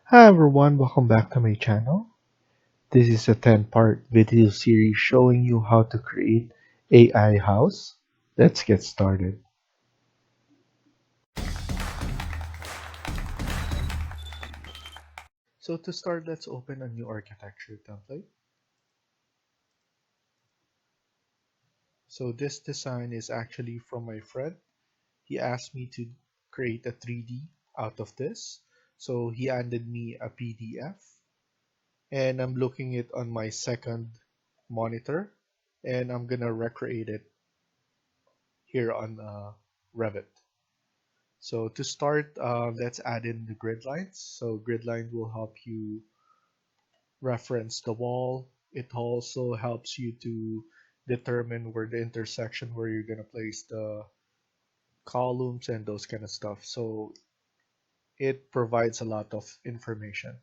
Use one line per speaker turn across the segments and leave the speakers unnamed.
Hi everyone, welcome back to my channel. This is a 10-part video series showing you how to create AI house. Let's get started. So to start, let's open a new architecture template. So this design is actually from my friend. He asked me to create a 3D out of this. So he handed me a PDF and I'm looking it on my second monitor and I'm gonna recreate it here on Revit. So to start, let's add in the grid lines. So grid line will help you reference the wall. It also helps you to determine where the intersection where you're gonna place the columns and those kind of stuff. So it provides a lot of information.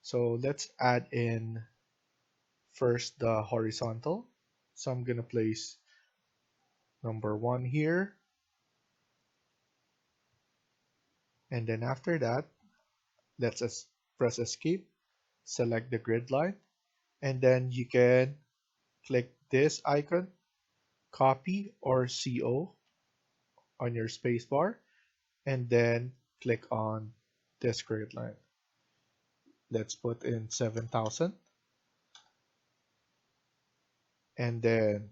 So let's add in first the horizontal. So I'm gonna place number 1 here, and then after that, press escape, select the grid line, and then you can click this icon, copy or CO on your spacebar, and then click on this grid line. Let's put in 7,000 and then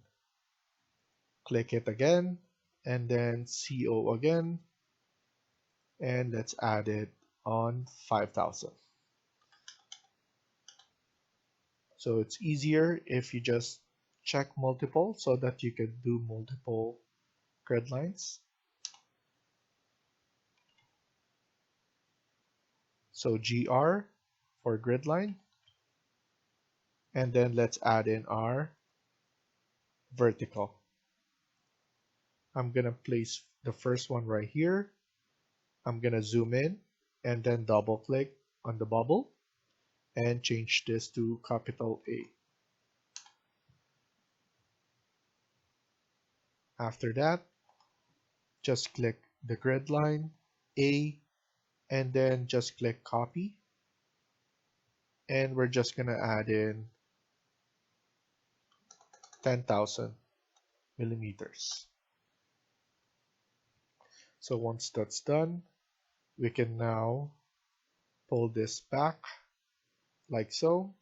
click it again and then CO again, and let's add it on 5,000. So it's easier if you just check multiple so that you can do multiple grid lines. So GR for grid line, and then let's add in our vertical. I'm gonna place the first one right here. I'm gonna zoom in and then double click on the bubble and change this to capital A. After that, just click the grid line A and then just click copy, and we're just gonna add in 10,000 millimeters. So once that's done, we can now pull this back like so,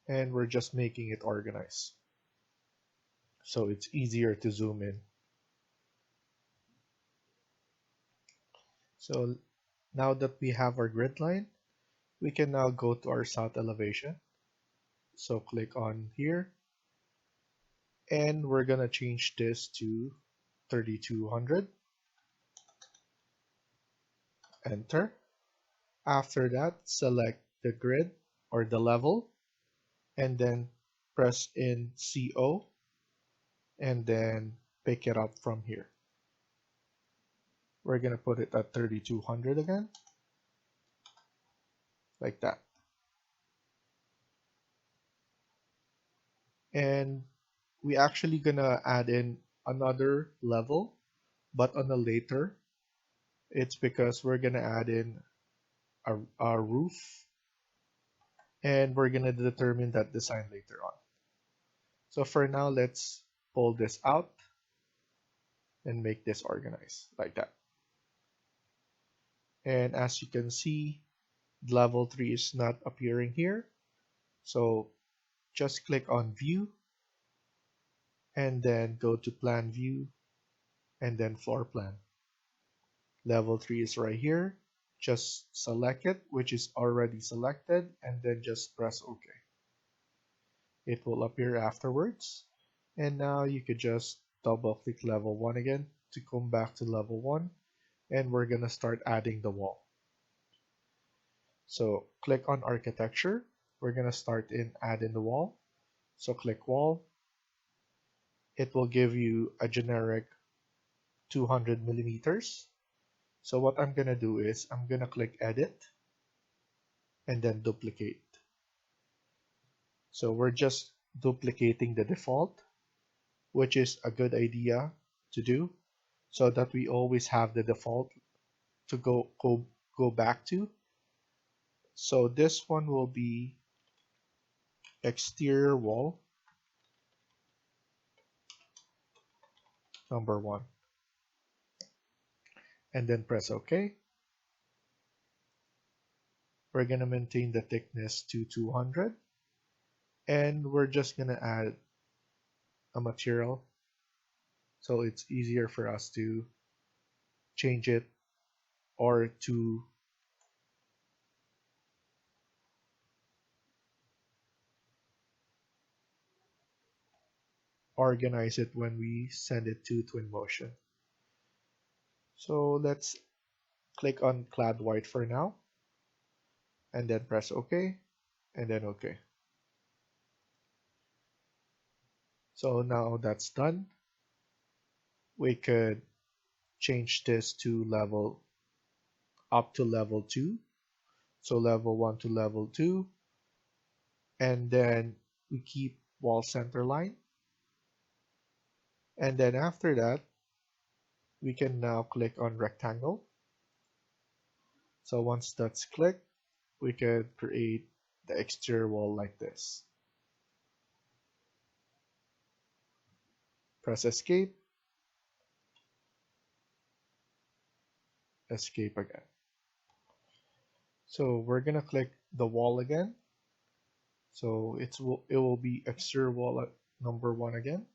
and we're just making it organized so it's easier to zoom in. So now that we have our grid line, we can now go to our south elevation. So click on here and we're gonna change this to 3200. Enter. After that, select the grid or the level and then press in CO and then pick it up from here. We're gonna put it at 3200 again, like that. And we actually gonna add in another level, but on a later. It's because we're gonna add in a roof, and we're gonna determine that design later on. So for now, let's pull this out and make this organized like that. And as you can see, level 3 is not appearing here. So just click on view and then go to plan view and then floor plan. Level 3 is right here. Just select it, which is already selected, and then just press OK. It will appear afterwards. And now you could just double click level 1 again to come back to level 1, and we're gonna start adding the wall. So click on architecture. We're gonna start in add in the wall. So click wall. It will give you a generic 200 millimeters. So what I'm gonna do is I'm gonna click edit and then duplicate. So we're just duplicating the default, which is a good idea to do so that we always have the default to go back to. So this one will be exterior wall number 1, and then press OK. We're going to maintain the thickness to 200, and we're just going to add a material so it's easier for us to change it or to organize it when we send it to Twinmotion. So let's click on clad white for now, and then press OK, and then OK. So now that's done, we could change this to level up to level 2. So level 1 to level 2, and then we keep wall center line. And then after that, we can now click on rectangle. So once that's clicked, we could create the exterior wall like this. Press escape, escape again. So we're gonna click the wall again. So it will be exterior wall at number 1 again.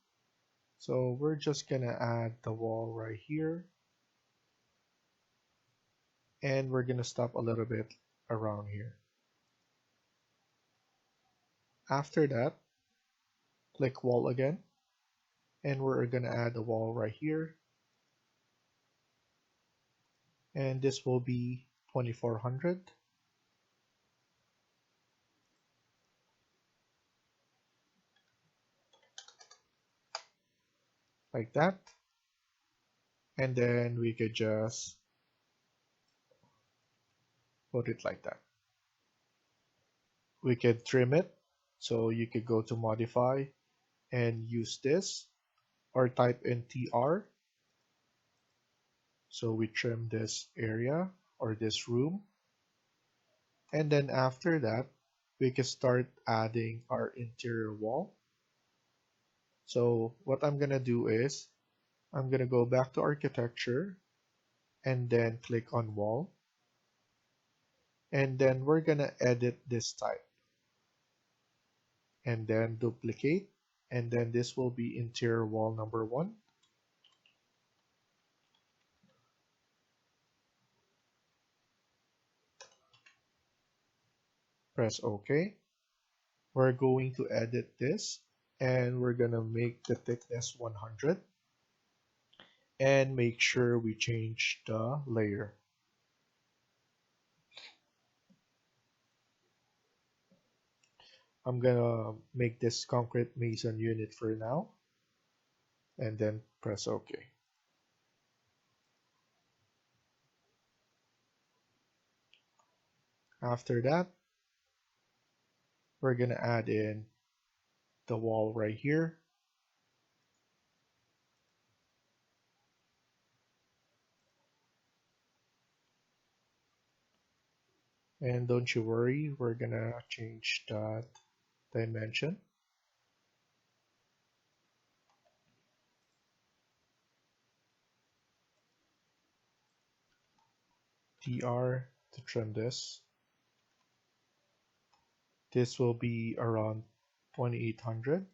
So we're just gonna add the wall right here, and we're gonna stop a little bit around here. After that, click wall again, and we're gonna add a wall right here, and this will be 2400. Like that. And then we could just put it like that. We could trim it, so you could go to modify and use this, or type in TR. So we trim this area or this room, and then after that we can start adding our interior wall. So what I'm gonna do is I'm gonna go back to architecture and then click on wall, and then we're gonna edit this type, and then duplicate, and then this will be interior wall number 1. Press OK. We're going to edit this, and we're gonna make the thickness 100, and make sure we change the layer. I'm gonna make this concrete mason unit for now, and then press OK. After that, we're gonna add in the wall right here. And don't you worry, we're gonna change that dimension. TR to trim this. This will be around 2800,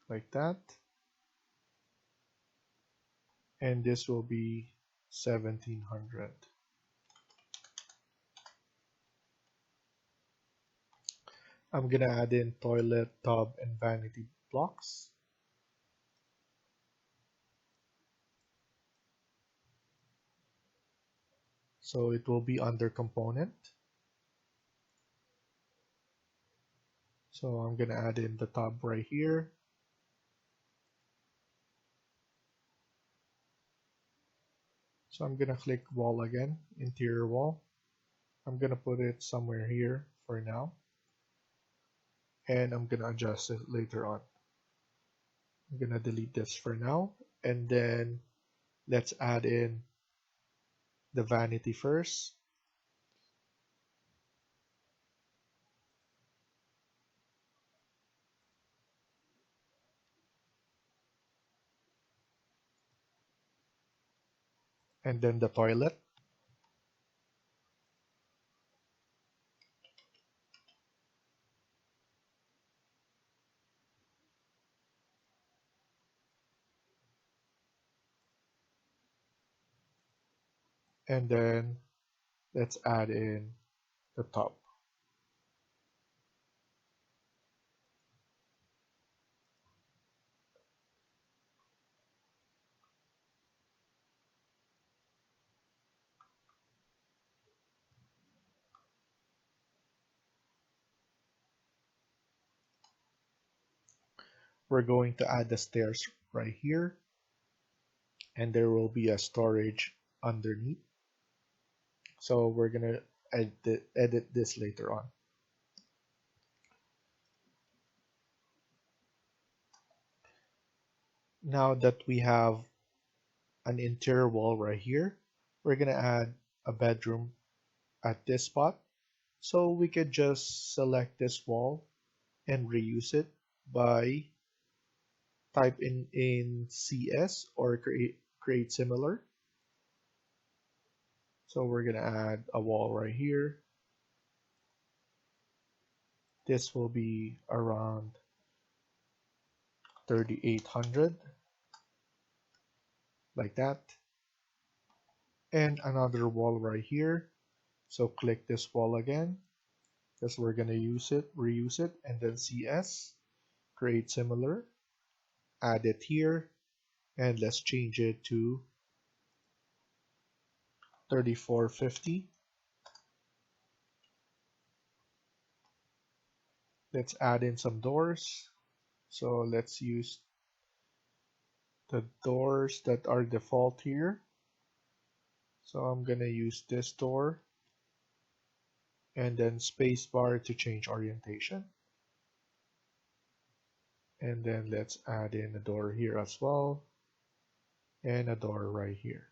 like that. And this will be 1700. I'm gonna add in toilet, tub, and vanity blocks. So it will be under component. So I'm gonna add in the tub right here. So I'm gonna click wall again, interior wall. I'm gonna put it somewhere here for now, and I'm gonna adjust it later on. I'm gonna delete this for now, and then let's add in the vanity first, and then the toilet, and then let's add in the top. We're going to add the stairs right here, and there will be a storage underneath. So we're gonna edit this later on. Now that we have an interior wall right here, we're gonna add a bedroom at this spot. So we could just select this wall and reuse it by type in CS or create similar. So we're gonna add a wall right here. This will be around 3800, like that. And another wall right here. So click this wall again because we're gonna reuse it, and then CS, create similar, add it here, and let's change it to 3450. Let's add in some doors. So let's use the doors that are default here. So I'm gonna use this door and then spacebar to change orientation. And then let's add in a door here as well, and a door right here.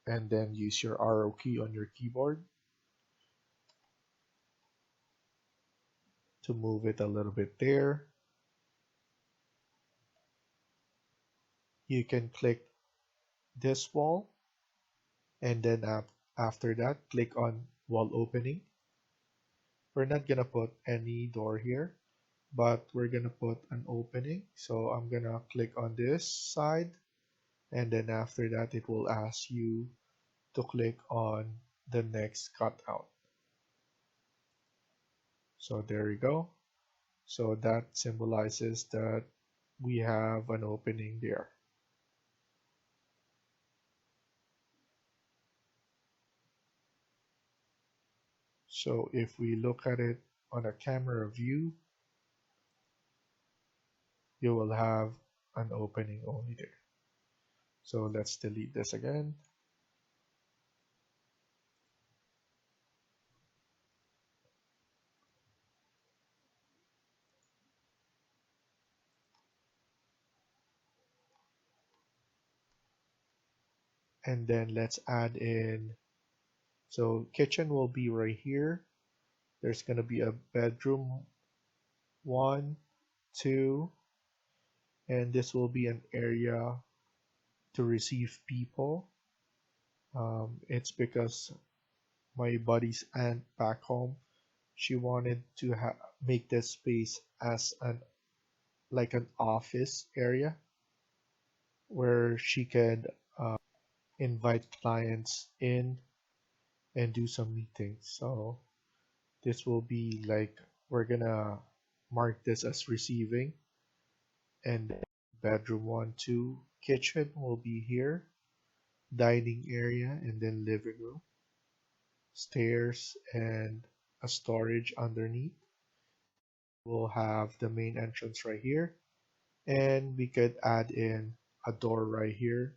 And then use your arrow key on your keyboard to move it a little bit there. You can click this wall, and then after that, click on wall opening. We're not gonna put any door here, but we're gonna put an opening. So I'm gonna click on this side, and then after that, it will ask you to click on the next cutout. So there you go. So that symbolizes that we have an opening there. So if we look at it on a camera view, you will have an opening only there. So let's delete this again. And then let's add in, so kitchen will be right here. There's going to be a bedroom, 1, 2, and this will be an area to receive people. It's because my buddy's aunt back home, she wanted to make this space as an like an office area where she could invite clients in and do some meetings. So this will be like, we're gonna mark this as receiving, and bedroom 1, 2, kitchen will be here, dining area, and then living room, stairs, and a storage underneath. We'll have the main entrance right here, and we could add in a door right here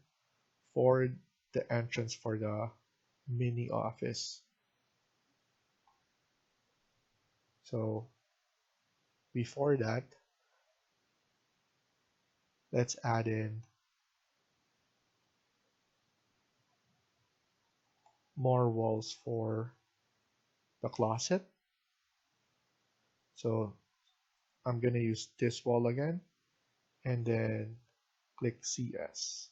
for the entrance for the mini office. So before that, let's add in more walls for the closet. So I'm gonna use this wall again and then click CS.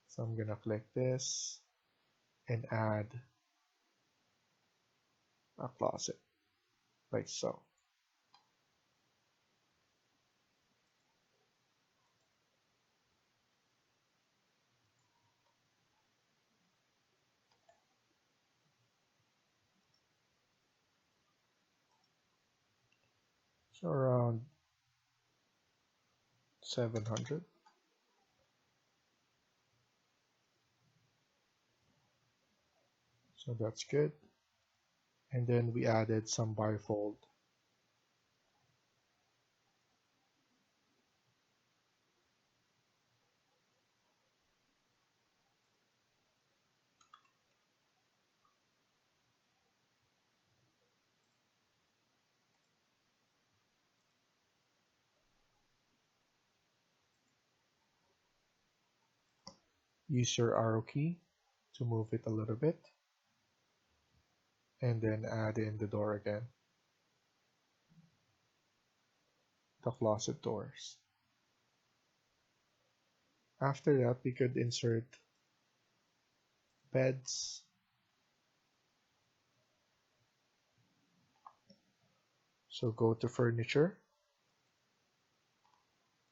So I'm gonna click this and add a closet like so. So around 700. So that's good. And then we added some bifold. Use your arrow key to move it a little bit and then add in the door again, the closet doors. After that, we could insert beds. So go to furniture,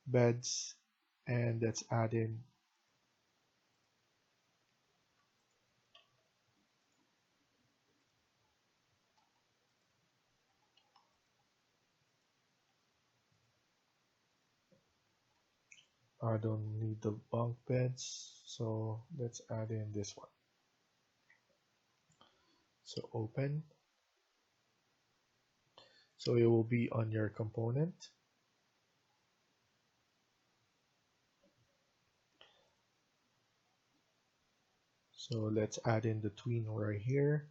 beds, and let's add in I don't need the bunk beds, so let's add in this one. So open. So it will be on your component. So let's add in the tween right here.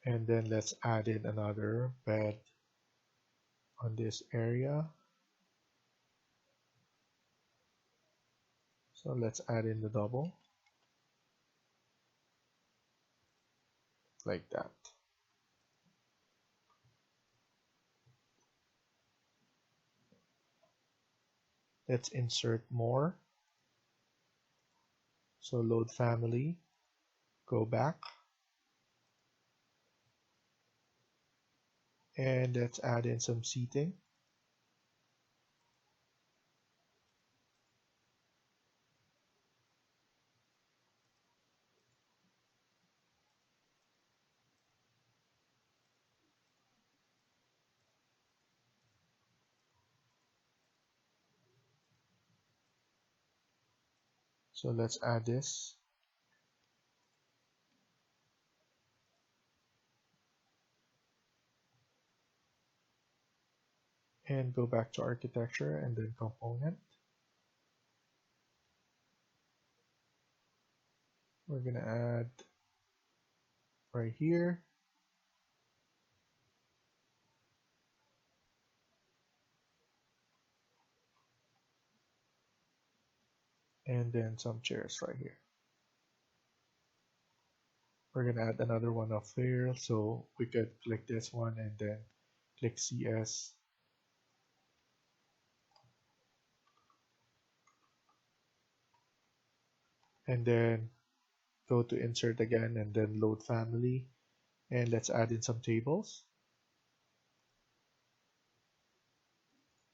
And then let's add in another bed on this area. So let's add in the double like that. Let's insert more. So load family, go back, and let's add in some seating. So let's add this. And go back to architecture and then component. We're gonna add right here. And then some chairs right here. We're gonna add another one up here, so we could click this one and then click CS. And then go to insert again and then load family. And let's add in some tables.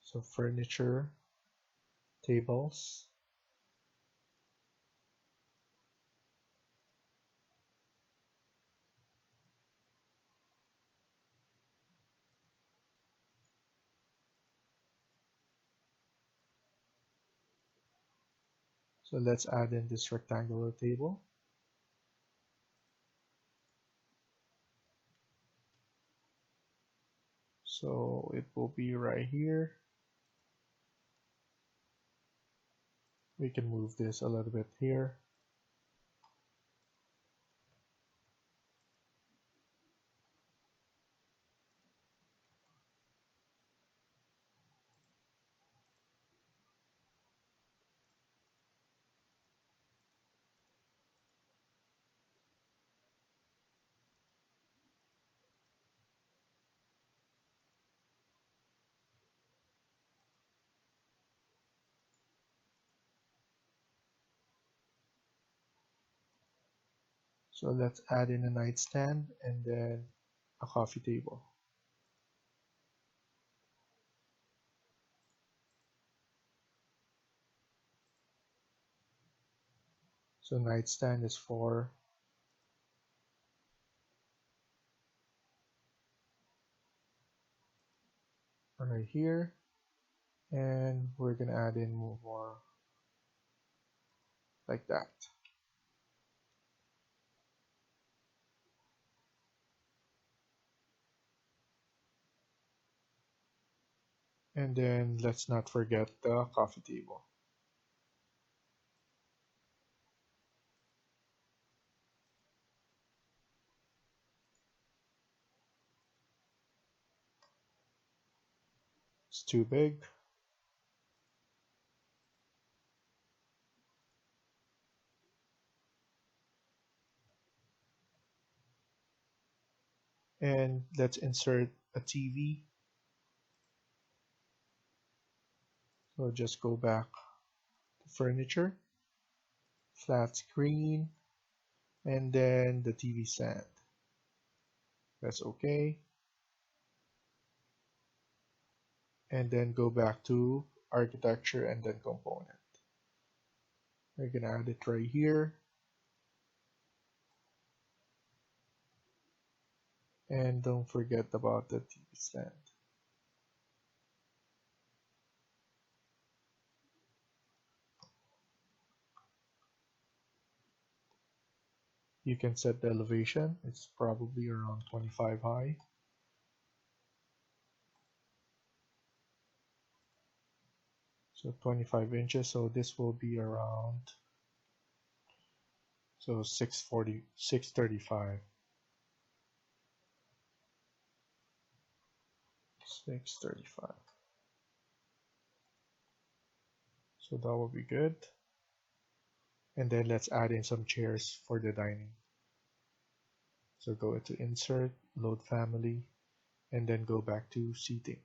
So furniture, tables. So let's add in this rectangular table. So it will be right here. We can move this a little bit here. So let's add in a nightstand and then a coffee table. So nightstand is 4 right here. And we're gonna add in more like that. And then let's not forget the coffee table. It's too big. And let's insert a TV. So just go back to furniture, flat screen, and then the TV stand. That's okay. And then go back to architecture and then component. We're gonna add it right here. And don't forget about the TV stand. You can set the elevation. It's probably around 25 high. So 25 inches. So this will be around, so 640, 635. 635. So that will be good. And then let's add in some chairs for the dining. So go into insert, load family, and then go back to seating.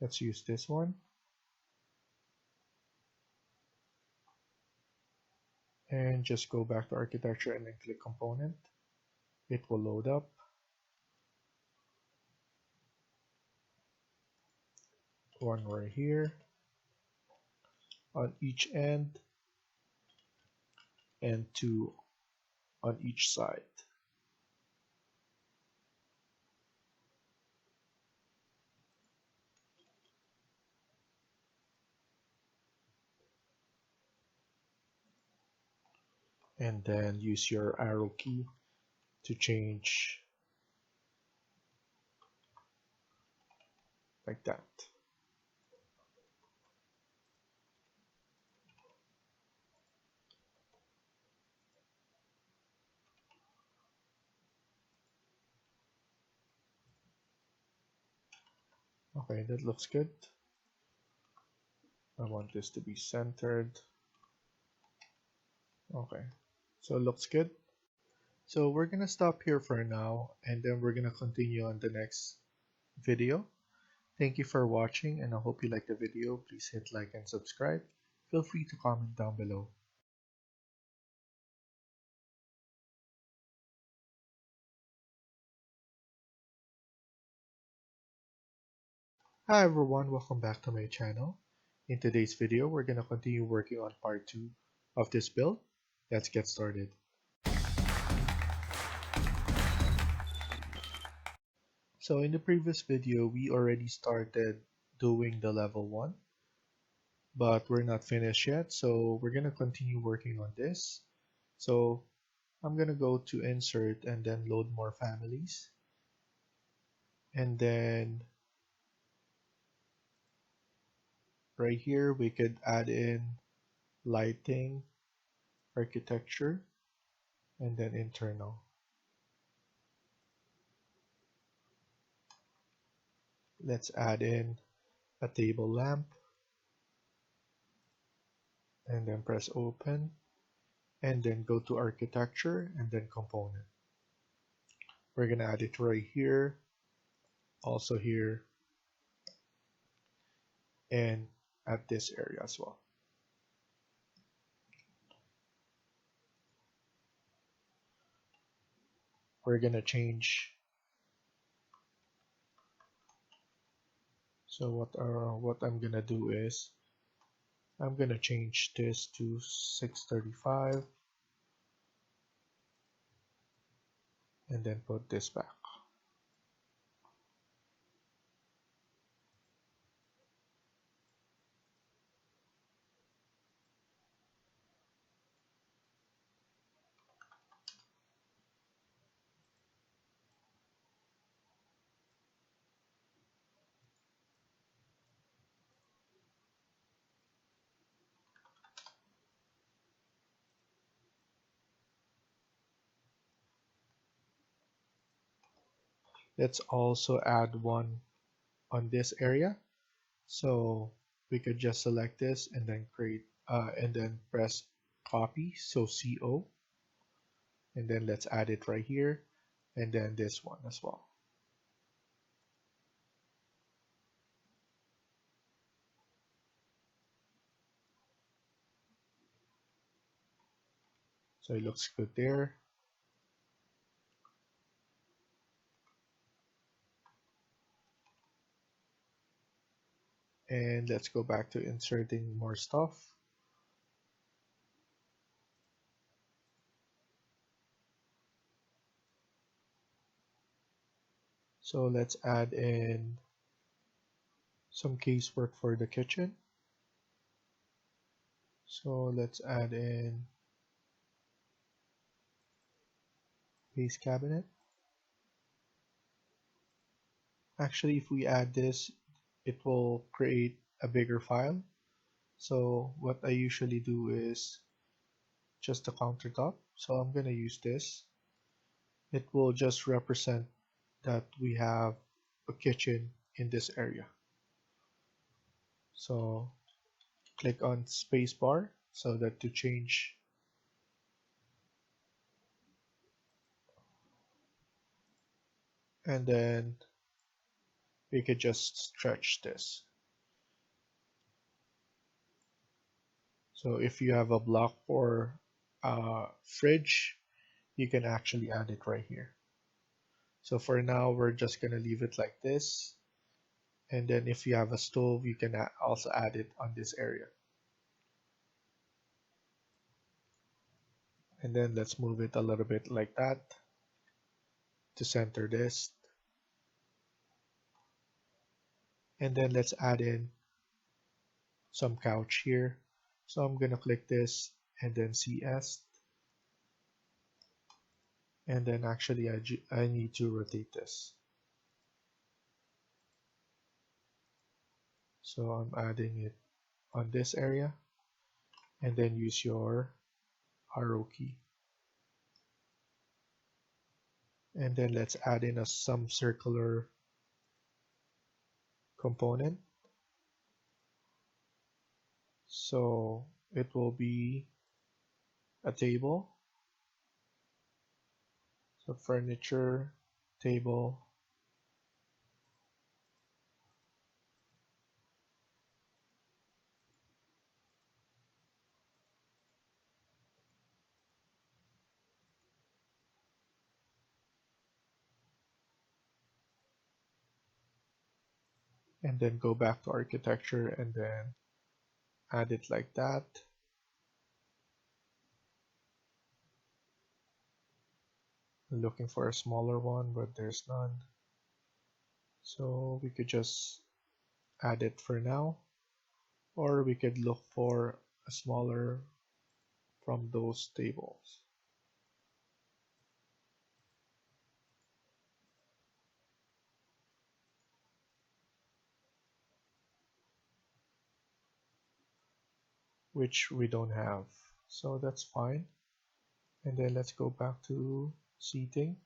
Let's use this one. And just go back to architecture and then click component. It will load up. One right here on each end and 2 on each side. And then use your arrow key to change like that. Okay, that looks good. I want this to be centered. Okay, so it looks good. So we're gonna stop here for now, and then we're gonna continue on the next video. Thank you for watching, and I hope you liked the video. Please hit like and subscribe. Feel free to comment down below. Hi everyone, welcome back to my channel. In today's video, we're gonna continue working on part 2 of this build. Let's get started. So in the previous video, we already started doing the level 1. but we're not finished yet. So we're gonna continue working on this. So I'm gonna go to insert and then load more families. And then right here, we could add in lighting, architecture, and then internal. Let's add in a table lamp and then press open and then go to architecture and then component. We're gonna add it right here, also here, and at this area as well. We're gonna change. So what I'm gonna do is I'm gonna change this to 635 and then put this back. Let's also add one on this area. So we could just select this and then create and then press copy, so CO, and then let's add it right here, and then this one as well. So it looks good there. And let's go back to inserting more stuff. So let's add in some casework for the kitchen. So let's add in base cabinet. Actually, if we add this, it will create a bigger file. So what I usually do is just a countertop. So I'm going to use this. It will just represent that we have a kitchen in this area. So click on spacebar so that to change. And then we could just stretch this. So if you have a block for a fridge, you can actually add it right here. So for now, we're just going to leave it like this. And then if you have a stove, you can also add it on this area. And then let's move it a little bit like that to center this. And then let's add in some couch here. So I'm going to click this and then CS. And then actually I need to rotate this. So I'm adding it on this area and then use your arrow key. And then let's add in some circular component. So it will be a table. So furniture, table, and then go back to architecture and then add it like that. I'm looking for a smaller one, but there's none. So we could just add it for now. or we could look for a smaller from those tables, which we don't have. So that's fine. And then let's go back to seating.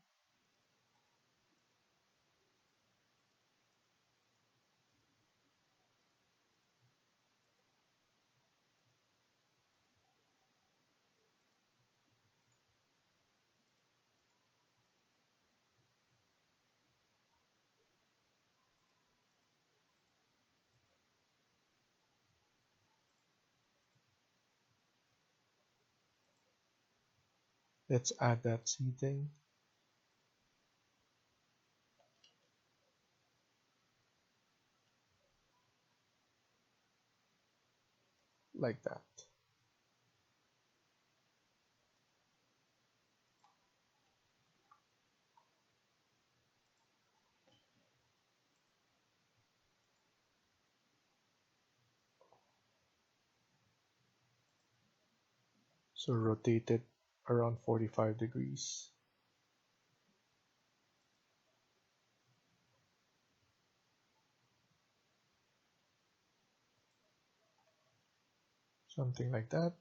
Let's add that seating like that. So rotate it around 45 degrees. Something like that.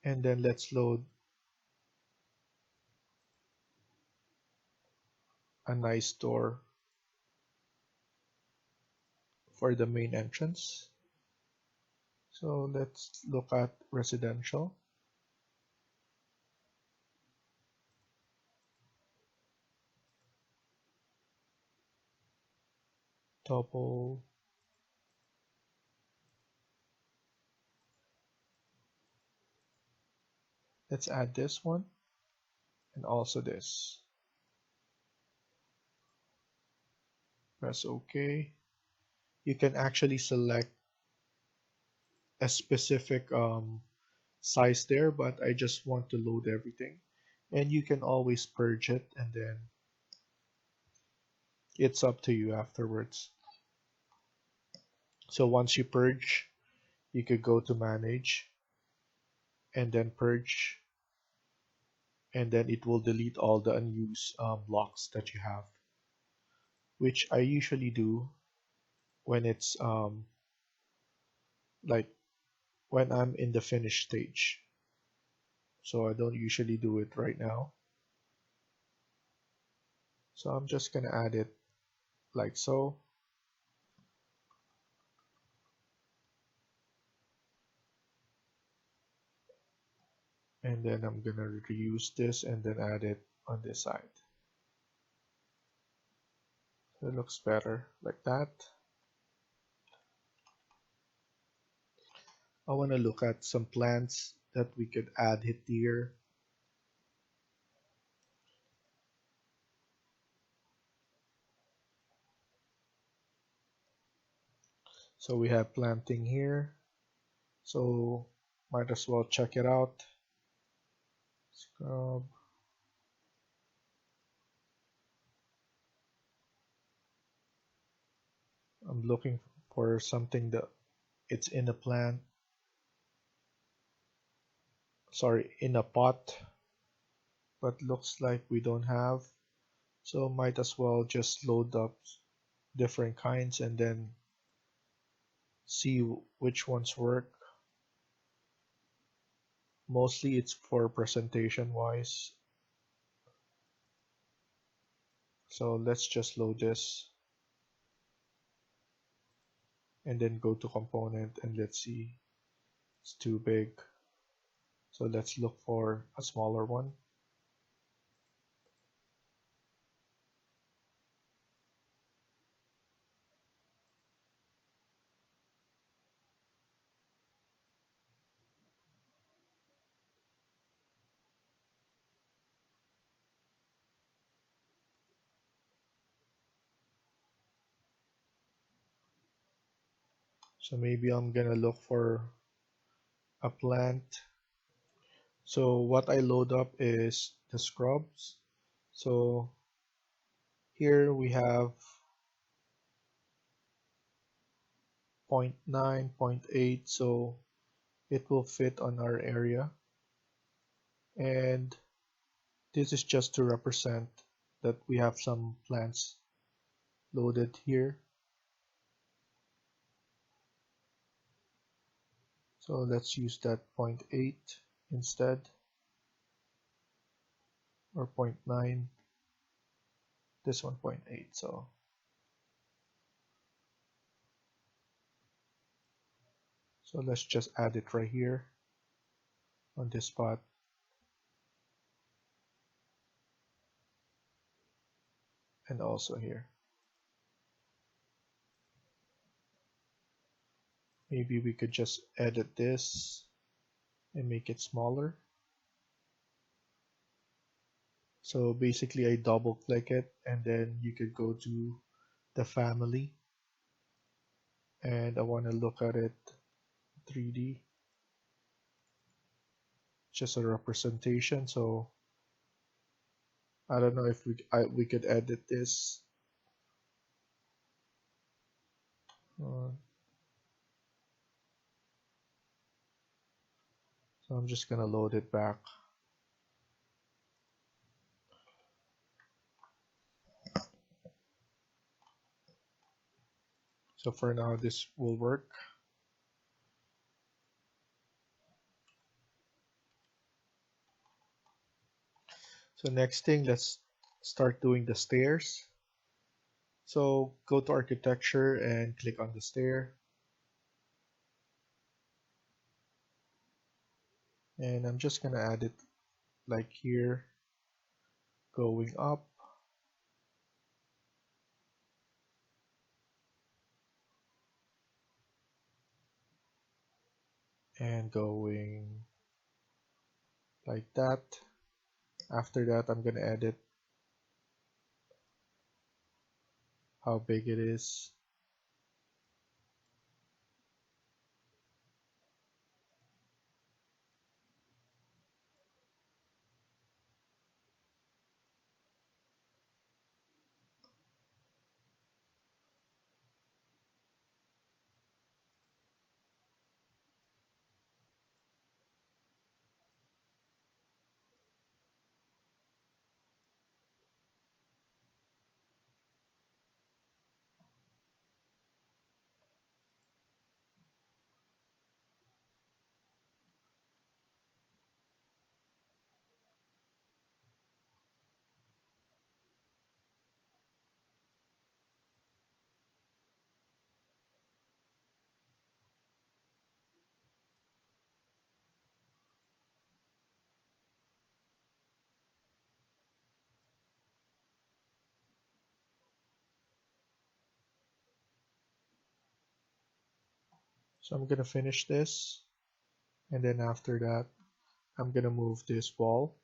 And then let's load a nice door for the main entrance. So let's look at residential. Double. Let's add this one and also this. Press OK. You can actually select a specific size there, but I just want to load everything. And you can always purge it, and then it's up to you afterwards. So once you purge, you could go to manage and then purge, and then it will delete all the unused blocks that you have, which I usually do when it's like when I'm in the finish stage. So I don't usually do it right now. So I'm just gonna add it like so. And then I'm gonna reuse this and then add it on this side. So it looks better like that. I want to look at some plants that we could add it here. So we have planting here. So might as well check it out. Scrub. I'm looking for something that it's in a plant. Sorry, in a pot. But looks like we don't have. So might as well just load up different kinds and then see which ones work. Mostly it's for presentation wise. So let's just load this and then go to component and let's see. It's too big. So let's look for a smaller one. So maybe I'm gonna look for a plant. So what I load up is the scrubs. So here we have zero point 0.9, zero point 0.8, so it will fit on our area. And this is just to represent that we have some plants loaded here. So let's use that zero point 0.8 instead, or zero point 0.9, this one 0.8. So let's just add it right here on this spot. And also here. Maybe we could just edit this and make it smaller. So basically I double click it and then you could go to the family, and I want to look at it 3D, just a representation. So I don't know if we could edit this. Uh, so I'm just gonna load it back. So for now this will work. So next thing, let's start doing the stairs. So go to architecture and click on the stair. And I'm just gonna add it like here, going up and going like that. After that, I'm gonna edit how big it is. So I'm gonna finish this, and then after that, I'm gonna move this wall,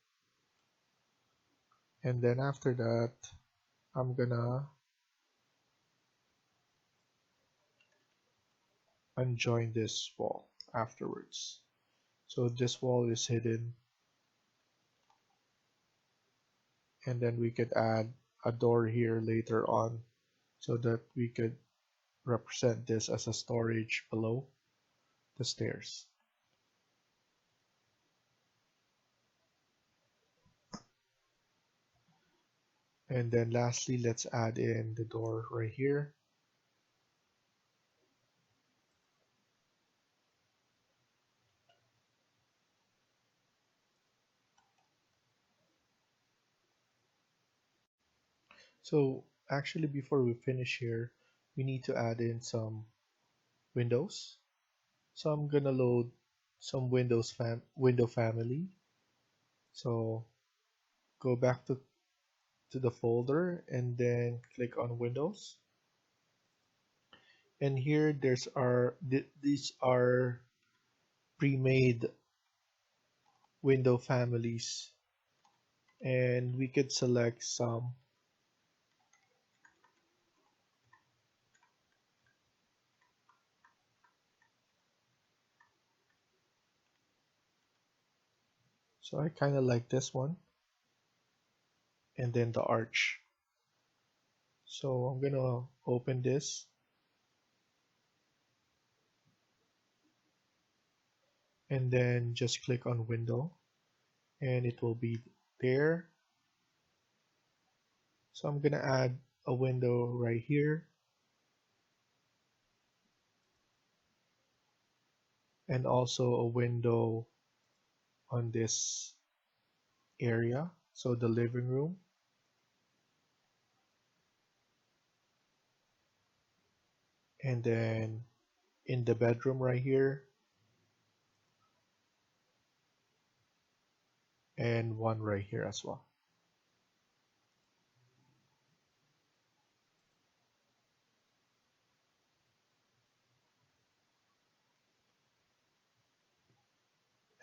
and then after that, I'm gonna unjoin this wall afterwards. So this wall is hidden, and then we could add a door here later on so that we could represent this as a storage below the stairs. And then lastly, let's add in the door right here. So actually before we finish here, we need to add in some windows. So I'm gonna load some window family. So go back to the folder and then click on Windows. And here these are pre-made window families, and we could select some. So I kind of like this one, and then the arch. So I'm gonna open this, and then just click on window, and it will be there. So I'm gonna add a window right here, and also a window on this area, so the living room. And then in the bedroom right here, and one right here as well.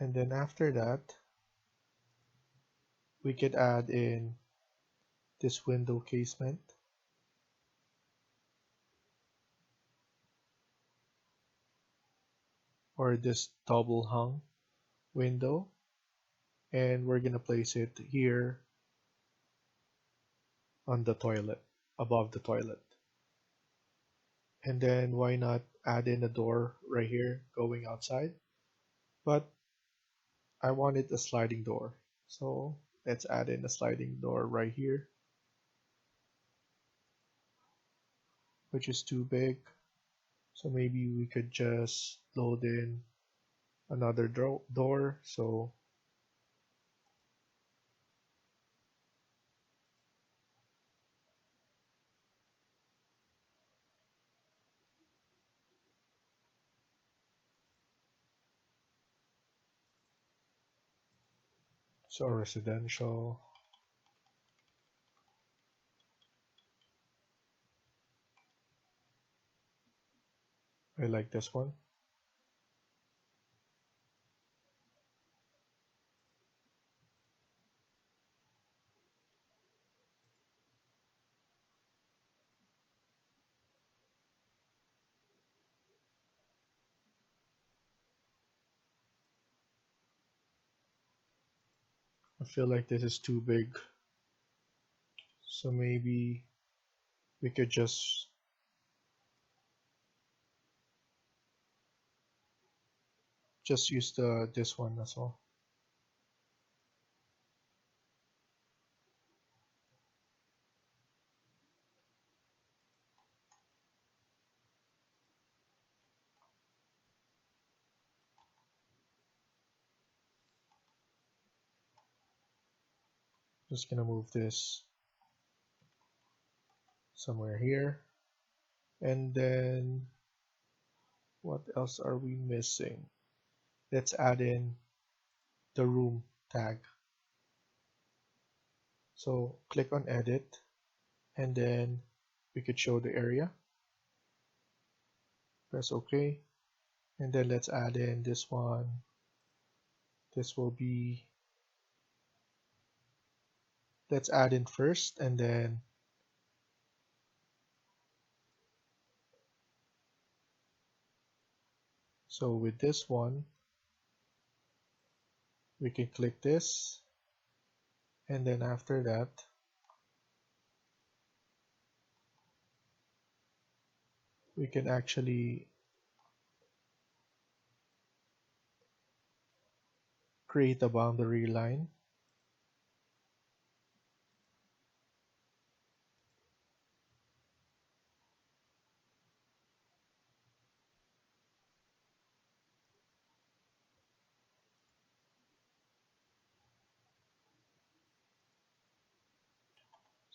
And then after that, we could add in this window casement, or this double hung window, and we're gonna place it here on the toilet, above the toilet. And then why not add in a door right here going outside? But I wanted a sliding door. So let's add in a sliding door right here, which is too big. So maybe we could just load in another door. So residential. I like this one. I feel like this is too big. So maybe we could just use the this one as well. Just gonna move this somewhere here. And then what else are we missing? Let's add in the room tag. So click on edit, and then we could show the area. Press OK. And then let's add in this one. This will be, let's add in first, and then so with this one, we can click this, and then after that, we can actually create a boundary line.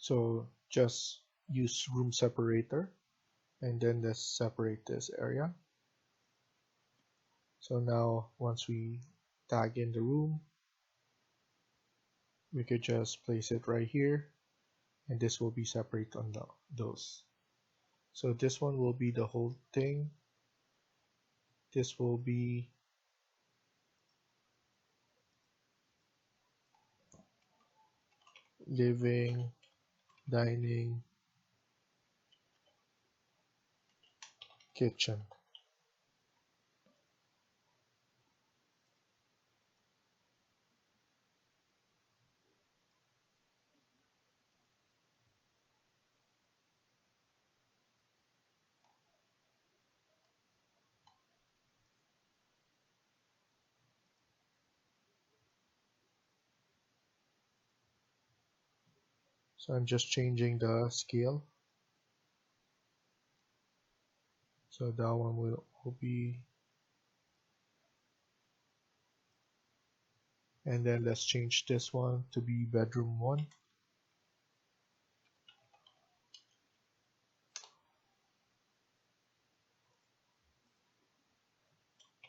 So just use room separator, and then let's separate this area. So now once we tag in the room, we could just place it right here, and this will be separate on those. So this one will be the whole thing. This will be living, dining, kitchen. So I'm just changing the scale. So that one will be, and then let's change this one to be bedroom 1,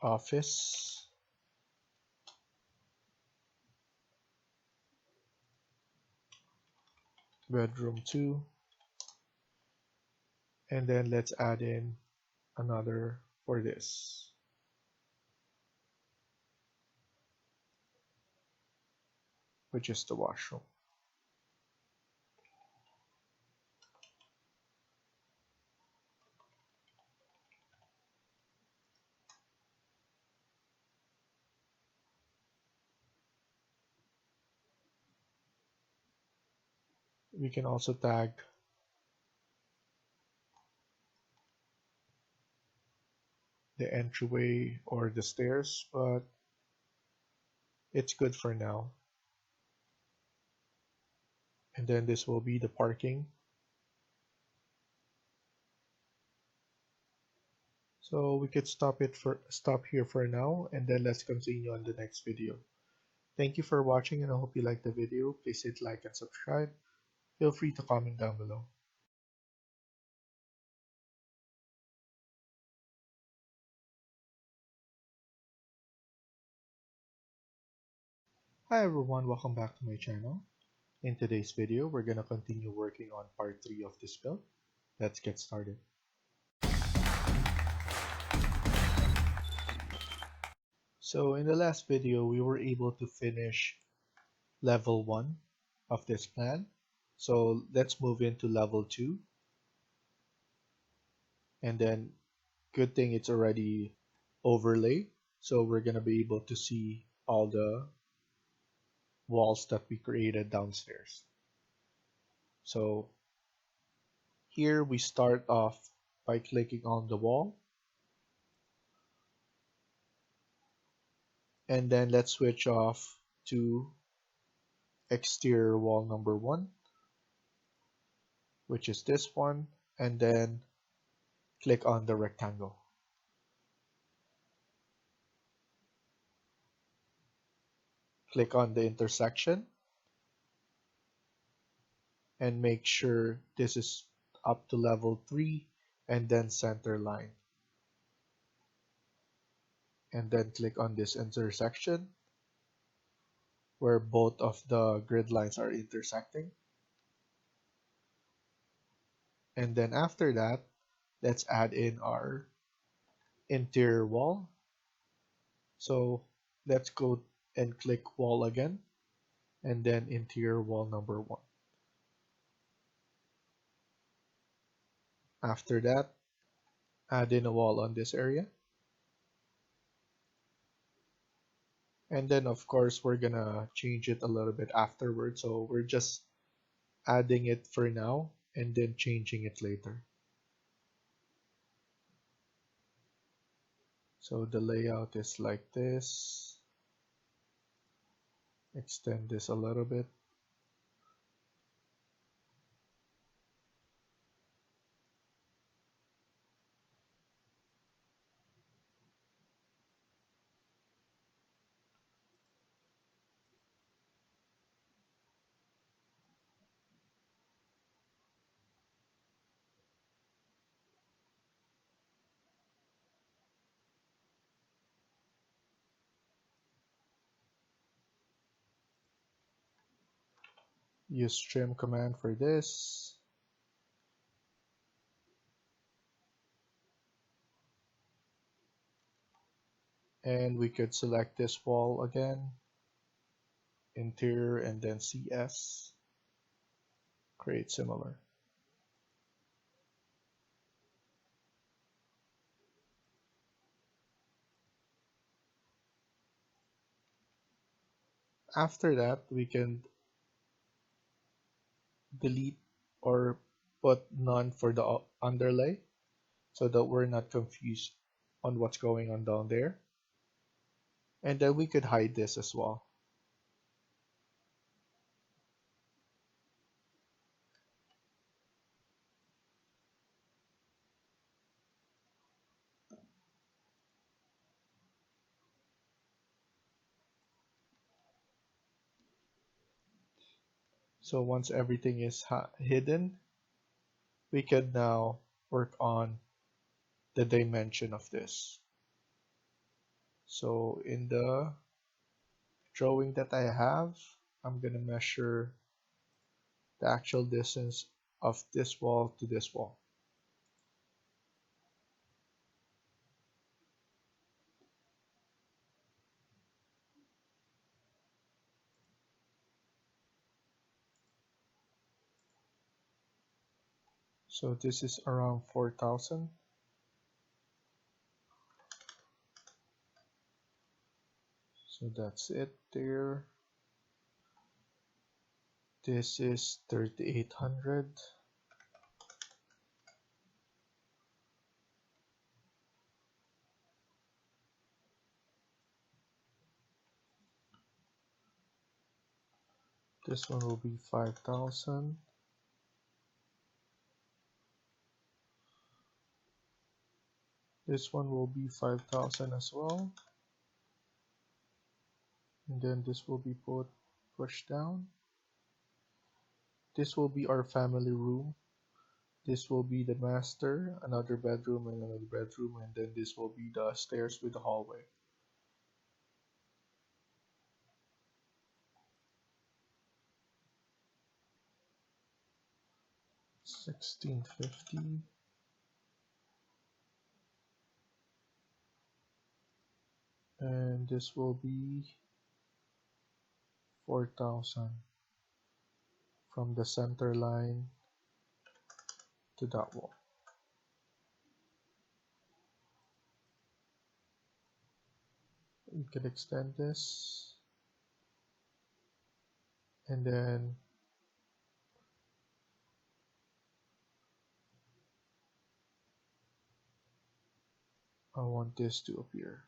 office, bedroom 2, and then let's add in another for this, which is the washroom. We can also tag the entryway or the stairs, but it's good for now. And then this will be the parking. So we could stop here for now, and then let's continue on the next video. Thank you for watching, and I hope you liked the video. Please hit like and subscribe. Feel free to comment down below. Hi everyone, welcome back to my channel. In today's video, we're gonna continue working on part 3 of this build. Let's get started. So in the last video, we were able to finish level 1 of this plan. So let's move into level 2. And then good thing it's already overlaid. So we're gonna be able to see all the walls that we created downstairs. So here we start off by clicking on the wall. And then let's switch off to exterior wall number 1, which is this one, and then click on the rectangle. Click on the intersection and make sure this is up to level 3 and then center line. And then click on this intersection where both of the grid lines are intersecting. And then after that, let's add in our interior wall. So let's go and click wall again, and then interior wall number 1. After that, add in a wall on this area. And then of course we're gonna change it a little bit afterwards, so we're just adding it for now and then changing it later. So the layout is like this. Extend this a little bit. Use trim command for this. And we could select this wall again, interior, and then CS. Create similar. After that, we can delete or put none for the underlay so that we're not confused on what's going on down there. And then we could, could, hide this as well. So once everything is hidden, we can now work on the dimension of this. So in the drawing that I have, I'm going to measure the actual distance of this wall to this wall. So this is around 4,000. So that's it there. This is 3,800. This one will be 5,000. This one will be 5,000 as well. And then this will be pushed down. This will be our family room. This will be the master, another bedroom and another bedroom, and then this will be the stairs with the hallway. 1650. And this will be 4,000 from the center line to that wall. You can extend this, and then I want this to appear.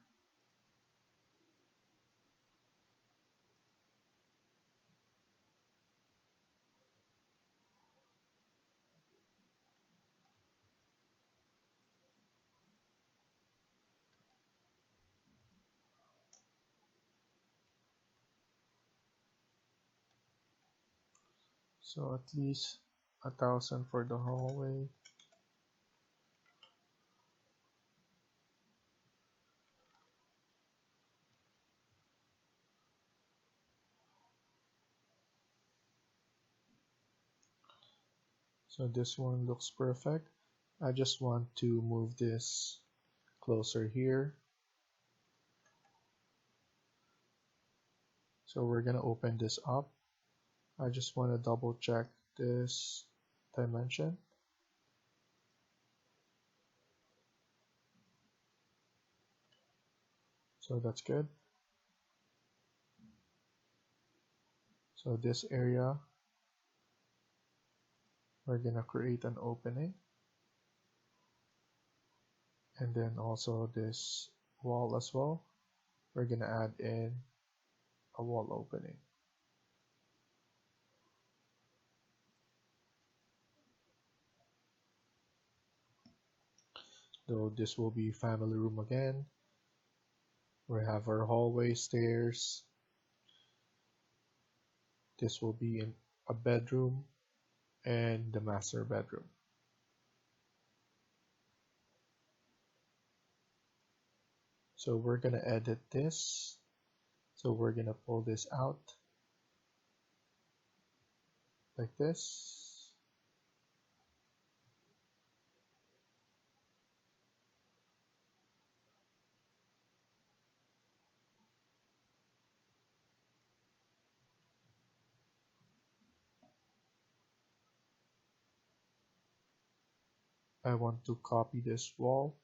So at least 1,000 for the hallway. So this one looks perfect. I just want to move this closer here. So we're gonna open this up. I just want to double check this dimension. So that's good. So this area, we're gonna create an opening. And then also this wall as well. We're gonna add in a wall opening. So this will be family room again. We have our hallway stairs. This will be in a bedroom and the master bedroom. So we're gonna edit this. So we're gonna pull this out like this. I want to copy this wall.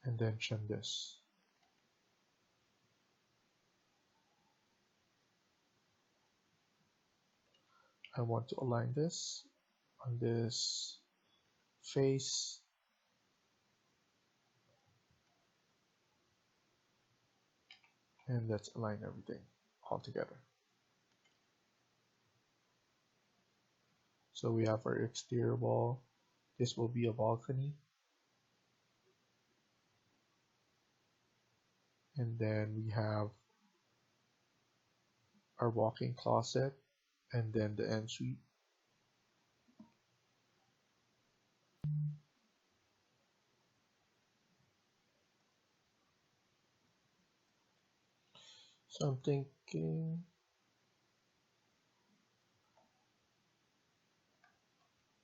And then trim this. I want to align this on this face. And let's align everything all together. So we have our exterior wall. This will be a balcony. And then we have our walk-in closet and then the ensuite. So I'm thinking,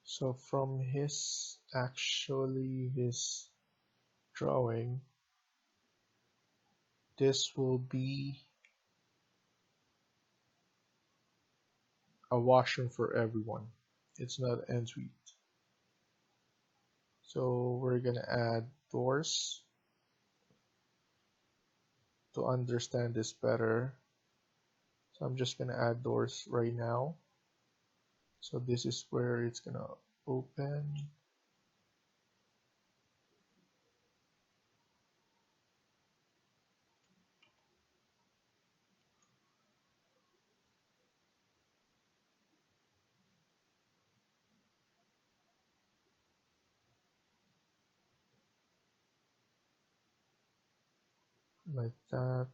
so from his drawing, this will be a washroom for everyone. It's not an ensuite. So we're gonna add doors to understand this better. So I'm just gonna add doors right now. So this is where it's gonna open. Like that.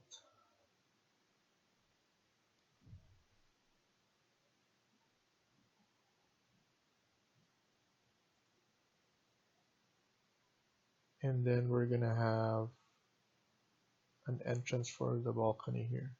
And then we're gonna have an entrance for the balcony here.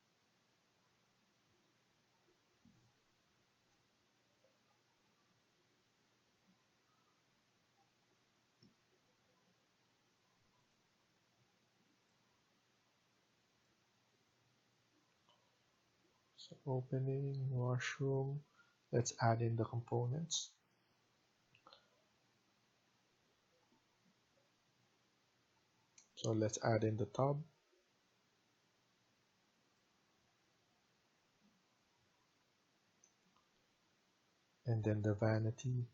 So opening, washroom. Let's add in the components. So let's add in the tub. And then the vanity.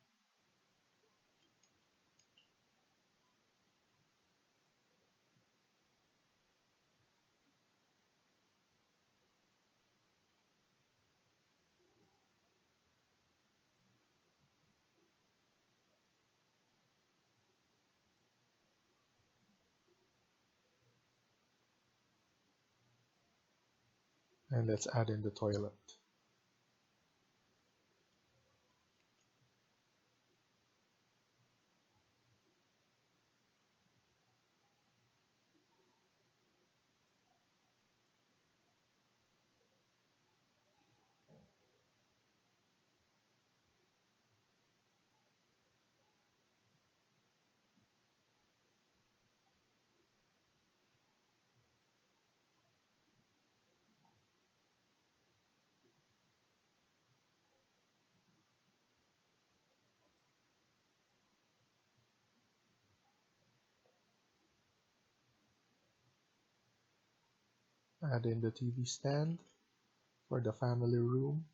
And let's add in the toilet. Add in the TV stand for the family room.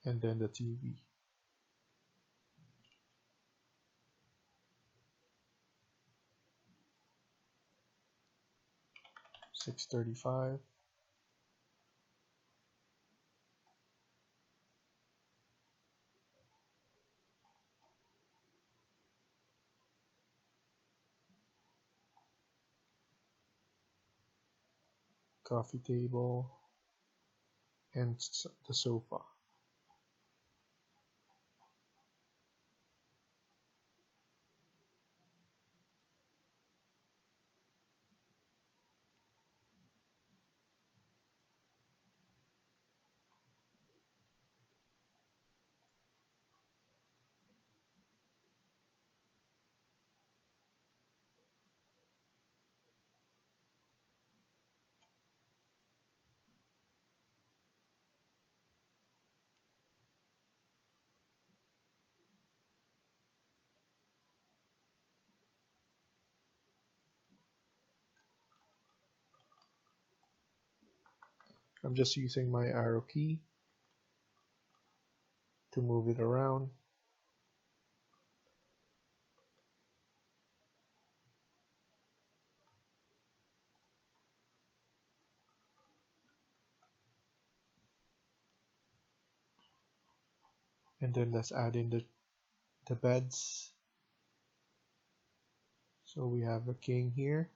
And then the TV. 635. Coffee table. And the sofa. I'm just using my arrow key to move it around. And then let's add in the beds. So we have a king here.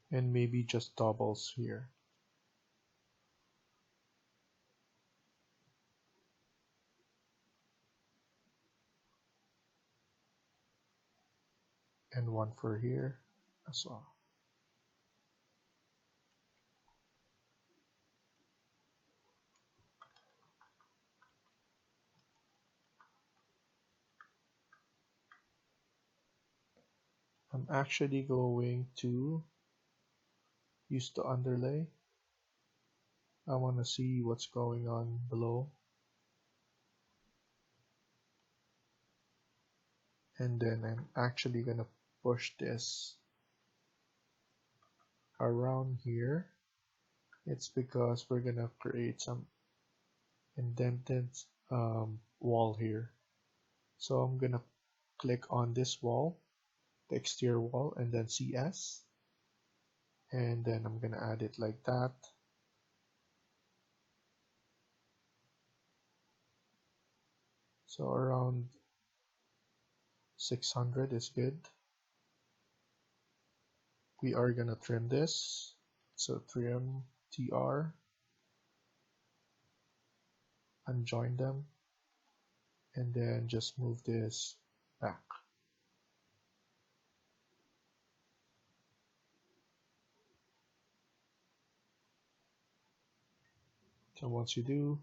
And maybe just doubles here. And one for here as well. I'm actually going to use the underlay. I want to see what's going on below. And then I'm actually going to push this around here. It's because we're going to create some indented wall here. So I'm going to click on this wall, the exterior wall, and then CS. And then I'm going to add it like that. So around 600 is good. We are going to trim this. So trim TR, unjoin them, and then just move this back. So once you do,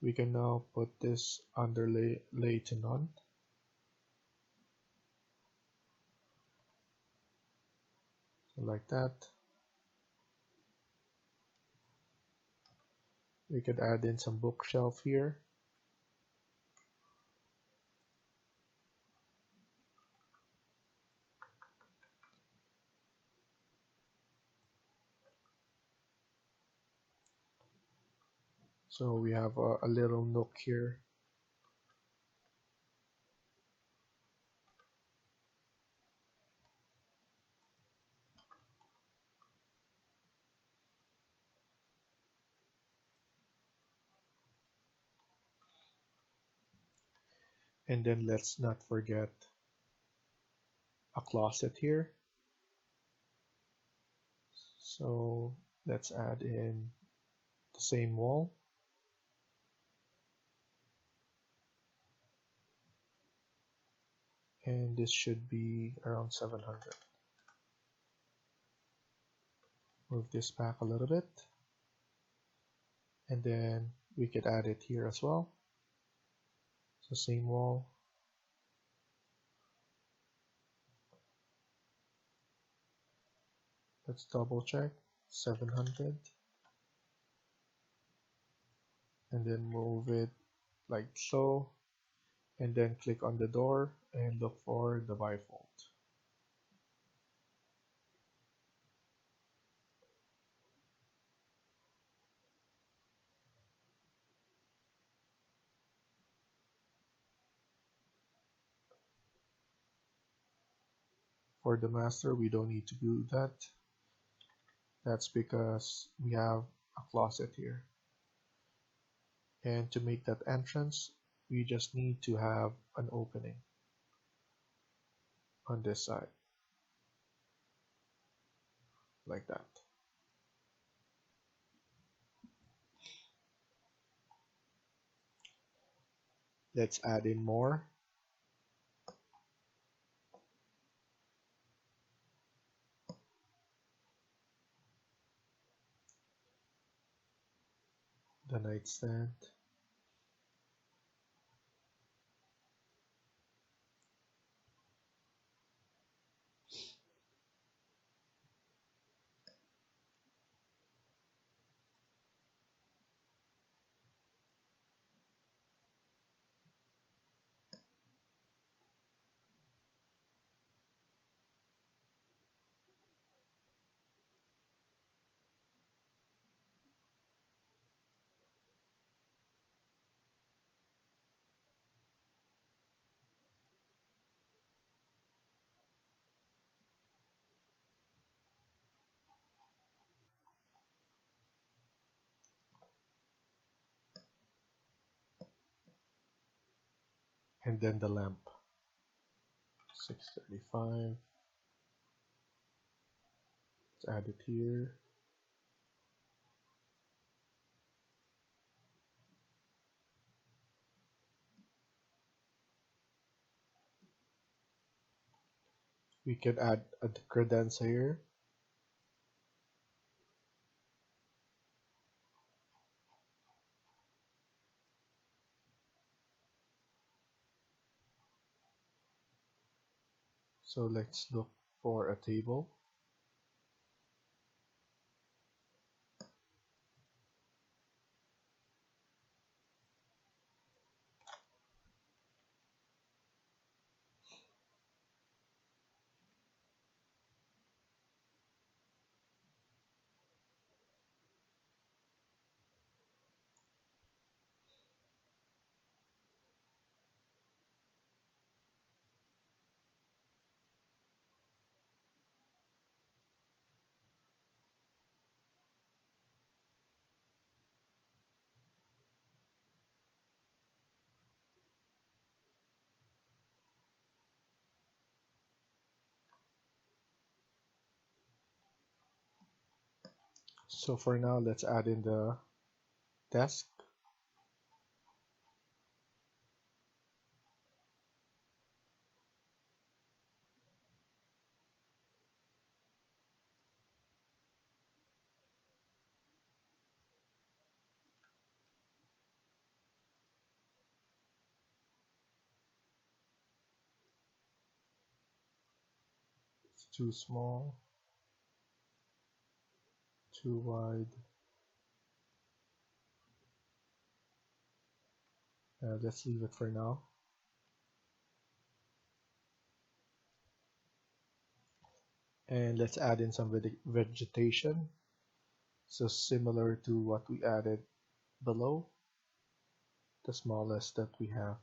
we can now put this underlay to none. So like that. We could add in some bookshelf here. So we have a little nook here. And then let's not forget a closet here. So let's add in the same wall. And this should be around 700. Move this back a little bit. And then we could add it here as well. So same wall. Let's double check. 700. And then move it like so. And then click on the door and look for the bifold. For the master, we don't need to do that. That's because we have a closet here. And to make that entrance, we just need to have an opening on this side, like that. Let's add in more. The nightstand. and then the lamp. 635. Let's add it here. We can add a credenza here. So let's look for a table. So for now, let's add in the desk. It's too small, too wide. Let's leave it for now. And let's add in some vegetation. So similar to what we added below, the smallest that we have.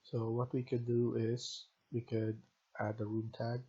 So what we could do is we could add a room tag.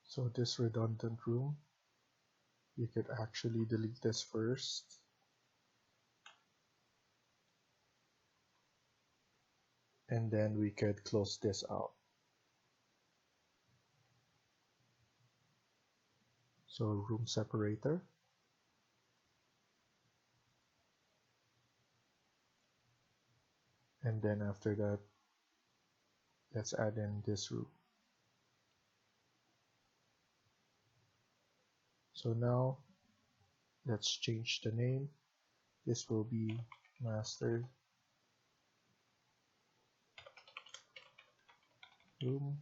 So this redundant room, you could actually delete this first. And then we could close this out. So room separator. And then after that, let's add in this room. So now let's change the name. This will be master room.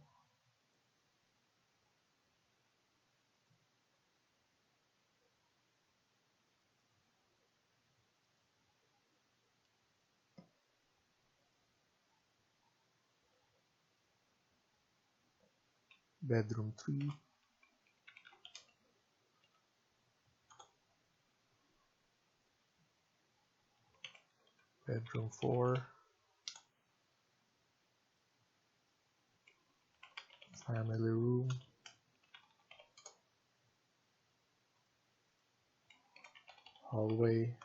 Bedroom 3. Bedroom 4. Family room. Hallway.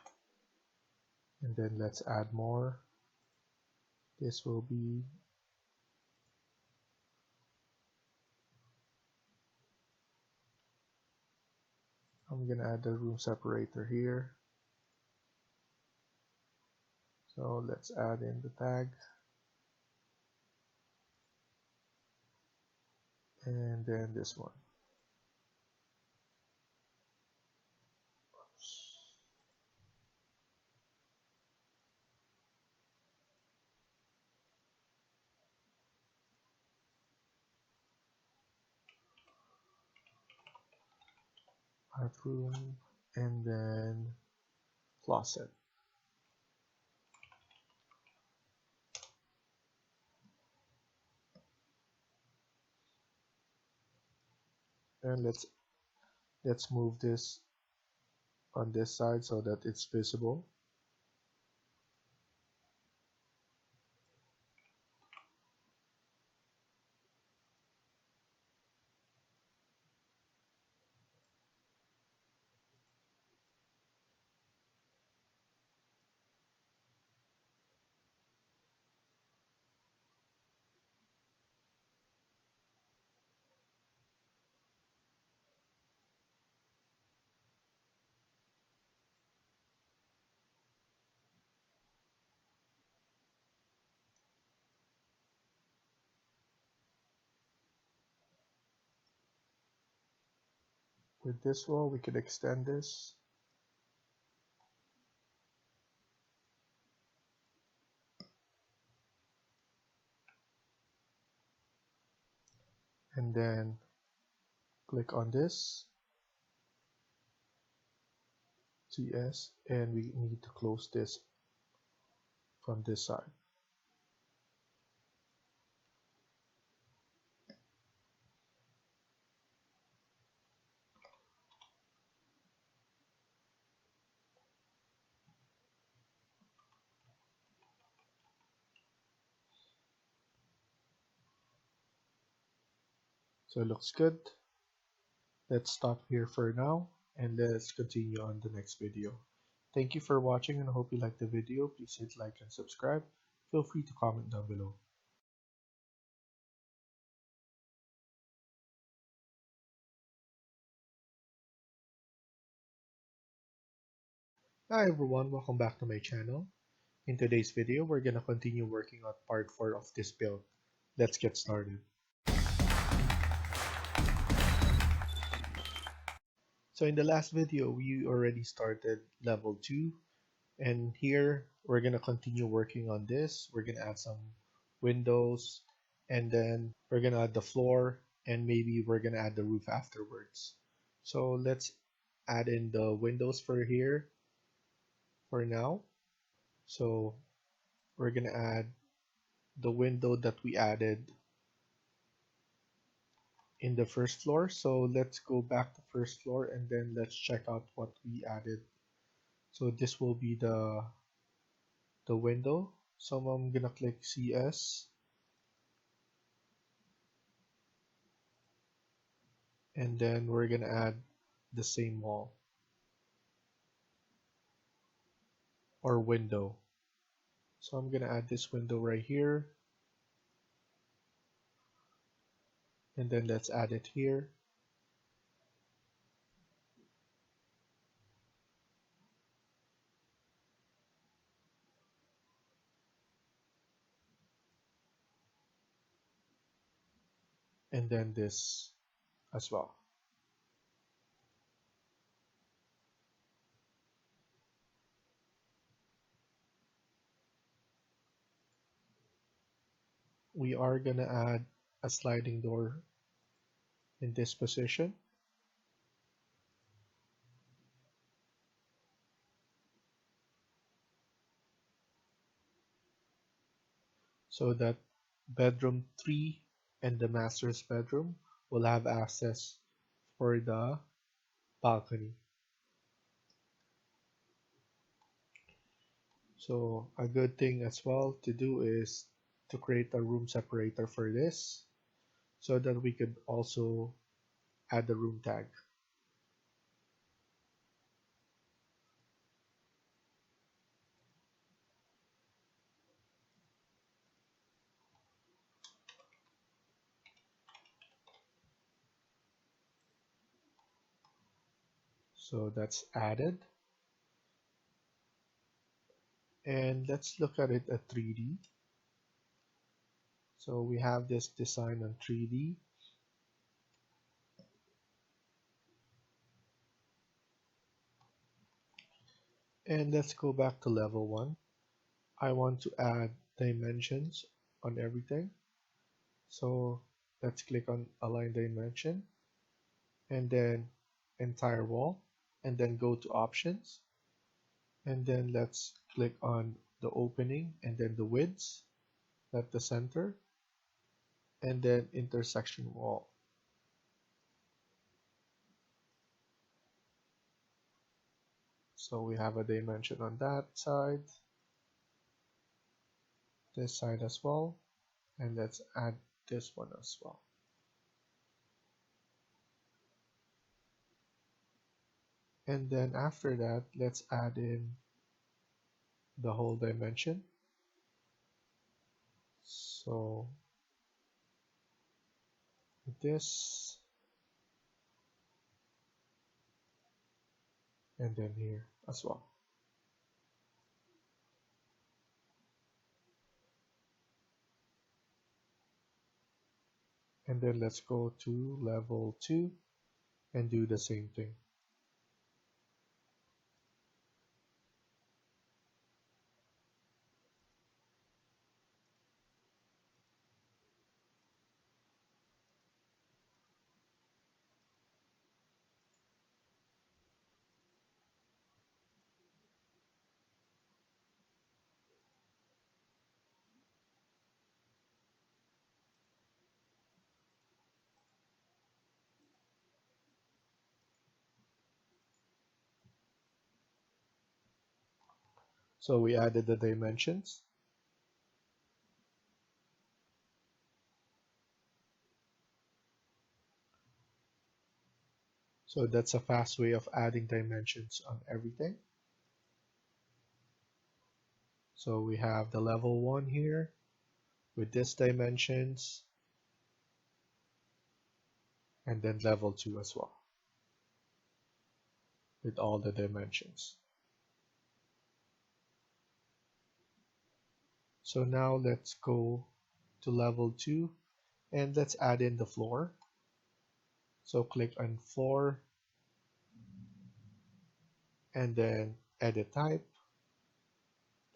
And then let's add more. This will be I'm gonna add the room separator here. So let's add in the tag. And then this one. Bathroom, and then closet. And let's move this on this side so that it's visible. With this wall, we could extend this. And then click on this, CS, and we need to close this from this side. So it looks good. Let's stop here for now and let's continue on the next video. Thank you for watching and I hope you liked the video. Please hit like and subscribe. Feel free to comment down below. Hi everyone, welcome back to my channel. In today's video, we're gonna continue working on part 4 of this build. Let's get started. So in the last video, we already started level 2, and here we're gonna continue working on this. We're gonna add some windows, and then we're gonna add the floor, and maybe we're gonna add the roof afterwards. So let's add in the windows for here for now. So we're gonna add the window that we added in the first floor. So let's go back to first floor and then let's check out what we added. So this will be the window. So I'm gonna click CS, and then we're gonna add the same wall or window. So I'm gonna add this window right here, and then let's add it here. And then this as well. We are gonna add a sliding door in this position. So that bedroom 3 and the master's bedroom will have access for the balcony. So a good thing as well to do is to create a room separator for this so that we could also add the room tag. So that's added. And let's look at it at 3D. So we have this design on 3D. And let's go back to level 1. I want to add dimensions on everything. So let's click on align dimension and then entire wall, and then go to options, and then let's click on the opening and then the widths at the center, and then intersection wall. So we have a dimension on that side, this side as well, and let's add this one as well. And then after that, let's add in the whole dimension. So this, and then here as well. And then let's go to level 2 and do the same thing. So we added the dimensions. So that's a fast way of adding dimensions on everything. So we have the level 1 here with this dimensions, and then level 2 as well with all the dimensions. So now let's go to level 2 and let's add in the floor. So click on floor and then edit type.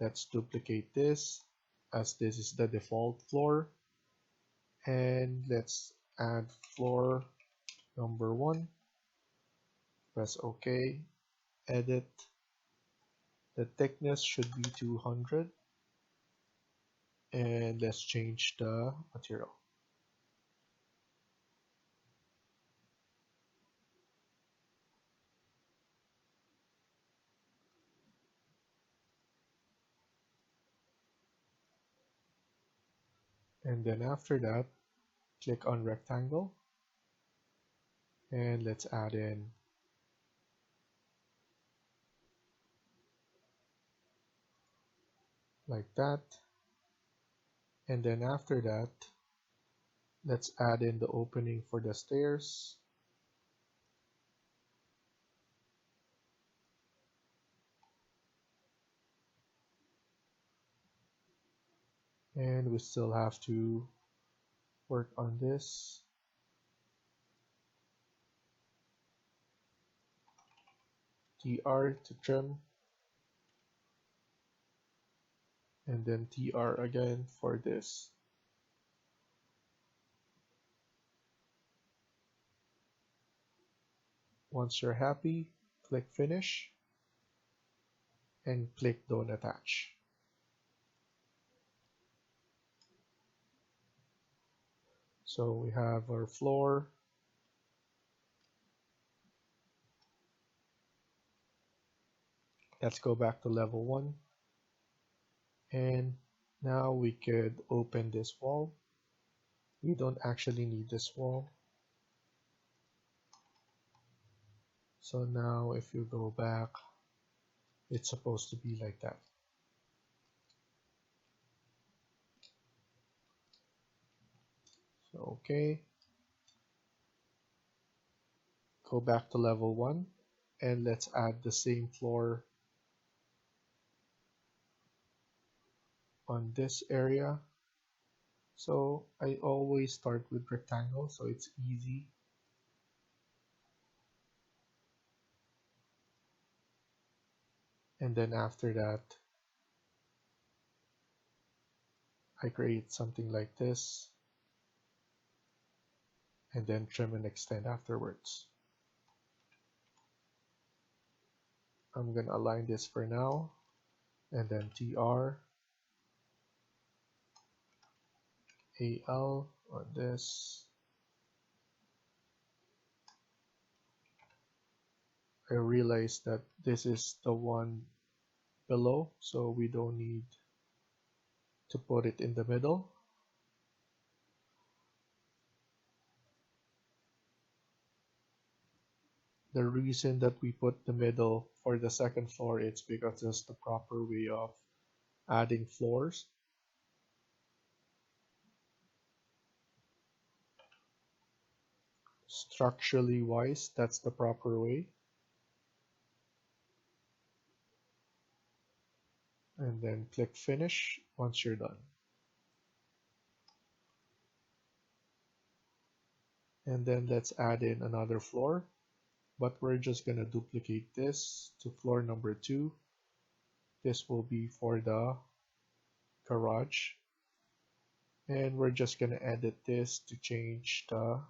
Let's duplicate this as this is the default floor, and let's add floor number 1. Press OK. Edit. The thickness should be 200, and let's change the material. And then after that, click on rectangle, and let's add in like that. And then after that, let's add in the opening for the stairs. And we still have to work on this. TR to trim, and then TR again for this. Once you're happy, click finish and click don't attach. So we have our floor. Let's go back to level 1. And now we could open this wall. We don't actually need this wall. So now if you go back, it's supposed to be like that. So okay. Go back to level 1 and let's add the same floor on this area. So I always start with rectangle so it's easy. And then after that, I create something like this and then trim and extend afterwards. I'm going to align this for now and then TR AL on this. I realized that this is the one below, so we don't need to put it in the middle. The reason that we put the middle for the second floor is because that's the proper way of adding floors. Structurally wise, that's the proper way. And then click finish once you're done. And then let's add in another floor, but we're just going to duplicate this to floor number 2. This will be for the garage. And we're just going to edit this to change the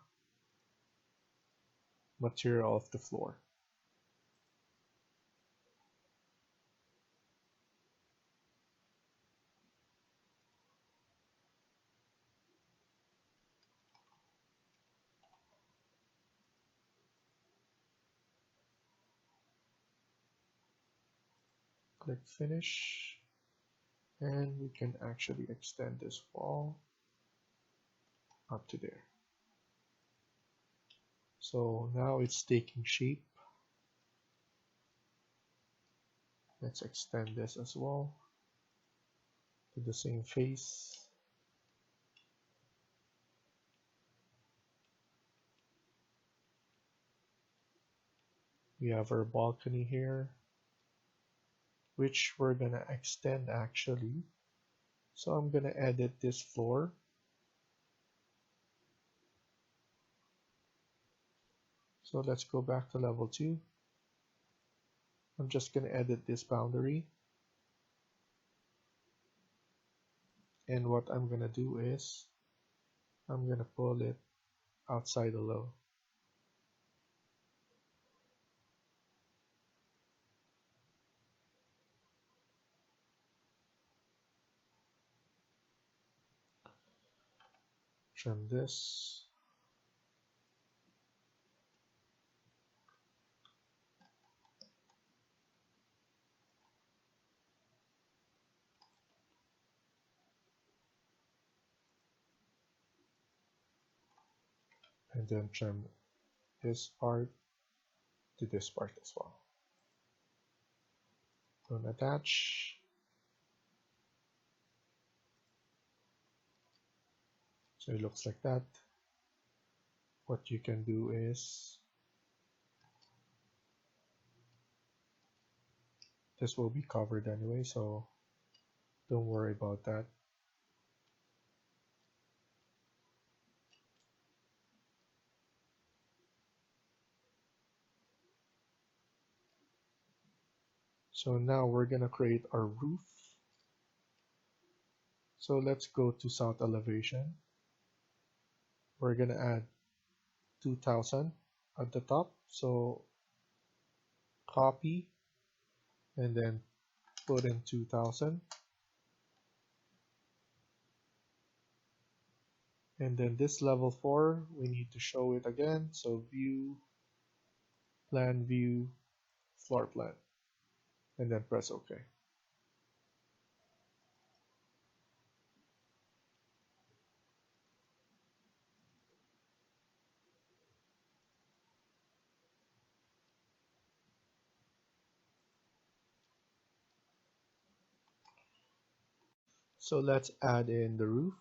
material of the floor. Click finish, and we can actually extend this wall up to there. So now it's taking shape. Let's extend this as well to the same face. We have our balcony here, which we're gonna extend actually. So I'm gonna edit this floor. So let's go back to level 2. I'm just gonna edit this boundary. And what I'm gonna do is I'm gonna pull it outside a little. Trim this. And then trim this part to this part as well. Don't attach. So it looks like that. What you can do is this will be covered anyway, so don't worry about that. So now we're gonna create our roof. So let's go to south elevation. We're gonna add 2000 at the top. So copy and then put in 2000. And then this level 4, we need to show it again. So view, plan view, floor plan, and then press OK. So let's add in the roof.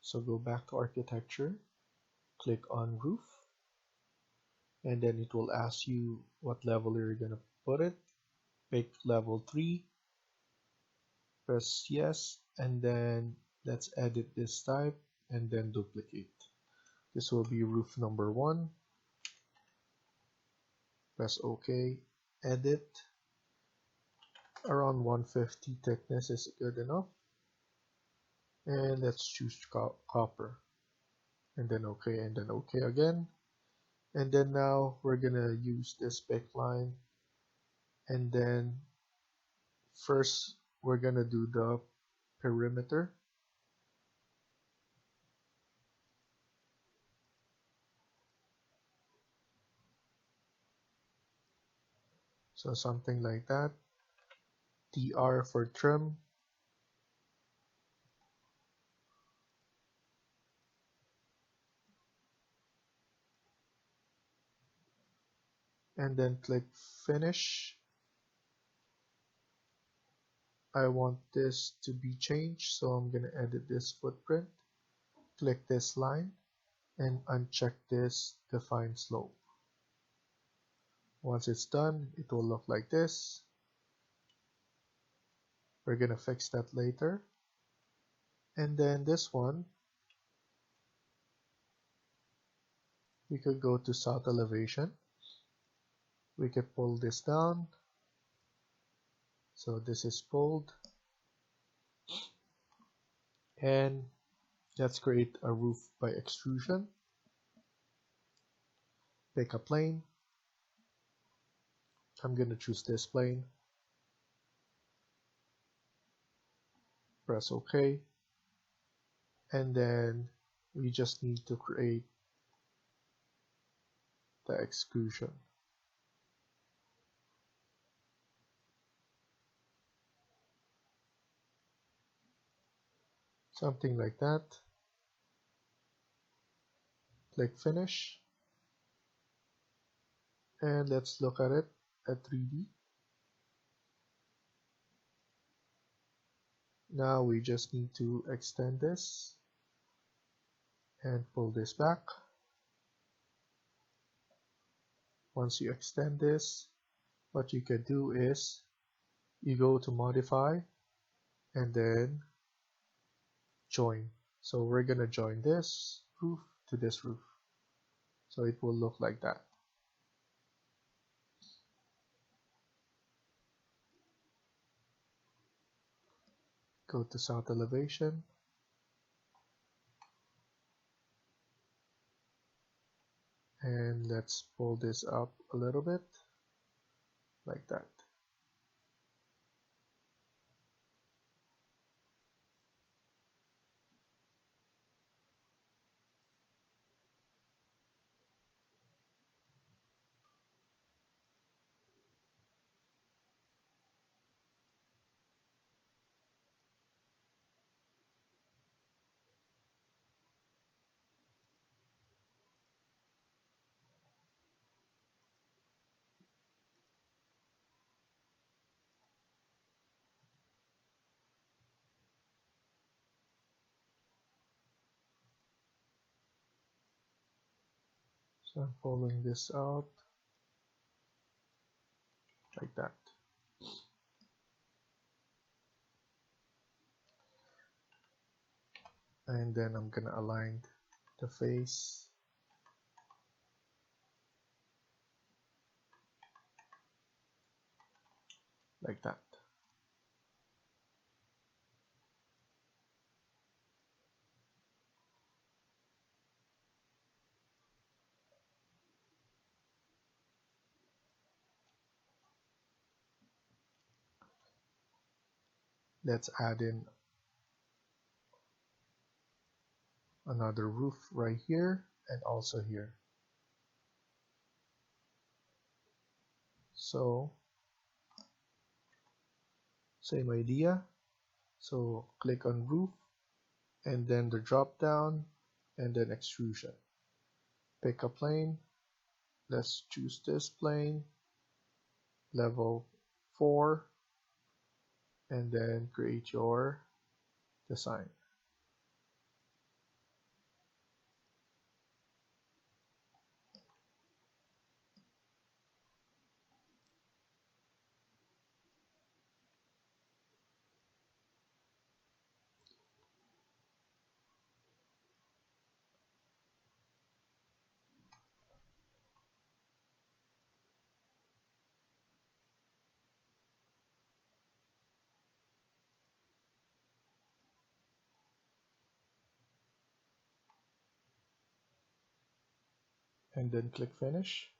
So go back to architecture, click on roof, and then it will ask you what level you're gonna put it. Pick level 3, press yes, and then let's edit this type and then duplicate. This will be roof number 1. Press OK, edit. Around 150 thickness is good enough. And let's choose copper. And then OK, and then OK again. And then now we're gonna use this pick line. And then first we're gonna do the perimeter. So something like that. TR for trim. And then click finish. I want this to be changed, so I'm gonna edit this footprint. Click this line and uncheck this define slope. Once it's done, it will look like this. We're gonna fix that later. And then this one, we could go to south elevation. We could pull this down. So this is pulled. And let's create a roof by extrusion. Pick a plane. I'm gonna choose this plane. Press OK. And then we just need to create the extrusion. Something like that. Click finish. And let's look at it at 3D. Now we just need to extend this and pull this back. Once you extend this, what you can do is you go to modify and then join. So we're gonna join this roof to this roof. So it will look like that. Go to south elevation. And let's pull this up a little bit like that. So I'm pulling this out like that. And then I'm gonna align the face like that. Let's add in another roof right here and also here. So same idea. So click on roof and then the drop down and then extrusion. Pick a plane. Let's choose this plane, level 4, and then create your design. and then click finish,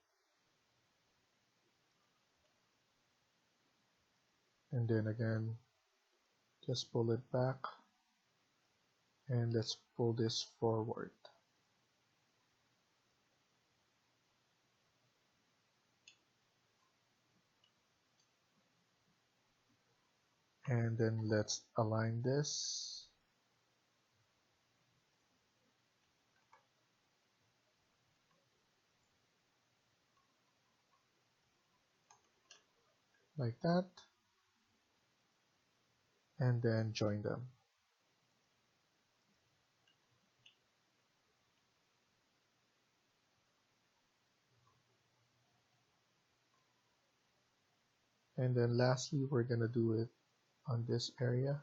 and then again just pull it back, and let's pull this forward. And then let's align this. Like that, and then join them. And then lastly, we're gonna do it on this area.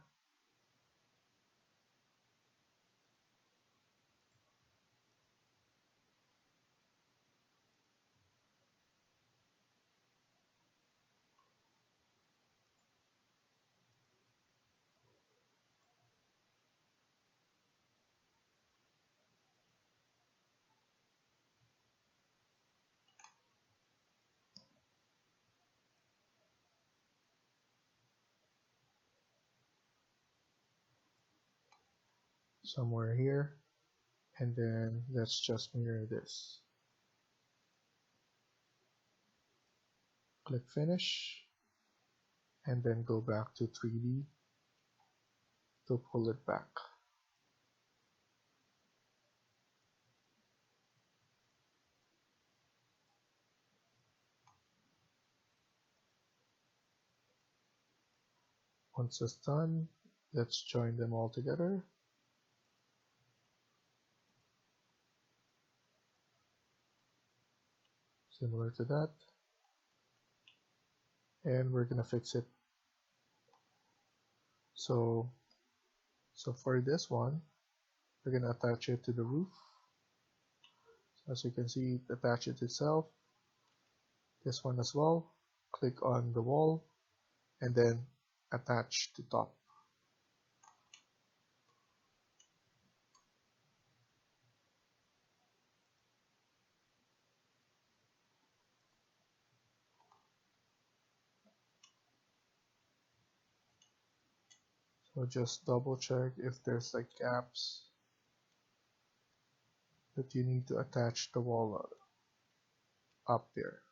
Somewhere here, and then let's just mirror this. Click finish, and then go back to 3D to pull it back. Once it's done, let's join them all together. Similar to that. And we're gonna fix it. So for this one, we're gonna attach it to the roof. As you can see, it attaches itself. This one as well. Click on the wall and then attach to top. So just double check if there's like gaps that you need to attach the wall up there.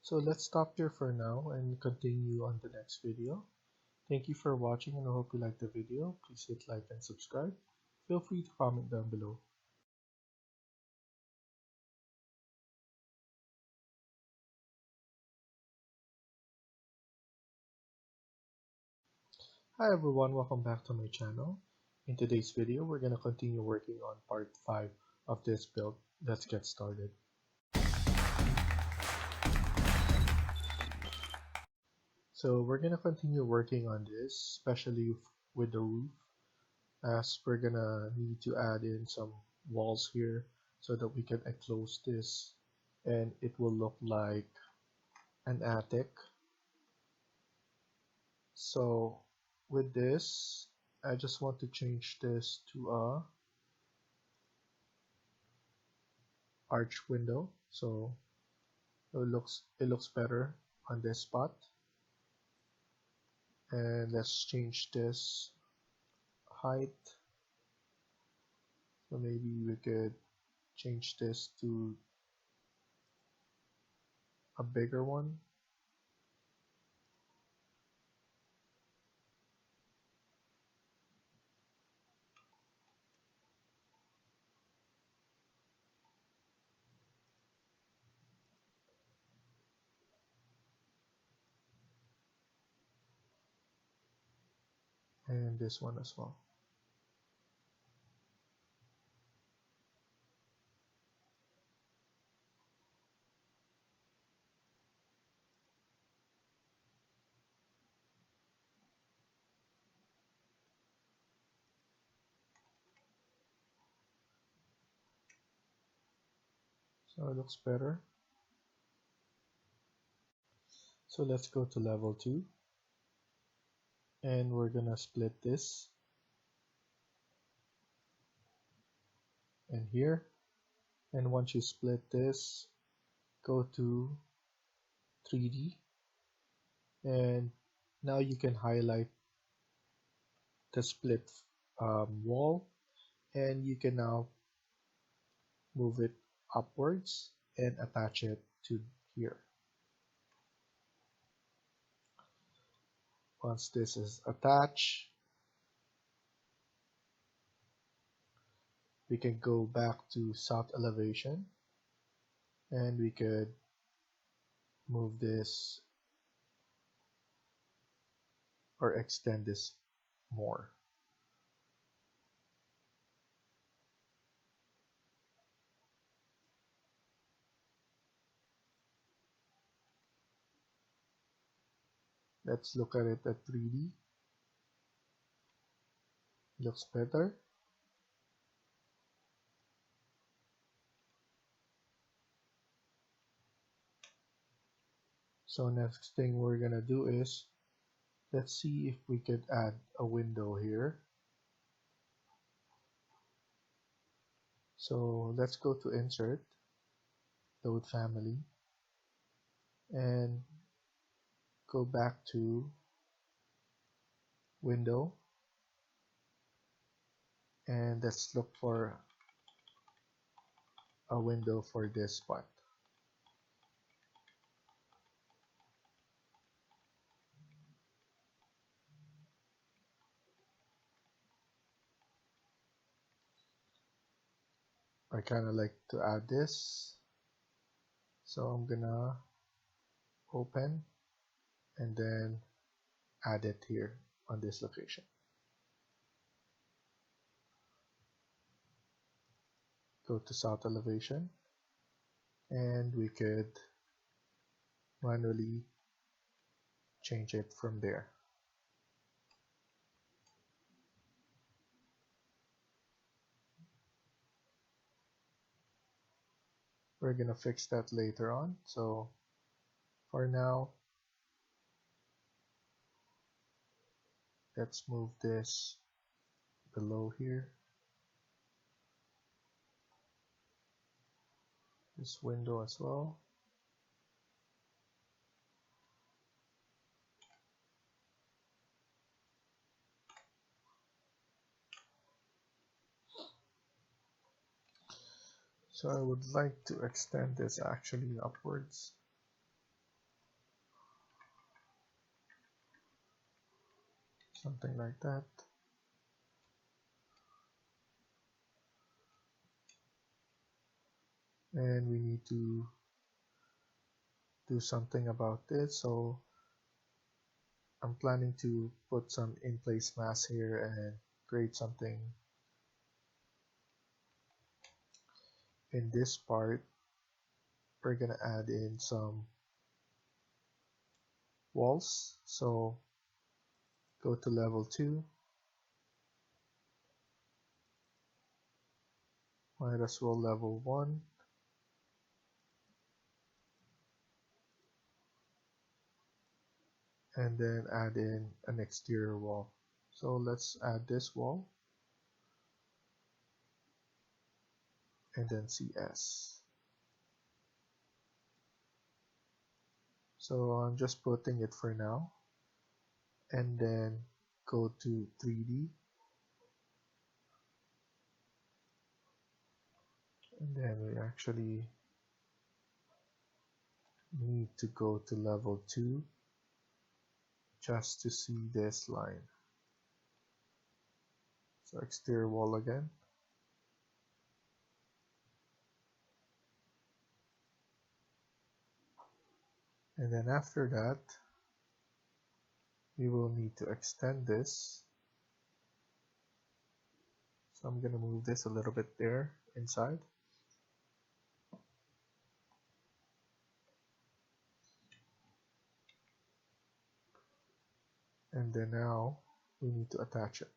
So let's stop here for now and continue on the next video. Thank you for watching, and I hope you liked the video. Please hit like and subscribe. Feel free to comment down below. Hi everyone, welcome back to my channel. In today's video, we're going to continue working on part 5 of this build. Let's get started. So we're going to continue working on this, especially with the roof, as we're going to need to add in some walls here so that we can enclose this and it will look like an attic. So with this, I just want to change this to a arch window, so it looks better on this spot. And let's change this height, so maybe we could change this to a bigger one. and this one as well. So it looks better. So let's go to level 2, and we're gonna split this and here. And once you split this, go to 3D, and now you can highlight the split wall, and you can now move it upwards and attach it to here. Once this is attached, we can go back to south elevation, and we could move this or extend this more. Let's look at it at 3D. Looks better. So next thing we're gonna do is, let's see if we could add a window here. So let's go to insert, load family, and go back to window, and let's look for a window for this spot. I kind of like to add this, so I'm gonna open and then add it here on this location. Go to south elevation, and we could manually change it from there. We're gonna fix that later on, so for now, let's move this below here, this window as well. So I would like to extend this actually upwards. Something like that. And we need to do something about this, so I'm planning to put some in-place mass here and create something in this part. We're gonna add in some walls, so go to level 2, might as well level 1, and then add in an exterior wall. So let's add this wall, and then CS. So I'm just putting it for now, and then go to 3D, and then we actually need to go to level 2 just to see this line. So exterior wall again. And then after that, we will need to extend this So I'm gonna move this a little bit there inside. And then now we need to attach it.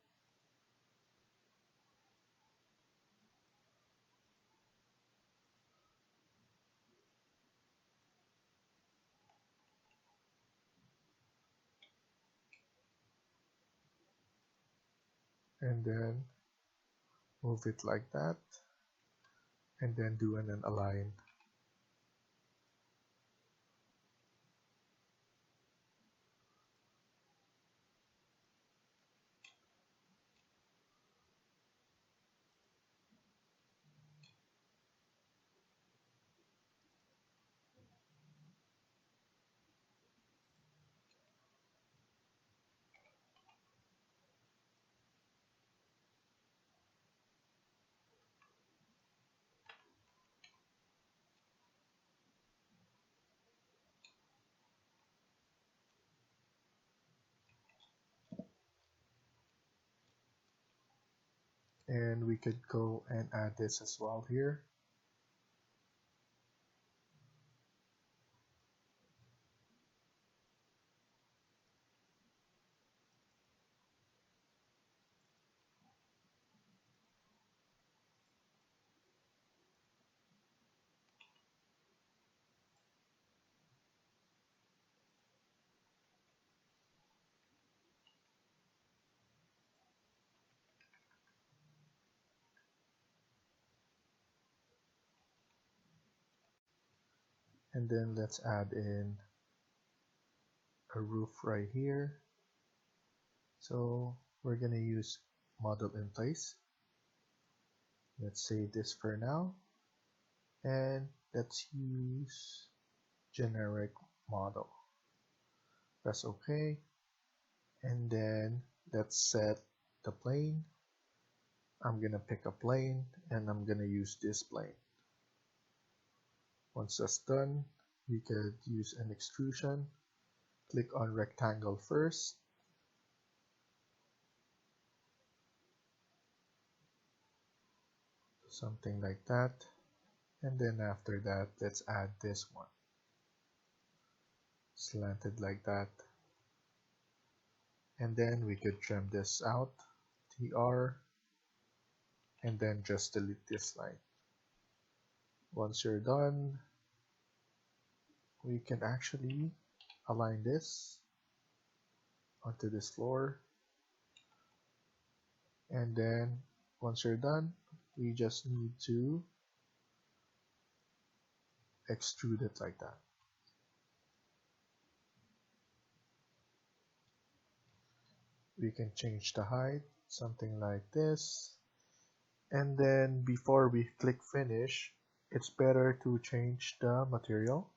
And then move it like that. And then do an align. And we could go and add this as well here. And then let's add in a roof right here. So we're gonna use model in place. Let's save this for now. And let's use generic model. Press OK. And then let's set the plane. I'm gonna pick a plane and I'm gonna use this plane. Once that's done, we could use an extrusion. Click on rectangle first. Something like that. And then after that, let's add this one. Slanted like that. And then we could trim this out. TR. And then just delete this line. Once you're done, we can actually align this onto this floor. And then once you're done, we just need to extrude it like that. We can change the height, something like this. And then before we click finish, it's better to change the material.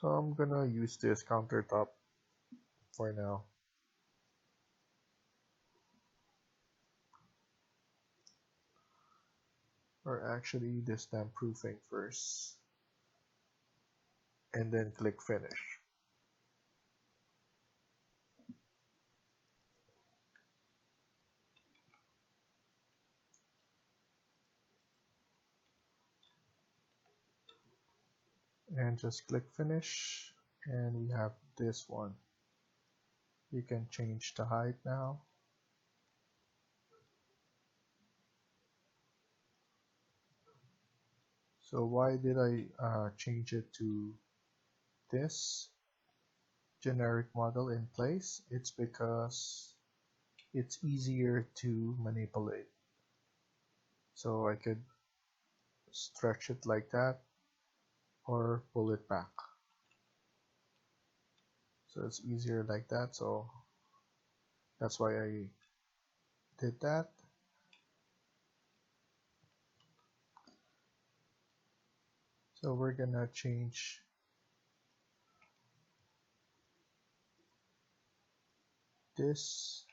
So I'm gonna use this countertop for now. Or actually this damp proofing first. And then click finish. And just click finish. And we have this one. You can change the height now. So why did I change it to this generic model in place? It's because it's easier to manipulate. So I could stretch it like that or pull it back. So it's easier like that. So that's why I did that. So we're gonna change this.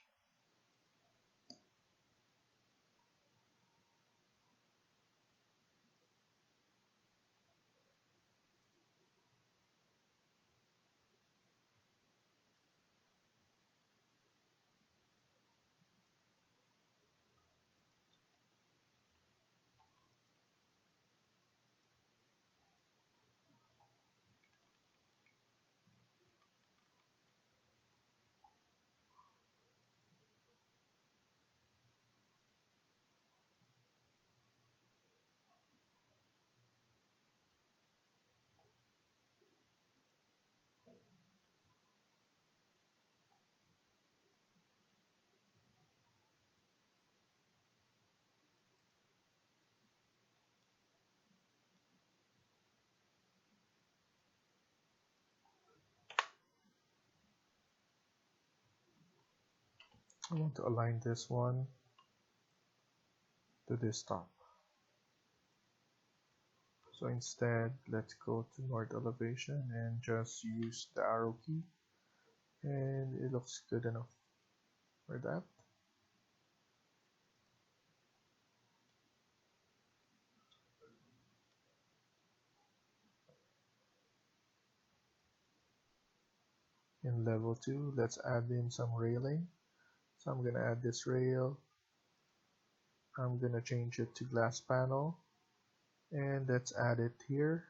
I want to align this one to this top. So instead, let's go to north elevation and just use the arrow key, and it looks good enough for that. In level 2, let's add in some railing. So I'm gonna add this rail. I'm gonna change it to glass panel, and let's add it here.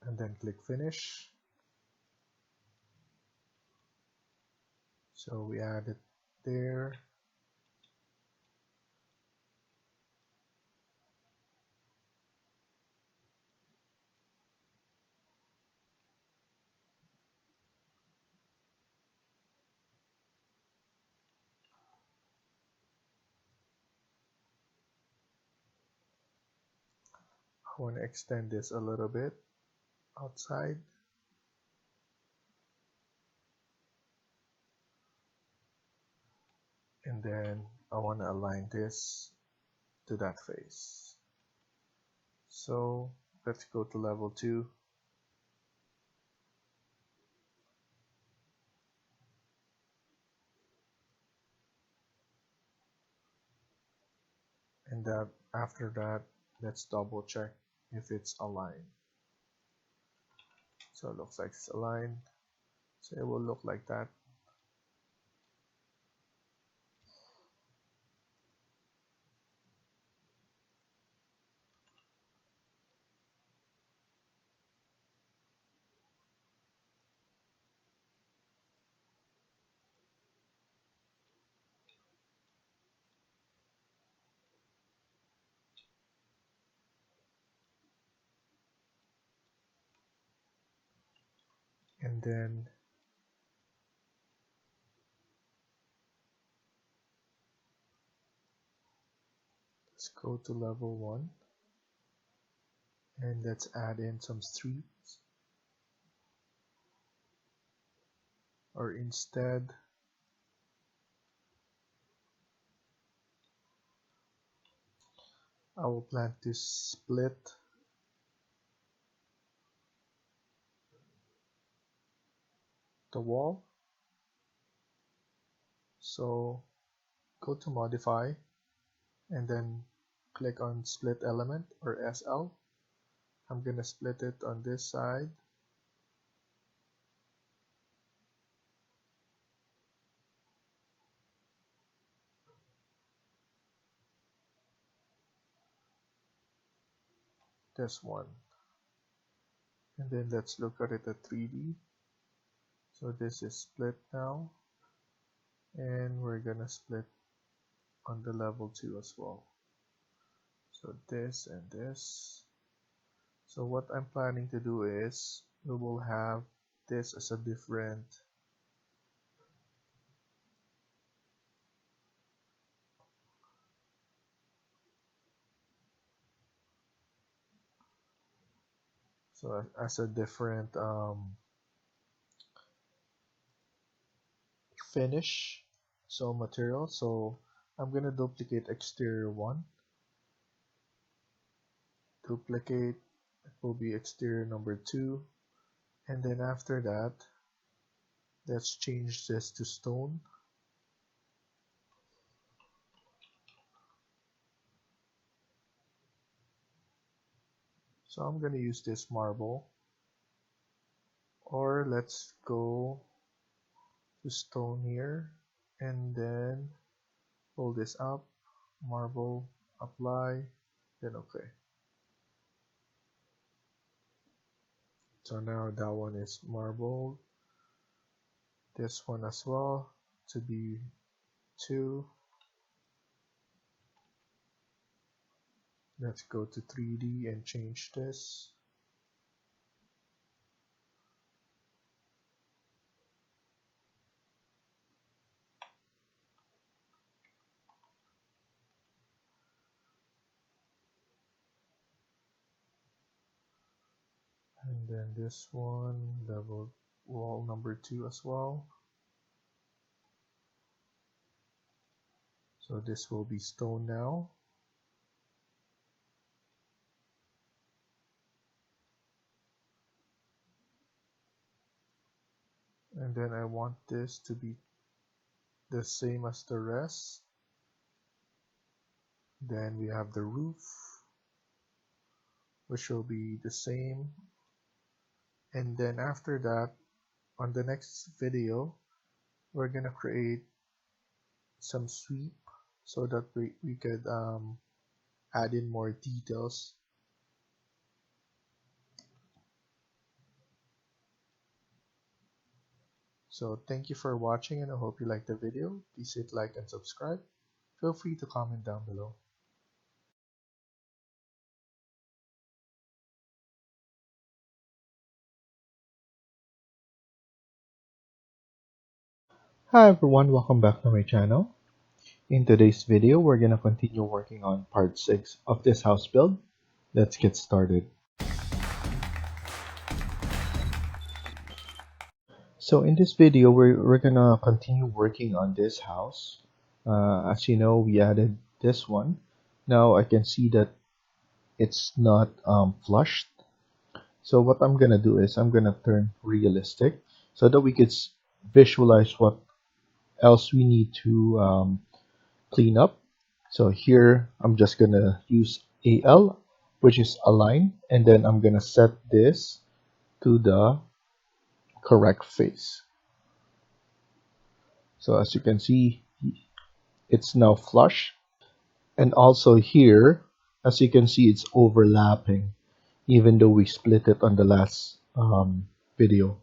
And then click finish. So we add it there. I want to extend this a little bit outside. And then I want to align this to that face. So let's go to level 2. And that after that, let's double check if it's aligned. So it looks like it's aligned. So it will look like that. And then let's go to level 1. And let's add in some streets. Or instead, I will plan to split the wall. So go to modify and then click on split element or SL. I'm gonna split it on this side. This one. And then let's look at it at 3D. So this is split now. And we're gonna split on the level 2 as well. So this and this. So what I'm planning to do is we will have this as a different as a different finish, so material. So I'm gonna duplicate exterior 1, duplicate, it will be exterior number 2, and then after that let's change this to stone. So I'm gonna use this marble, or let's go to stone here and then pull this up, marble, apply, then okay. So now that one is marble, this one as well to be 2. Let's go to 3D and change this. And then this one, level wall number 2 as well. So this will be stone now. And then I want this to be the same as the rest. Then we have the roof, which will be the same. And then after that, on the next video, we're gonna create some sweep so that we could add in more details. So thank you for watching, and I hope you liked the video. Please hit like and subscribe. Feel free to comment down below. Hi everyone, welcome back to my channel. In today's video, we're gonna continue working on part 6 of this house build. Let's get started. So in this video, we're gonna continue working on this house. As you know, we added this one. Now I can see that it's not flushed. So what I'm gonna do is I'm gonna turn realistic so that we could visualize what else we need to clean up. So here I'm just gonna use AL, which is align, and then I'm gonna set this to the correct face. So as you can see, it's now flush. And also here, as you can see, it's overlapping, even though we split it on the last video.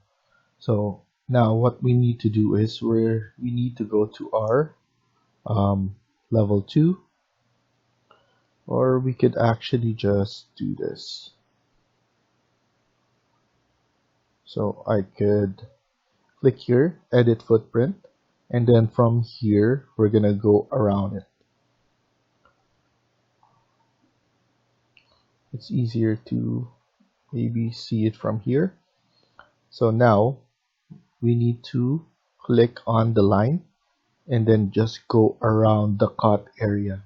So now what we need to do is we need to go to our level 2, or we could actually just do this. So I could click here, edit footprint, and then from here we're gonna go around it. It's easier to maybe see it from here. So now we need to click on the line and then just go around the cut area.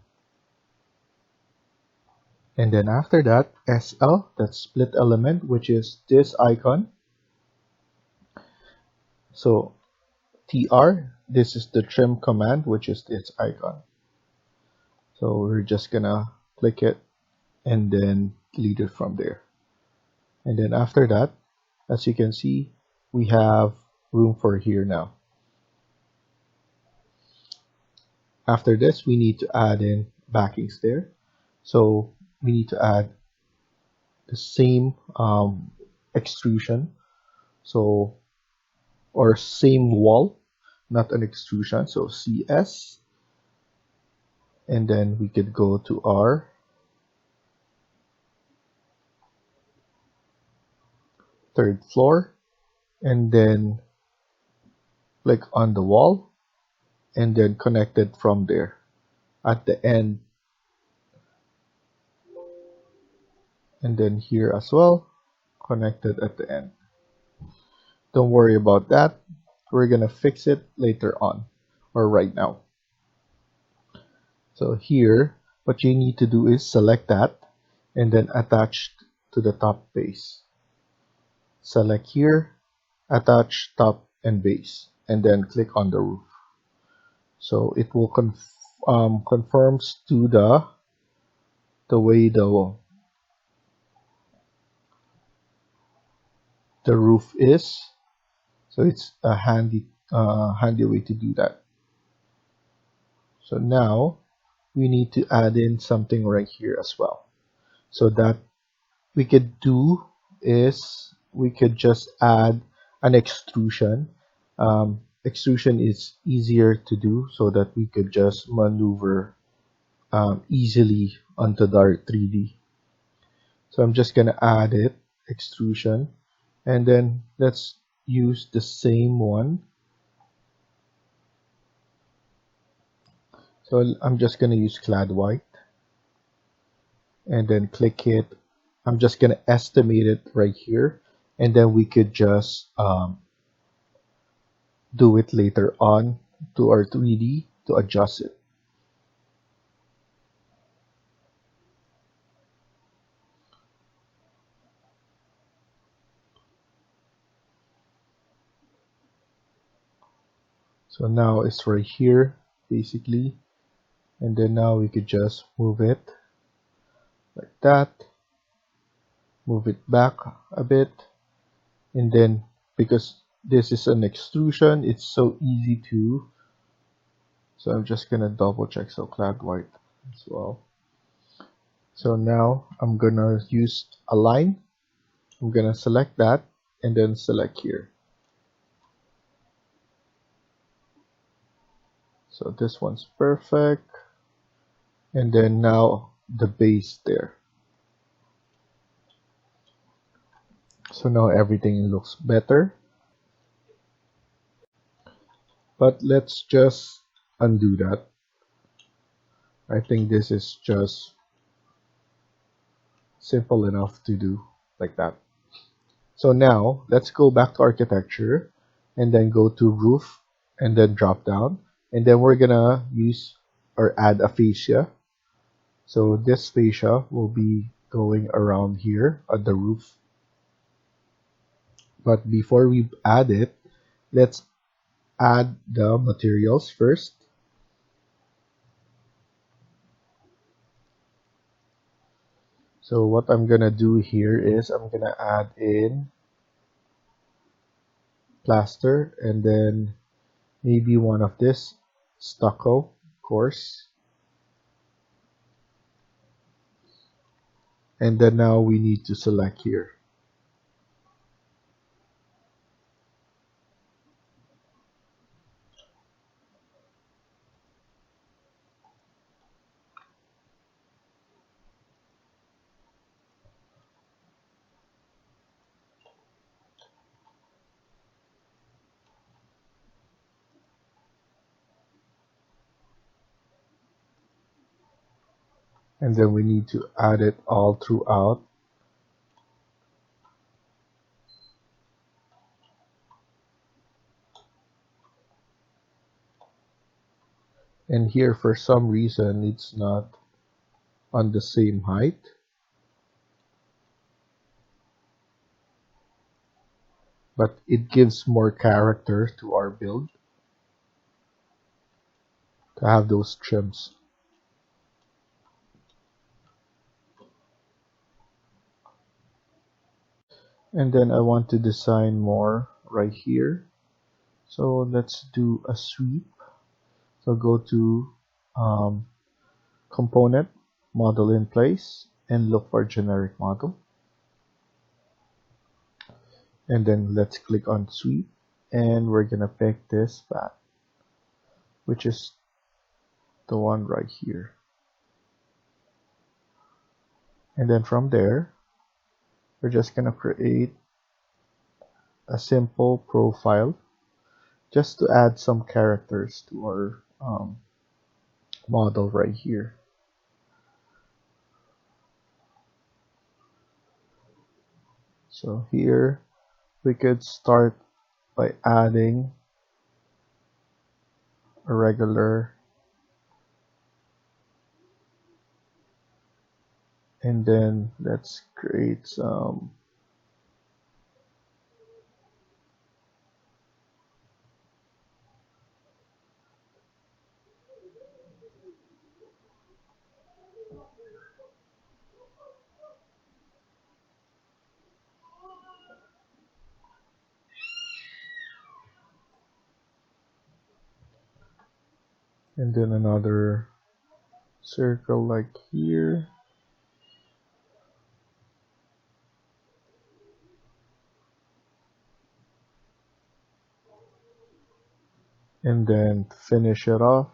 And then after that, SL, that's split element, which is this icon. So TR, this is the trim command, which is this icon. So we're just gonna click it and then delete it from there. And then after that, as you can see, we have room for here now. After this, we need to add in backings there. So we need to add the same extrusion, so or same wall, not an extrusion. So CS, and then we could go to our third floor, and then click on the wall, and then connect it from there at the end, and then here as well, connected at the end. Don't worry about that. We're gonna fix it later on or right now. So here, what you need to do is select that and then attach to the top base. Select here, attach top and base, and then click on the roof. So it will confirms to the way the roof is. So it's a handy way to do that. So now we need to add in something right here as well. So that we could do is we could just add an extrusion. Extrusion is easier to do so that we could just maneuver easily onto the 3D. So I'm just gonna add it, extrusion, and then let's use the same one. So I'm just gonna use clad white and then click it. I'm just gonna estimate it right here. and then we could just do it later on to our 3D to adjust it. So now it's right here, basically. And then now we could just move it like that, move it back a bit. And then because this is an extrusion, it's so easy to, so I'm just gonna double check so clad white as well. So now I'm gonna use a line. I'm gonna select that and then select here. So this one's perfect. And then now the base there. So now everything looks better. But let's just undo that. I think this is just simple enough to do like that. So now let's go back to architecture and then go to roof and then drop down. And then we're gonna use or add a fascia. So this fascia will be going around here on the roof. But before we add it, let's add the materials first. So what I'm gonna do here is I'm gonna add in plaster and then maybe one of this stucco, of course. And then now we need to select here. And then we need to add it all throughout. And here for some reason it's not on the same height. But it gives more character to our build to have those trims. And then I want to design more right here. So let's do a sweep. So go to component, model in place, and look for generic model. And then let's click on sweep, and we're gonna pick this path, which is the one right here. And then from there, we're just gonna create a simple profile just to add some characters to our model right here. So here we could start by adding a regular, and then let's create some and then another circle like here. And then finish it off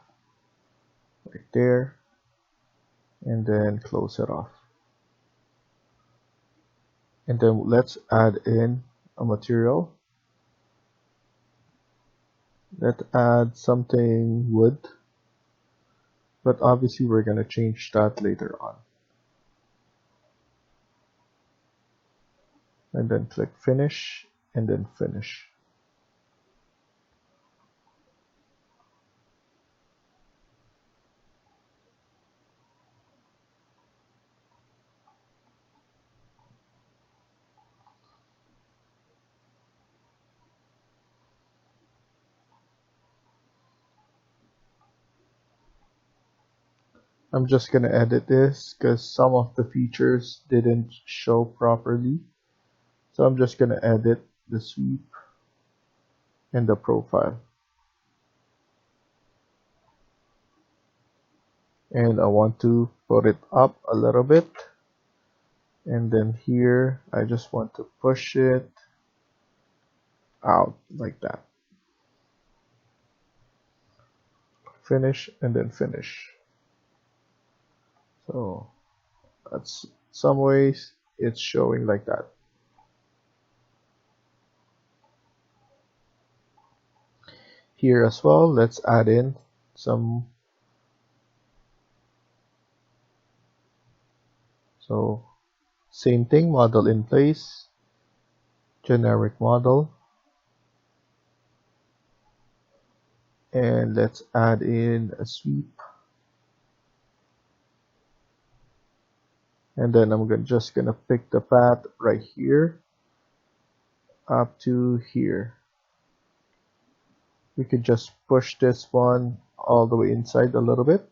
right there, and then close it off. And then let's add in a material. Let's add something wood, but obviously we're gonna change that later on. and then click finish and then finish. I'm just gonna edit this because some of the features didn't show properly. So I'm just gonna edit the sweep and the profile. And I want to put it up a little bit. And then here, I just want to push it out like that. Finish and then finish. So that's some ways it's showing like that. Here as well, let's add in some. So same thing, model in place, generic model. And let's add in a sweep. And then I'm just gonna pick the path right here up to here. We could just push this one all the way inside a little bit.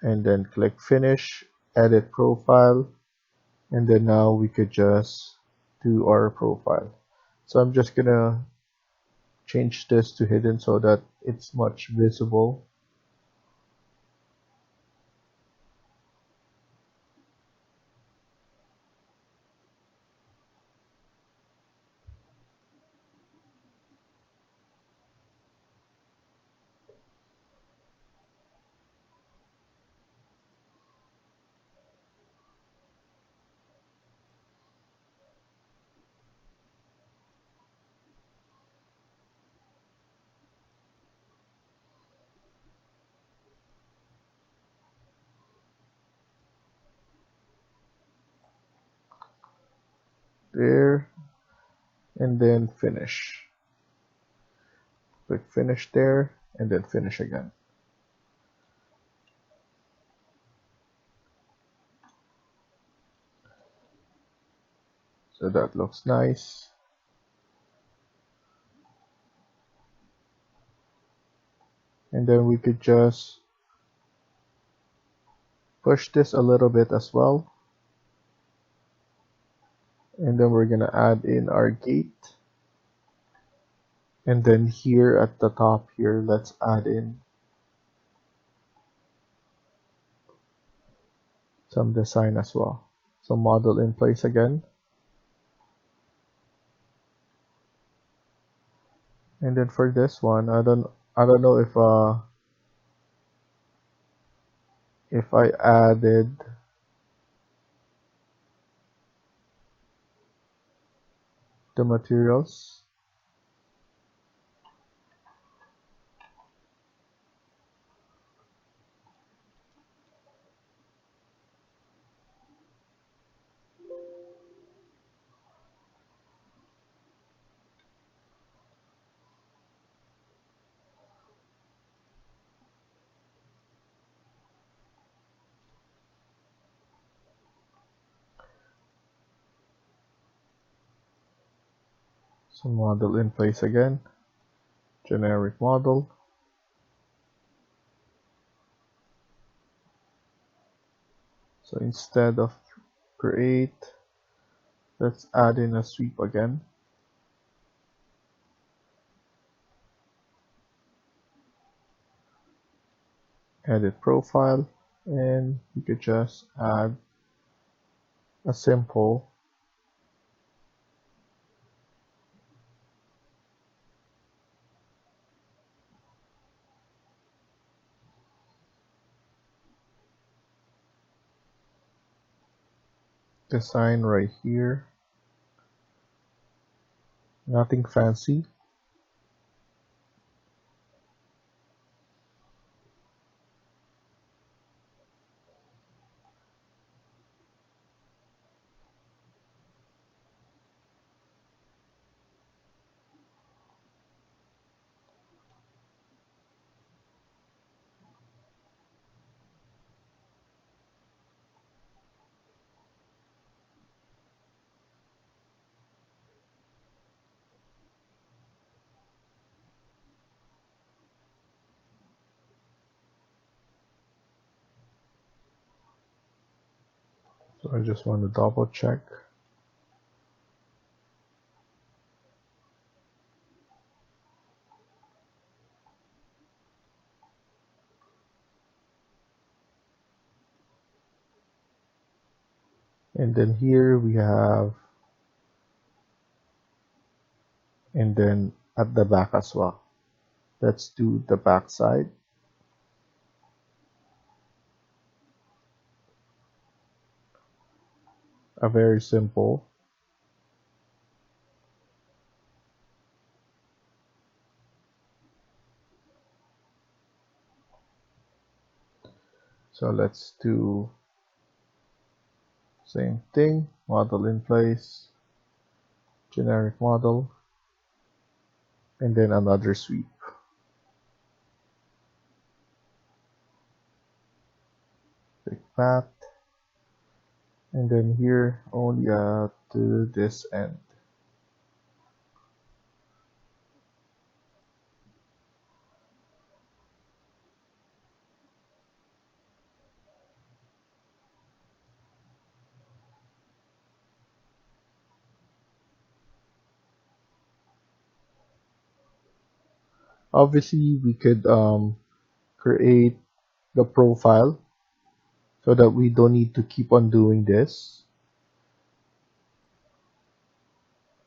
And then click finish, edit profile. And then now we could just do our profile. So I'm just gonna change this to hidden so that it's much visible. There, and then finish. Click finish there, and then finish again. So that looks nice. And then we could just push this a little bit as well. And then we're gonna add in our gate. And then here at the top here, let's add in some design as well. So model in place again. And then for this one, I don't know if I added the materials. So model in place again, generic model. So instead of create, let's add in a sweep again. Edit profile, and you could just add a simple design right here. Nothing fancy. So I just want to double check. And then here we have, and then at the back as well. Let's do the back side. A very simple. So let's do same thing, model in place, generic model, and then another sweep. Pick path, and then here only to this end. Obviously, we could create the profile so that we don't need to keep on doing this.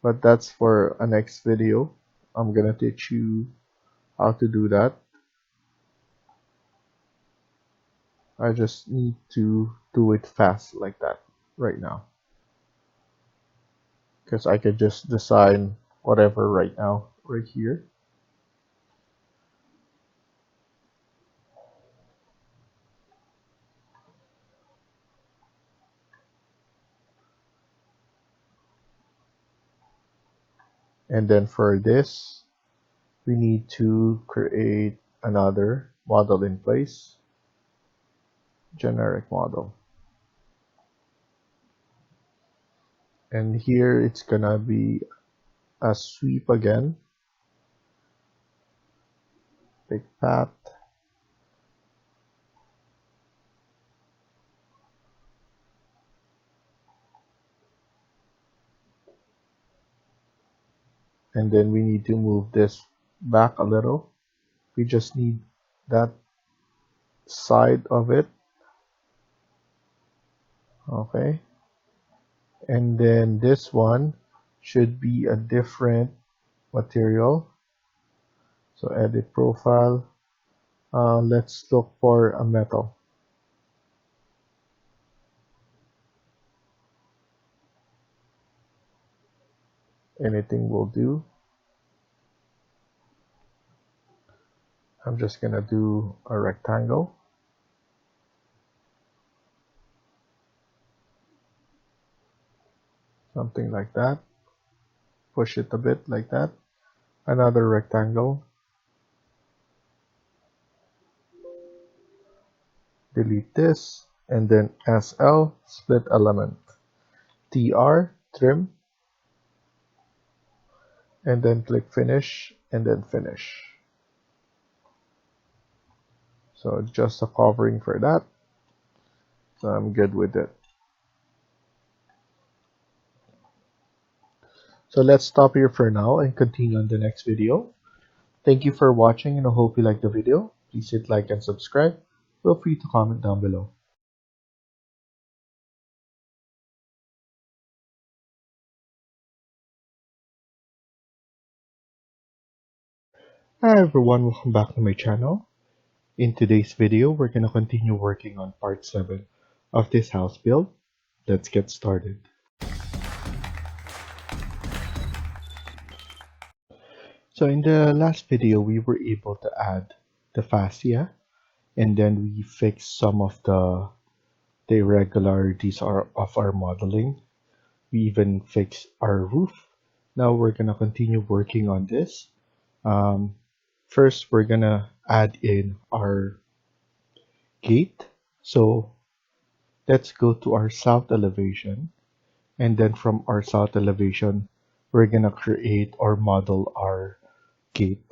But that's for a next video. I'm gonna teach you how to do that. I just need to do it fast like that right now, because I could just design whatever right now, right here. And then for this, we need to create another model in place, generic model. And here it's gonna be a sweep again, pick path, and then we need to move this back a little. We just need that side of it. Okay, and then this one should be a different material. So edit profile, let's look for a metal. Anything will do. I'm just gonna do a rectangle, something like that. Push it a bit like that. Another rectangle. Delete this, and then SL, split element. TR, trim, and then click finish, and then finish. So just a covering for that. So I'm good with it. So let's stop here for now and continue on the next video. Thank you for watching, and I hope you liked the video. Please hit like and subscribe. Feel free to comment down below. Hi everyone, welcome back to my channel. In today's video, we're going to continue working on part 7 of this house build. Let's get started. So in the last video, we were able to add the fascia, and then we fixed some of the irregularities of our modeling. We even fixed our roof. Now we're going to continue working on this. First, we're going to add in our gate. So let's go to our south elevation, and then from our south elevation, we're going to create or model our gate.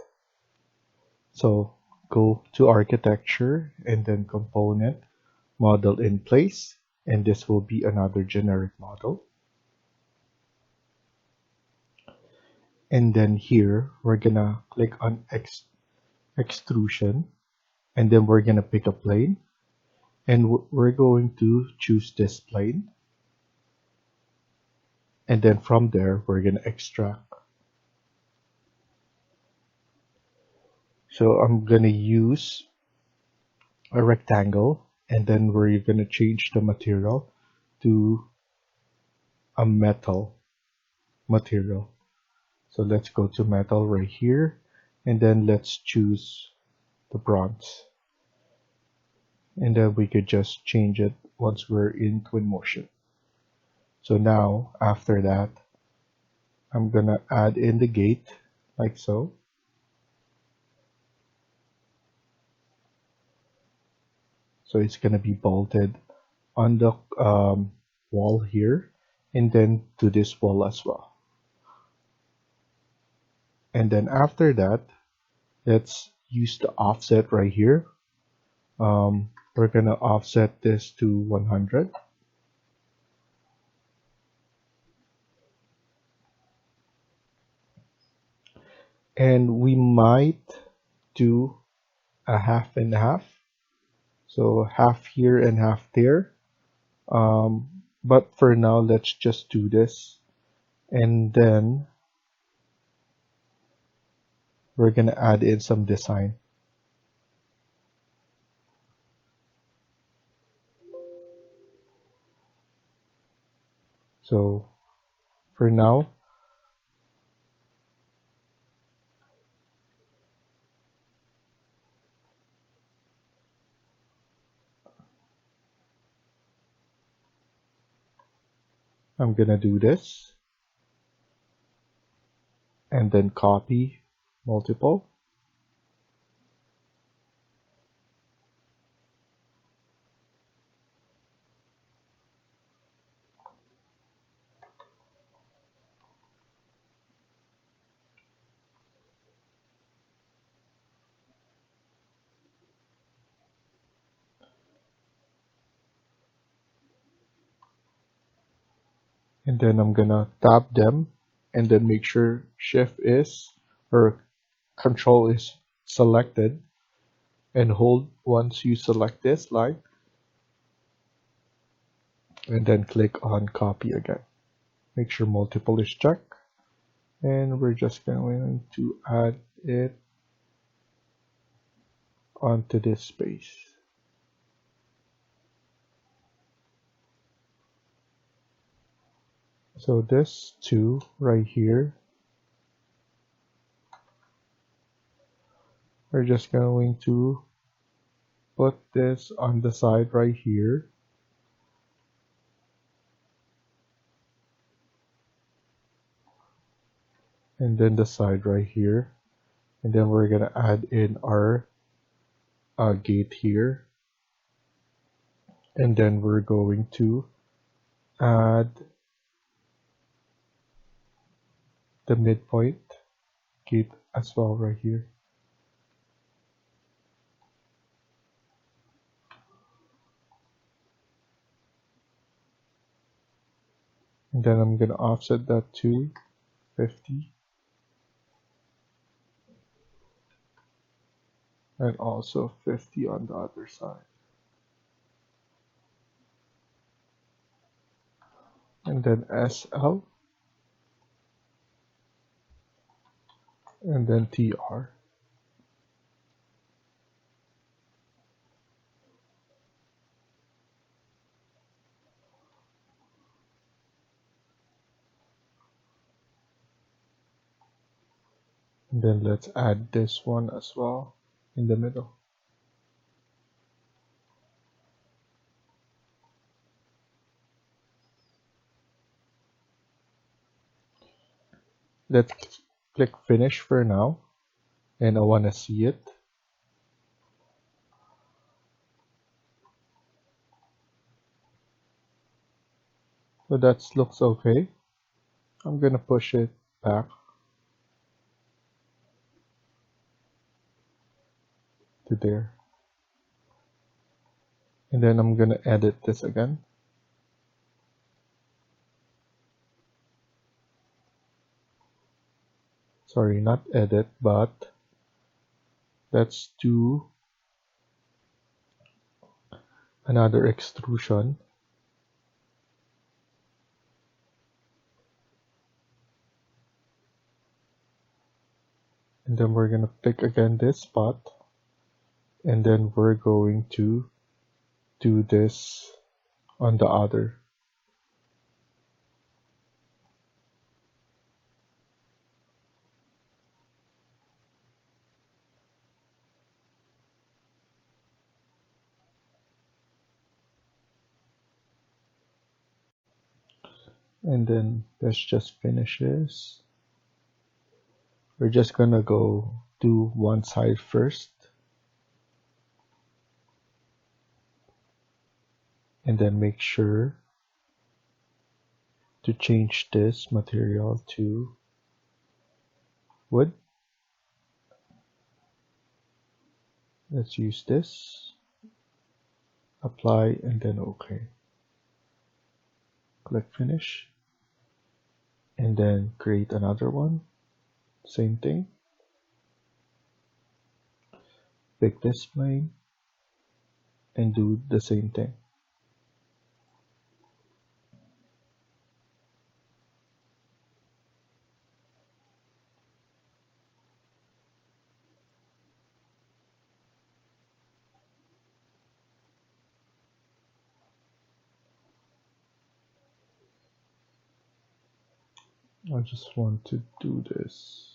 So go to architecture and then component, model in place. and this will be another generic model. And then here we're gonna click on extrusion, and then we're gonna pick a plane, and we're going to choose this plane, and then from there we're gonna extract. So I'm gonna use a rectangle, and then we're gonna change the material to a metal material. So let's go to metal right here, and then let's choose the bronze. And then we could just change it once we're in Twinmotion. So now, after that, I'm gonna add in the gate, like so. So it's gonna be bolted on the wall here, and then to this wall as well. And then after that, let's use the offset right here. We're gonna offset this to 100. And we might do a half and half. So half here and half there. But for now, let's just do this. And then we're gonna add in some design. So for now, I'm gonna do this and then copy multiple. And then I'm gonna tap them and then make sure shift is or control is selected, and hold once you select this line, and then click on copy again. Make sure multiple is checked, and we're just going to add it onto this space. So this two right here, we're just going to put this on the side right here. And then the side right here. And then we're gonna add in our gate here. And then we're going to add the midpoint gate as well right here. And then I'm gonna offset that to 50. And also 50 on the other side. And then SL. And then TR. And then let's add this one as well in the middle. Let's click finish for now, and I want to see it. So that looks okay. I'm gonna push it back to there. And then I'm gonna edit this again. sorry, not edit, but let's do another extrusion. And then we're going to pick again this spot. And then we're going to do this on the other. And then let's just finish this. We're just gonna go do one side first. And then make sure to change this material to wood. Let's use this. Apply and then OK. Click finish. And then create another one. Same thing. Pick this plane and do the same thing. I just want to do this.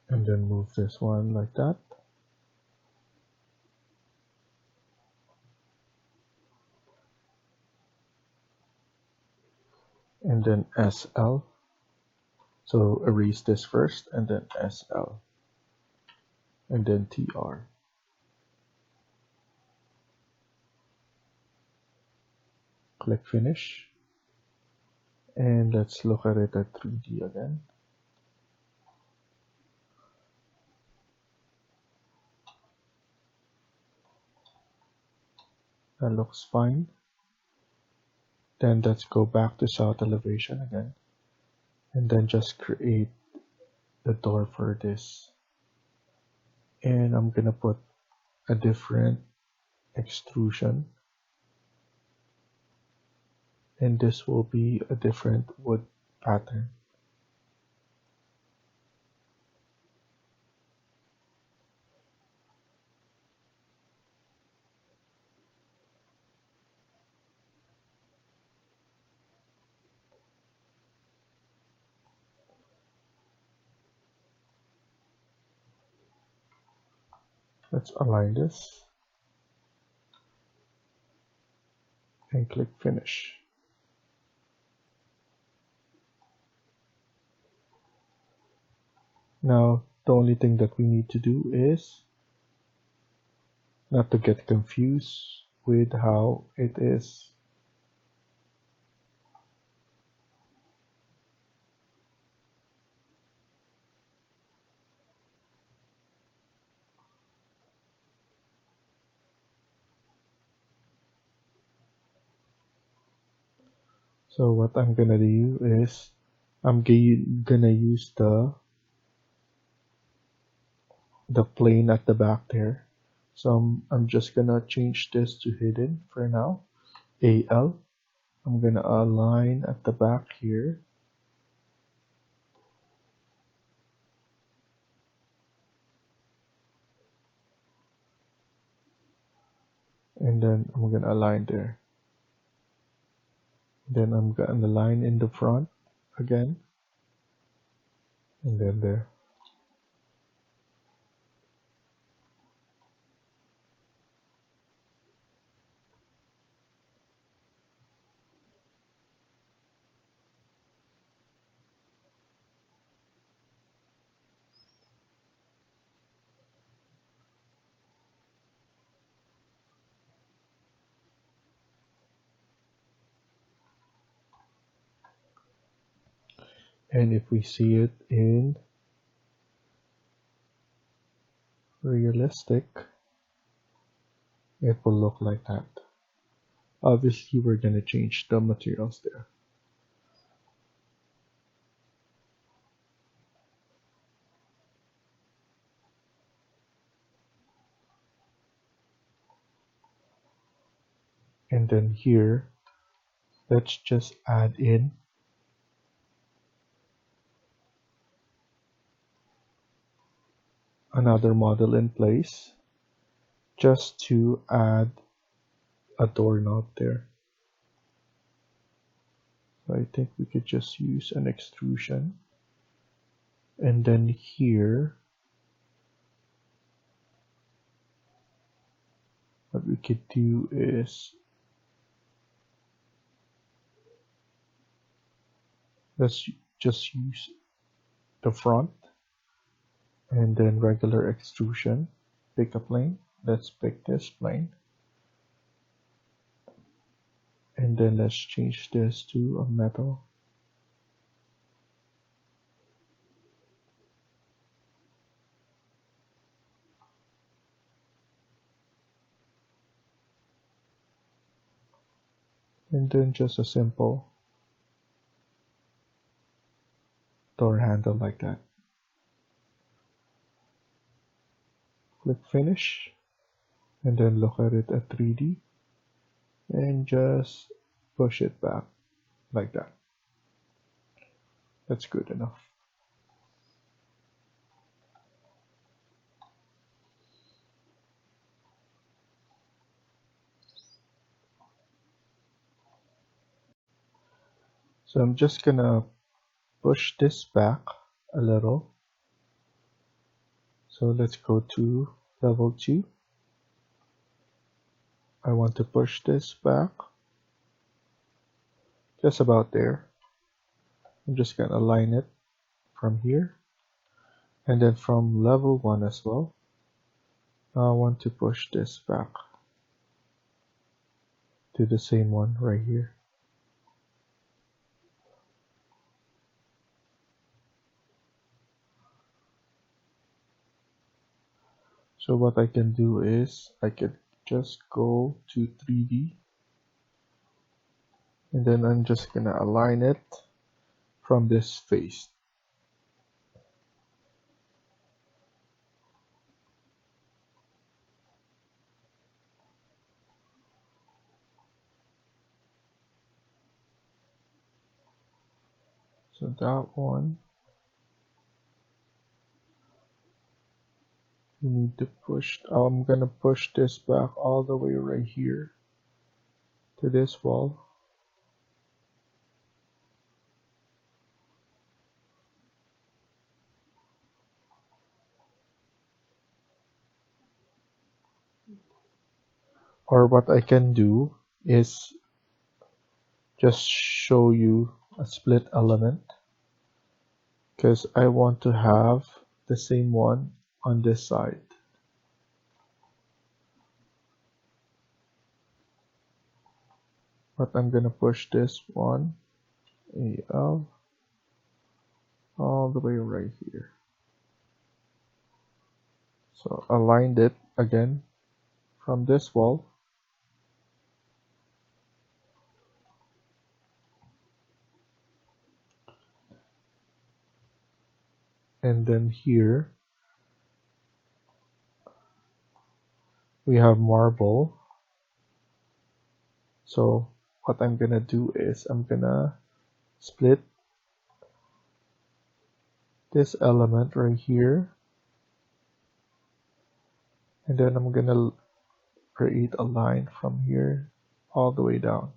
And then move this one like that. And then SL. So erase this first and then SL. And then TR. Click finish. And let's look at it at 3D again. That looks fine. Then let's go back to south elevation again. And then just create the door for this. And I'm gonna put a different extrusion. And this will be a different wood pattern. Let's align this and click finish. Now, the only thing that we need to do is not to get confused with how it is. So what I'm gonna do is I'm gonna use the plane at the back there. So I'm just gonna change this to hidden for now. AL. I'm gonna align at the back here. And then I'm gonna align there. Then I'm gonna align in the front again. And then there. And if we see it in realistic, it will look like that. Obviously, we're going to change the materials there. And then here, let's just add in another model in place just to add a doorknob there. So I think we could just use an extrusion. And then here, what we could do is let's just use the front and then regular extrusion. Pick a plane. Let's pick this plane. And then let's change this to a metal. And then just a simple door handle like that. Click finish and then look at it at 3D and just push it back like that. That's good enough. So I'm just gonna push this back a little. So let's go to level 2. I want to push this back just about there. I'm just gonna align it from here and then from level 1 as well. I want to push this back to the same one right here. So what I can do is I could just go to 3D and then I'm just gonna align it from this face. So that one you need to push. I'm gonna push this back all the way right here to this wall. Or what I can do is just show you a split element because I want to have the same one on this side. But I'm gonna push this one AL all the way right here. So aligned it again from this wall. And then here we have marble. So what I'm gonna do is I'm gonna split this element right here, and then I'm gonna create a line from here all the way down.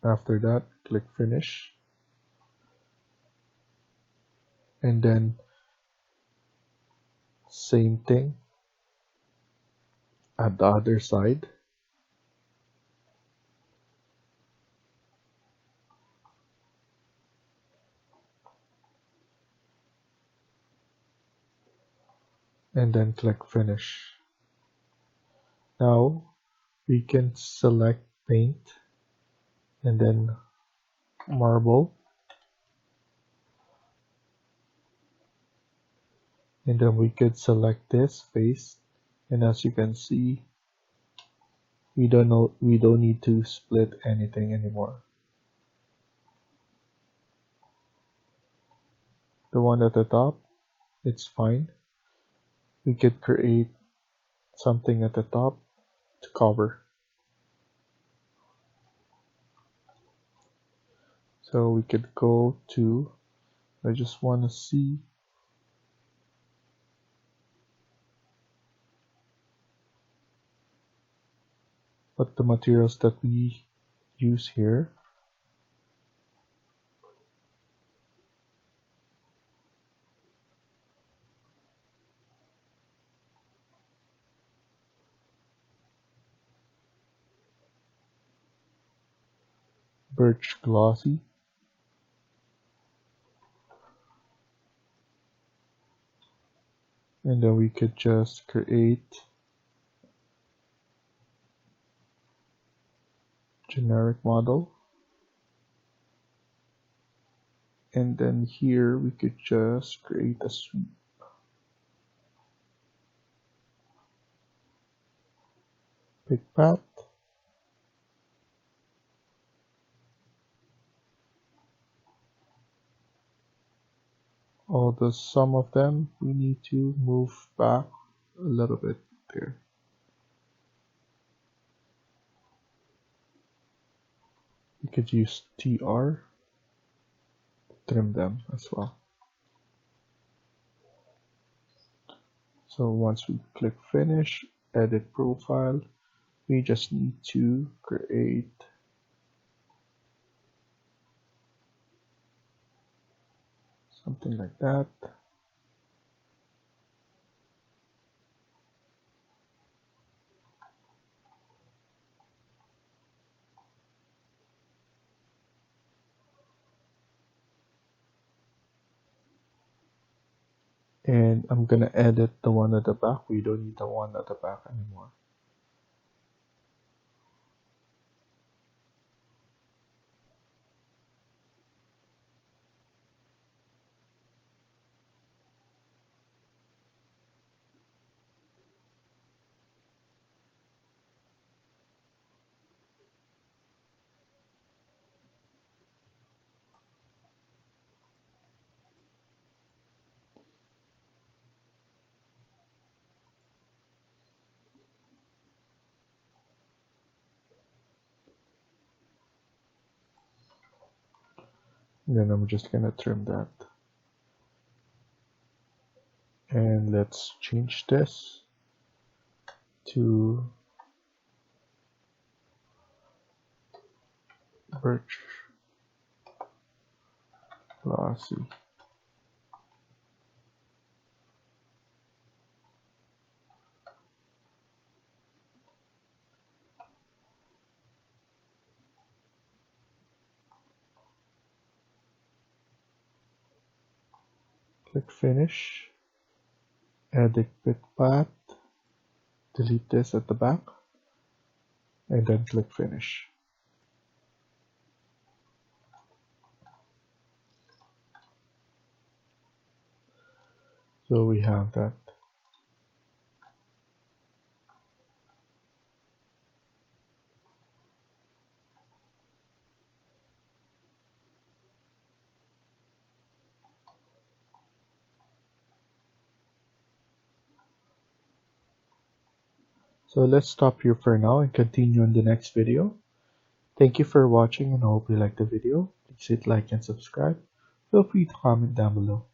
After that, click finish, and then same thing at the other side. And then click finish. Now we can select paint and then marble, and then we could select this face And as you can see, we don't need to split anything anymore. The one at the top, it's fine. We could create something at the top to cover. So we could go to, I just want to see what the materials that we use here. Birch glossy. And then we could just create generic model. And then here we could just create a sweep. Pick path. All the some of them we need to move back a little bit there. We could use TR to trim them as well. So once we click finish, edit profile, we just need to create something like that. And I'm gonna edit the one at the back. We don't need the one at the back anymore. And then I'm just gonna trim that. And let's change this to birch glossy. Click finish, edit pick path, delete this at the back, and then click finish. So we have that. So let's stop here for now and continue in the next video. Thank you for watching and I hope you liked the video. Please hit like and subscribe. Feel free to comment down below.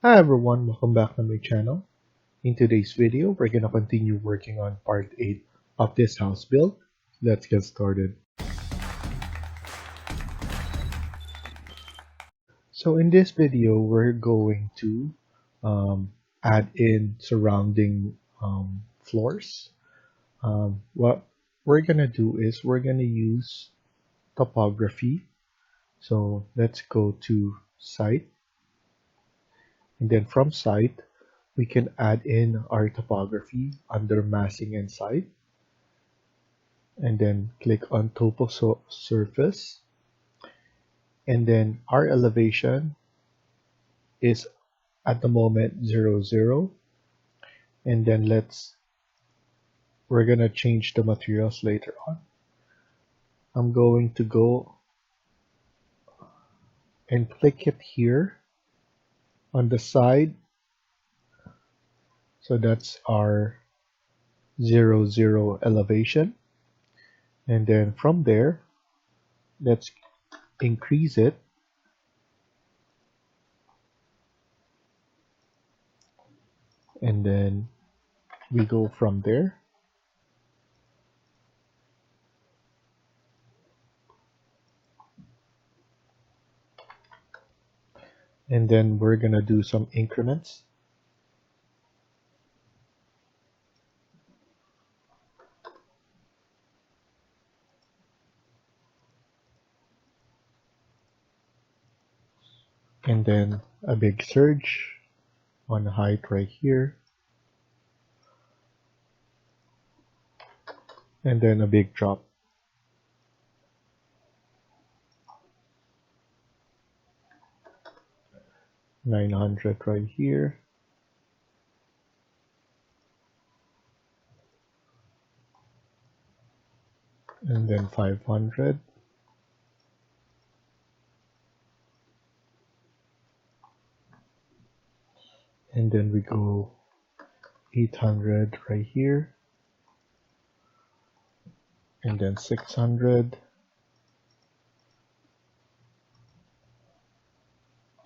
Hi everyone, welcome back to my channel. In today's video, we're gonna continue working on part 8 of this house build. Let's get started. So in this video, we're going to add in surrounding floors. What we're gonna do is we're gonna use topography. So let's go to site, and then from site, we can add in our topography under massing and site, and then click on topo surface, And then our elevation is at the moment 0, 0. And then we're gonna change the materials later on. I'm going to go and click it here on the side. So that's our 0, 0 elevation. And then from there, let's increase it. And then we go from there. And then we're gonna do some increments. And then a big surge on the height right here. And then a big drop. 900 right here. And then 500. And then we go 800 right here. And then 600.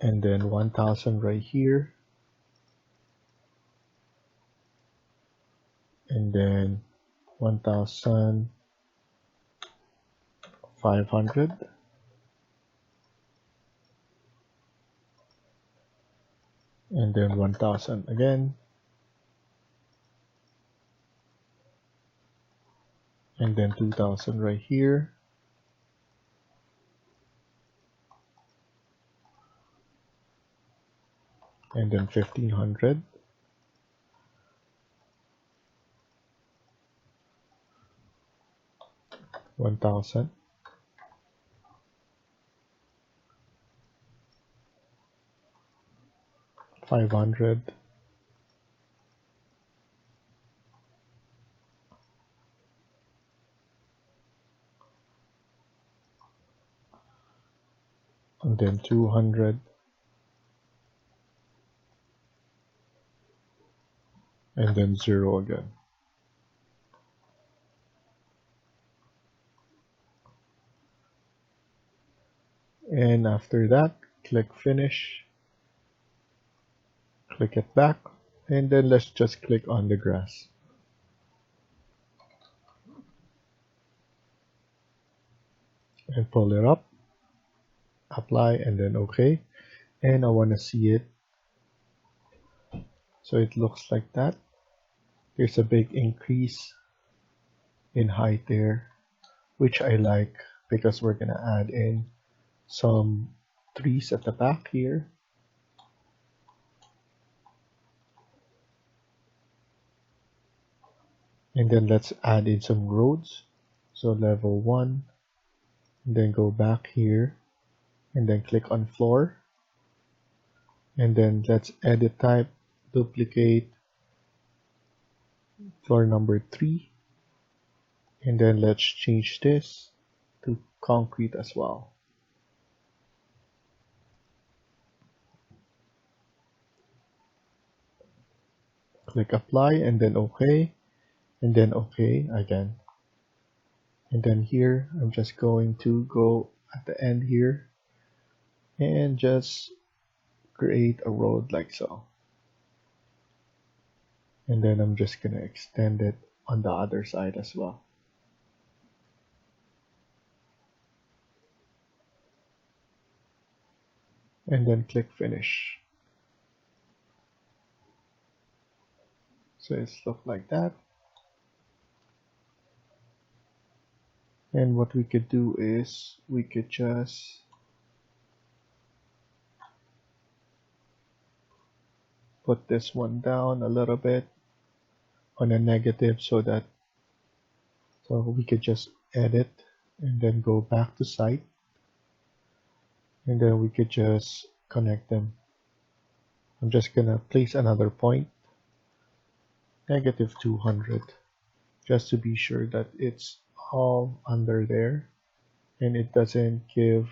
And then 1000 right here. And then 1500. And then 1000 again. And then 2000 right here. And then 1500. One thousand. $500. And then 200. And then 0 again. And after that, click finish, click it back, and then let's just click on the grass. And pull it up, apply, and then OK. And I want to see it. So it looks like that. There's a big increase in height there, which I like because we're going to add in some trees at the back here. And then let's add in some roads. So level 1, and then go back here, and then click on floor. And then let's edit type, duplicate floor number 3. And then let's change this to concrete as well. Click apply and then OK. And then OK again. And then here, I'm just going to go at the end here and just create a road like so. And then I'm just going to extend it on the other side as well. And then click finish. So it's look like that. And what we could do is we could just put this one down a little bit on a negative so we could just edit and then go back to site. and then we could just connect them. I'm just gonna place another point, -200, just to be sure that it's all under there and it doesn't give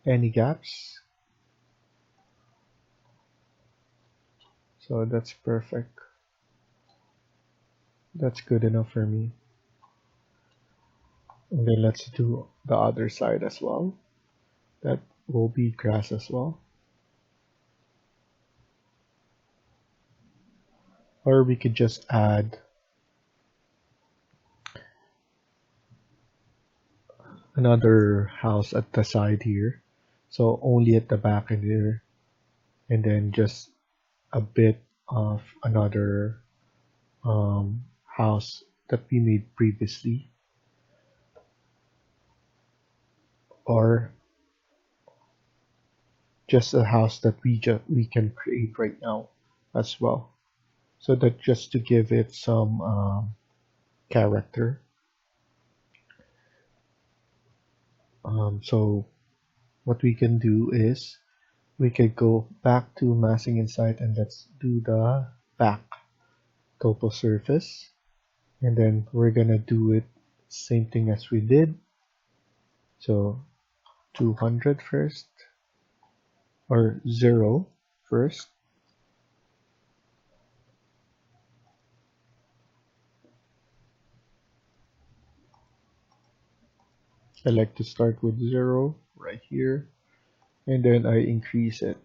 any gaps. So that's perfect. That's good enough for me. And then let's do the other side as well. That will be grass as well. Or we could just add another house at the side here. So only at the back and here. And then just a bit of another house that we made previously. Or just a house that we can create right now as well. So that just to give it some character. So what we can do is we could go back to massing inside and let's do the back topo surface, and then we're gonna do it same thing as we did. So 200 first, or 0 first. I like to start with 0 right here, and then I increase it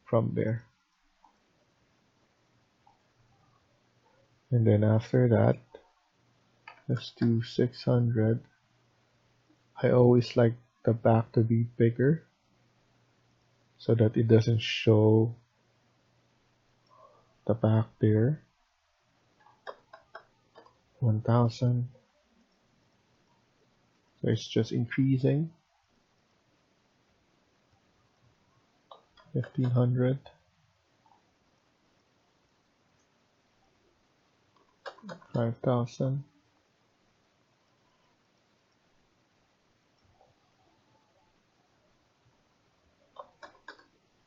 from there. And then after that, let's do 600. I always like the back to be bigger so that it doesn't show the back there. 1000. So it's just increasing. 1500. 5000.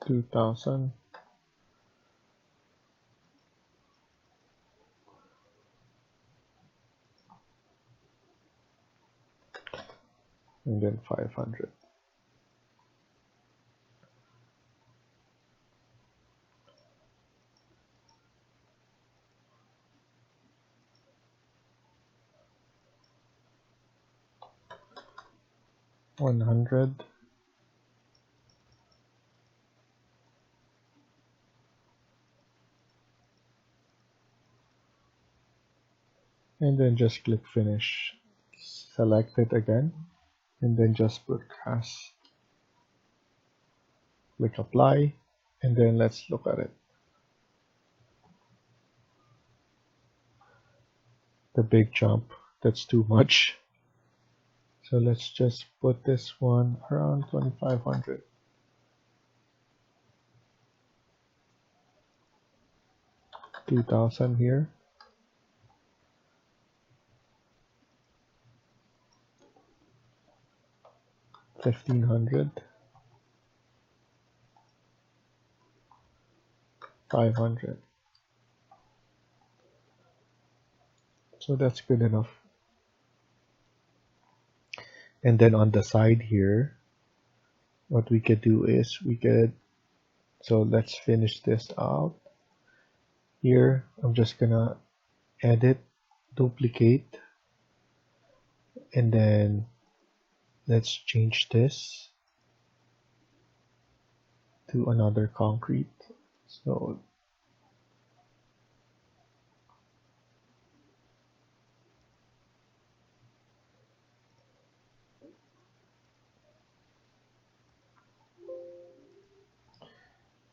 2000. And then 500. $100. And then just click finish. Select it again and then just put cast. Click apply, and then let's look at it. The big jump, that's too much. So let's just put this one around 2500. 2000 here. 1500. 500. So that's good enough. And then on the side here, what we could do is so let's finish this out. Here, I'm just gonna edit, duplicate, and then let's change this to another concrete. So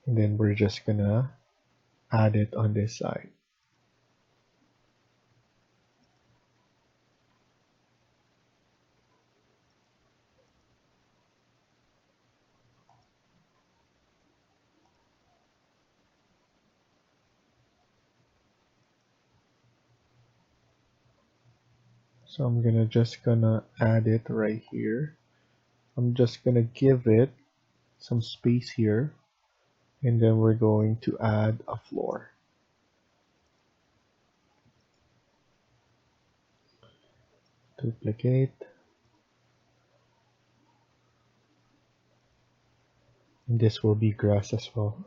and then we're just gonna add it on this side. So I'm gonna add it right here. I'm just gonna give it some space here, and then we're going to add a floor. Duplicate, and this will be grass as well.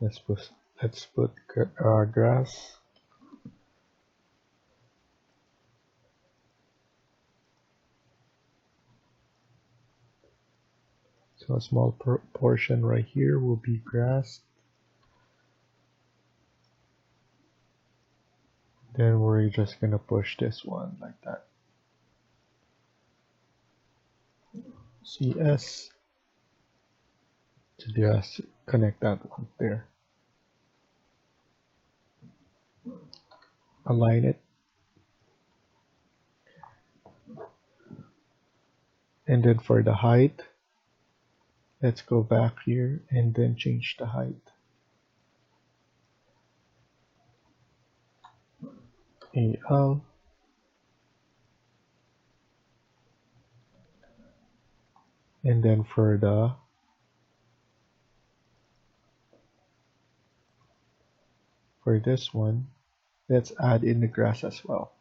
Let's put grass. So a small portion right here will be grass. Then we're just gonna push this one like that. CS to just connect that one there. Align it. And then for the height, let's go back here and then change the height. AL. And then for this one, let's add in the grass as well.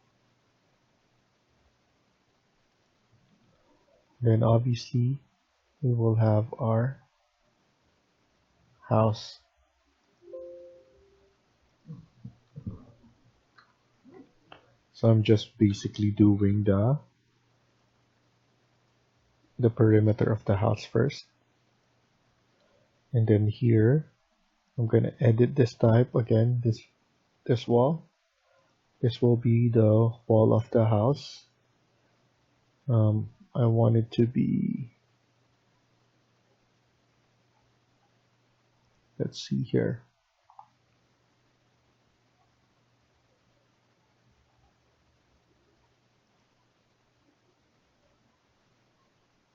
Then obviously we will have our house. So I'm just basically doing the perimeter of the house first. And then here, I'm gonna edit this type again, this wall. This will be the wall of the house. I want it to be, let's see here.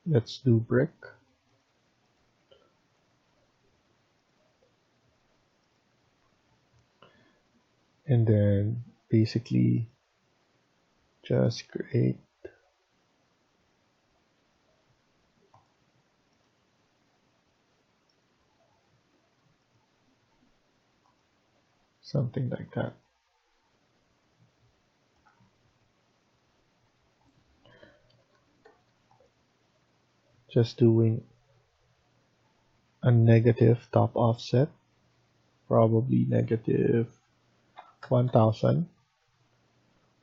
Let's do brick. And then basically just create something like that. Just doing a negative top offset, probably negative 1000.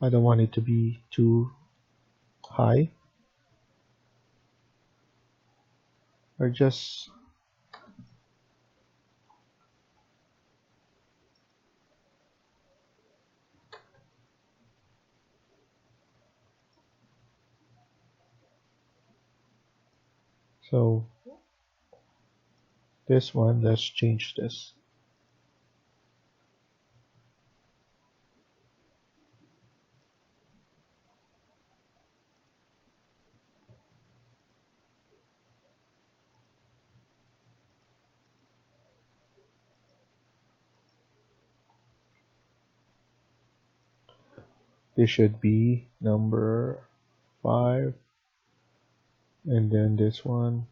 I don't want it to be too high, or just so this one, let's change this. This should be number 5, and then this one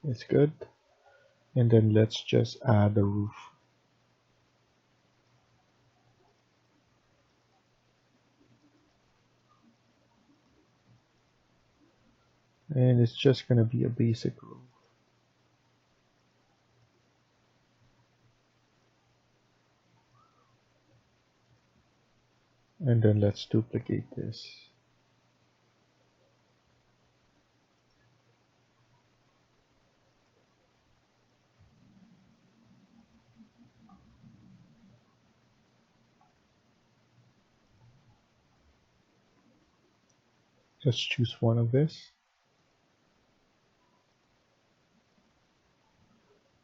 is good. And then let's just add a roof. And it's just gonna be a basic roof. And then let's duplicate this. Just choose one of this.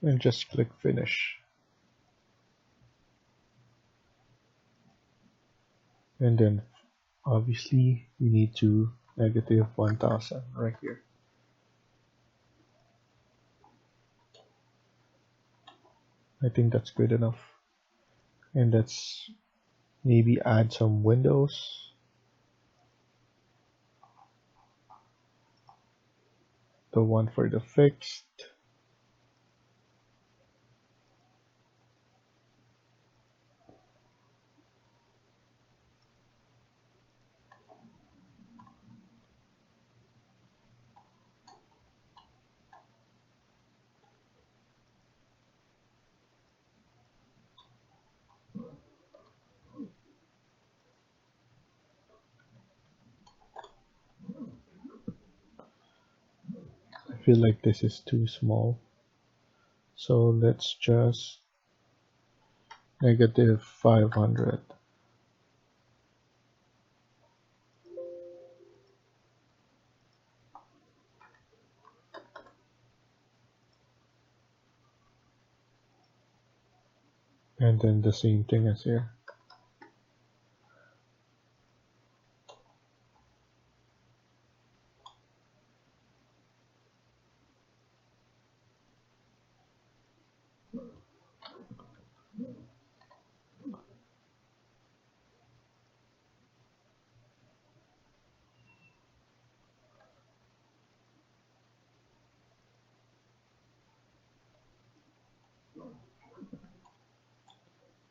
And just click finish. And then obviously we need to negative 1000 right here. I think that's good enough. And let's maybe add some windows. the one for the fixed. I feel like this is too small. So let's just negative 500. And then the same thing as here.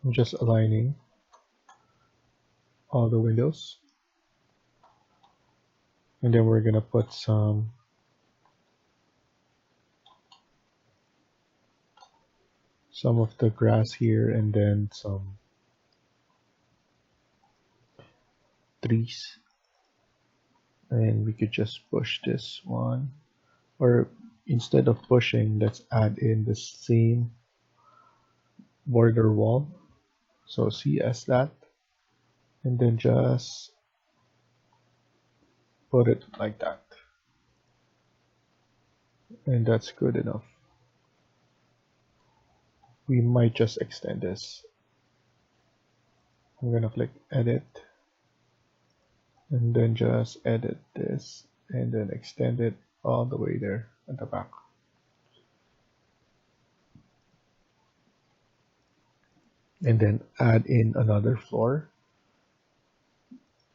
I'm just aligning all the windows. And then we're gonna put some of the grass here and then some trees. And we could just push this one. Or instead of pushing, let's add in the same border wall. So CS that. And then just put it like that. And that's good enough. We might just extend this. I'm gonna click edit and then just edit this and then extend it all the way there at the back. And then add in another floor,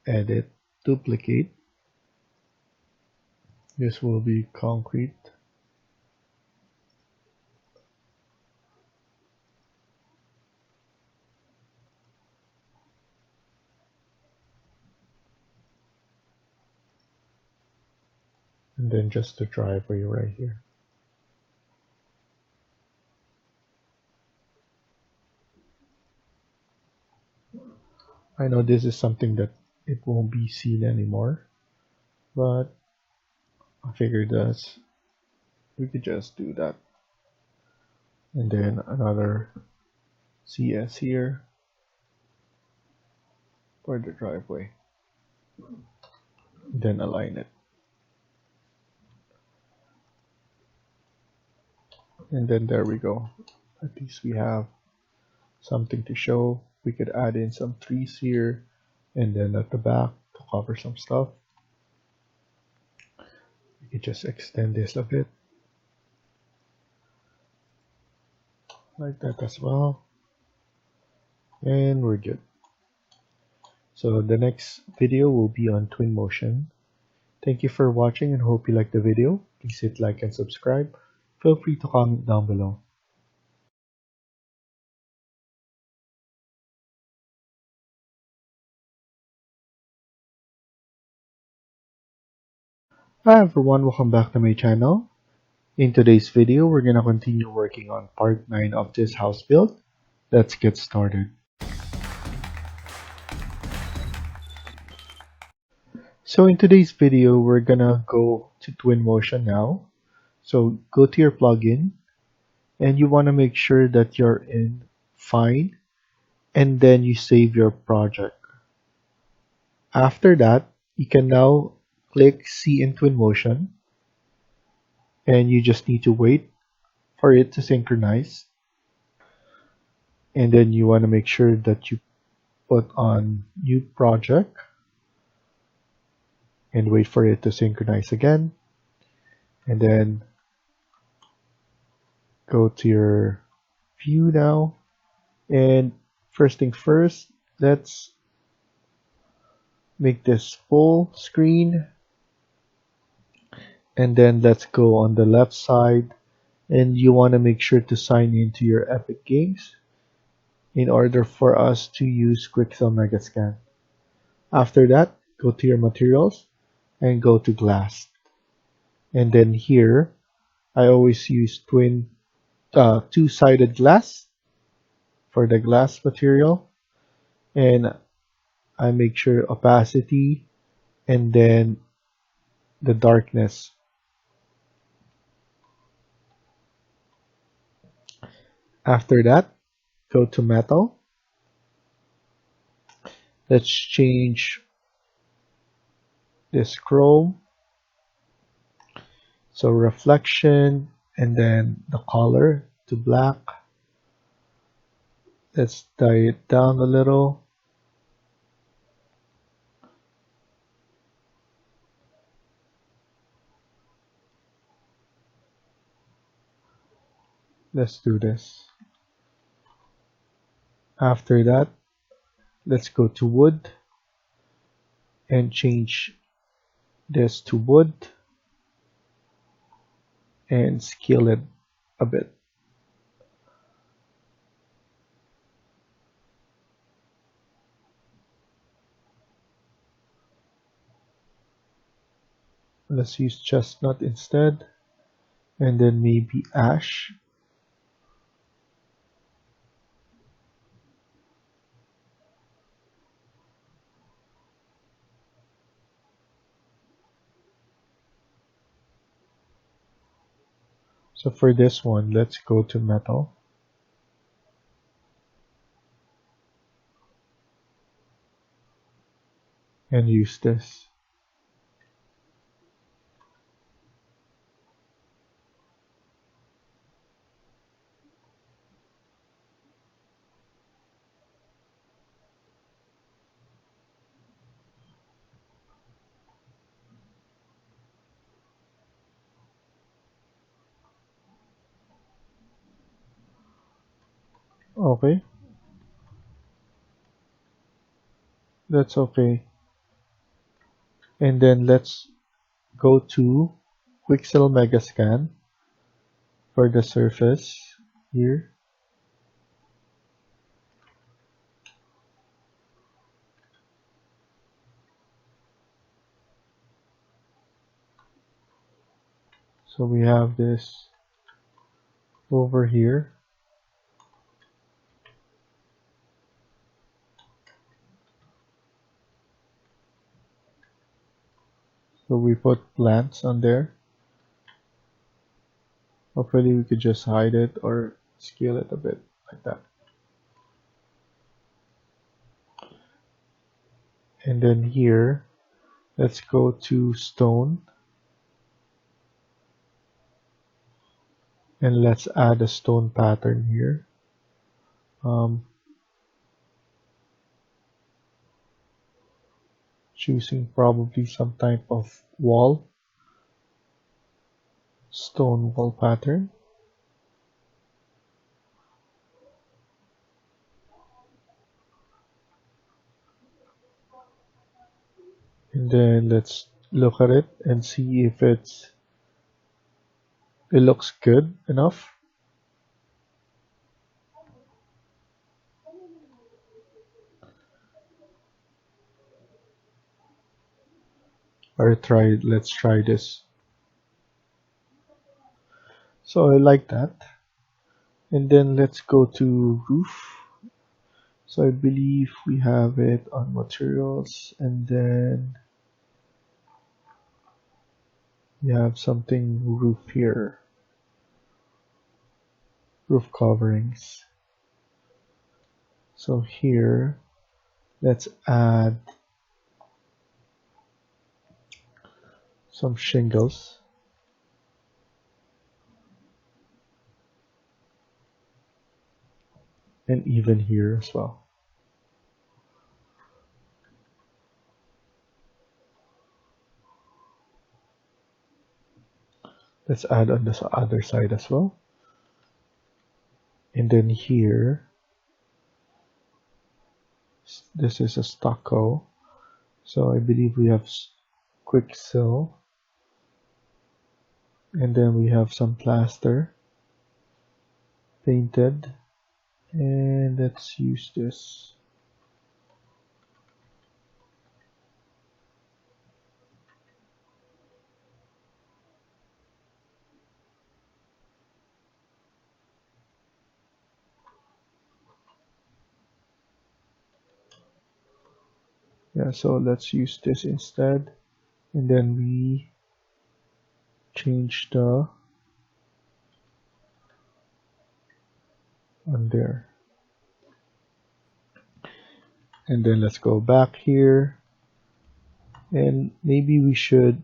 edit, duplicate. This will be concrete. And then just the driveway right here. I know this is something that it won't be seen anymore, but I figured that we could just do that. And then another CS here for the driveway. Then align it. And then there we go. At least we have something to show. We could add in some trees here and then at the back to cover some stuff. We could just extend this a bit like that as well, and we're good. So the next video will be on Twinmotion. Thank you for watching and hope you liked the video. Please hit like and subscribe. Feel free to comment down below. Hi everyone, welcome back to my channel. In today's video, we're gonna continue working on part 9 of this house build. Let's get started. So in today's video, we're gonna go to Twinmotion now. So go to your plugin and you wanna make sure that you're in Find and then you save your project. After that, you can now click See in Twinmotion and you just need to wait for it to synchronize. And then you want to make sure that you put on New Project and wait for it to synchronize again. And then go to your view now. And first things first, let's make this full screen. And then let's go on the left side, and you want to make sure to sign into your Epic Games in order for us to use Quixel Megascan. After that, go to your materials and go to glass. And then here, I always use two-sided glass for the glass material, and I make sure opacity and then the darkness. After that, go to metal. Let's change this chrome. So reflection and then the color to black. Let's dye it down a little. Let's do this. After that, let's go to wood and change this to wood and scale it a bit. Let's use chestnut instead, and then maybe ash. So for this one, let's go to metal and use this. Okay, that's okay. And then let's go to Quixel Megascan for the surface here. So we have this over here. So we put plants on there. Hopefully we could just hide it or scale it a bit like that. And then here, let's go to stone and let's add a stone pattern here. Choosing probably some type of stone wall pattern. And then let's look at it and see if it looks good enough. Let's try this. So I like that. And then let's go to roof. So I believe we have it on materials, and then we have something roof here, roof coverings. So here, let's add some shingles. And even here as well. Let's add on this other side as well. And then here, this is a stucco. So I believe we have Quixel And then we have some plaster painted. And let's use this. Yeah, so let's use this instead. And then we change the on there. And then let's go back here. And maybe we should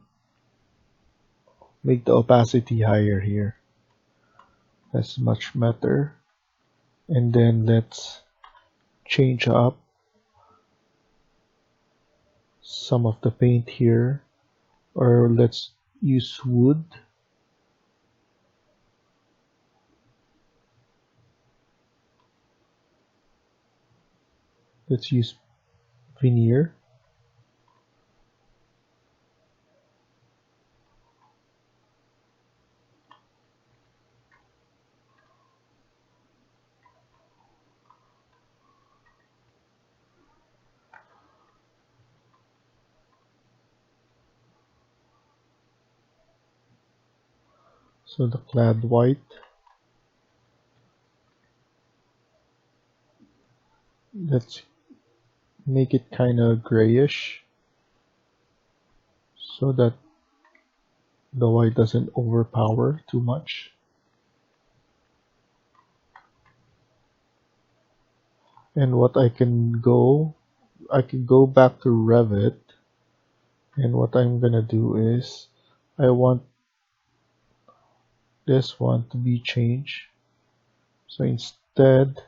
make the opacity higher here. That's much better. And then let's change up some of the paint here. Or let's use wood. Let's use veneer. So the clad white. Let's make it kind of grayish so that the white doesn't overpower too much. And what I can go back to Revit, and what I'm gonna do is I want this one to be changed. So instead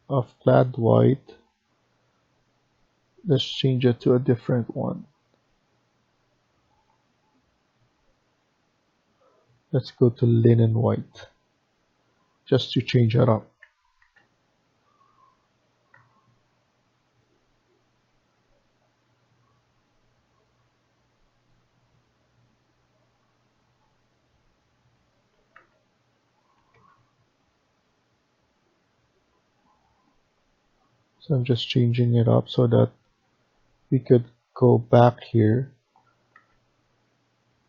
of clad white, let's change it to a different one. Let's go to linen white just to change it up. So I'm just changing it up so that we could go back here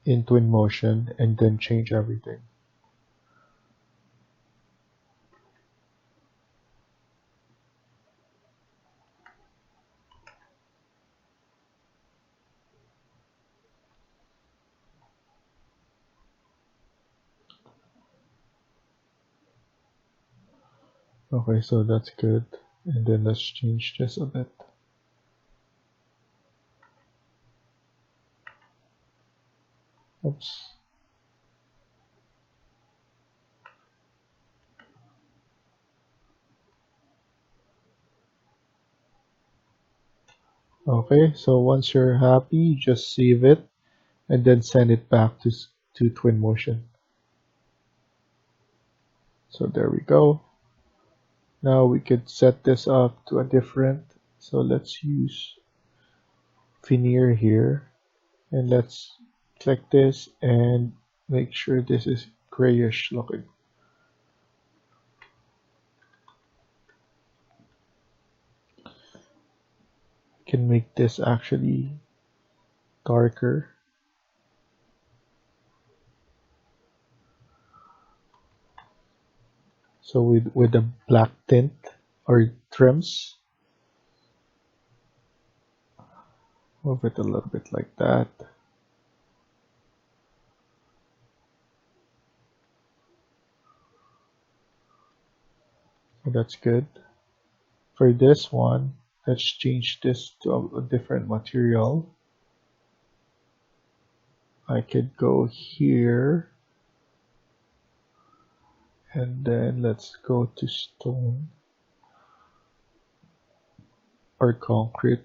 in Twinmotion and then change everything. Okay, so that's good. And then let's change this a bit. Oops. Okay, so once you're happy, just save it and then send it back to Twinmotion. So there we go. Now we could set this up to a different. So let's use veneer here and let's click this and make sure this is grayish looking. Can make this actually darker. So with a black tint or trims, move it a little bit like that. So that's good. For this one, let's change this to a different material. I could go here and then let's go to stone or concrete.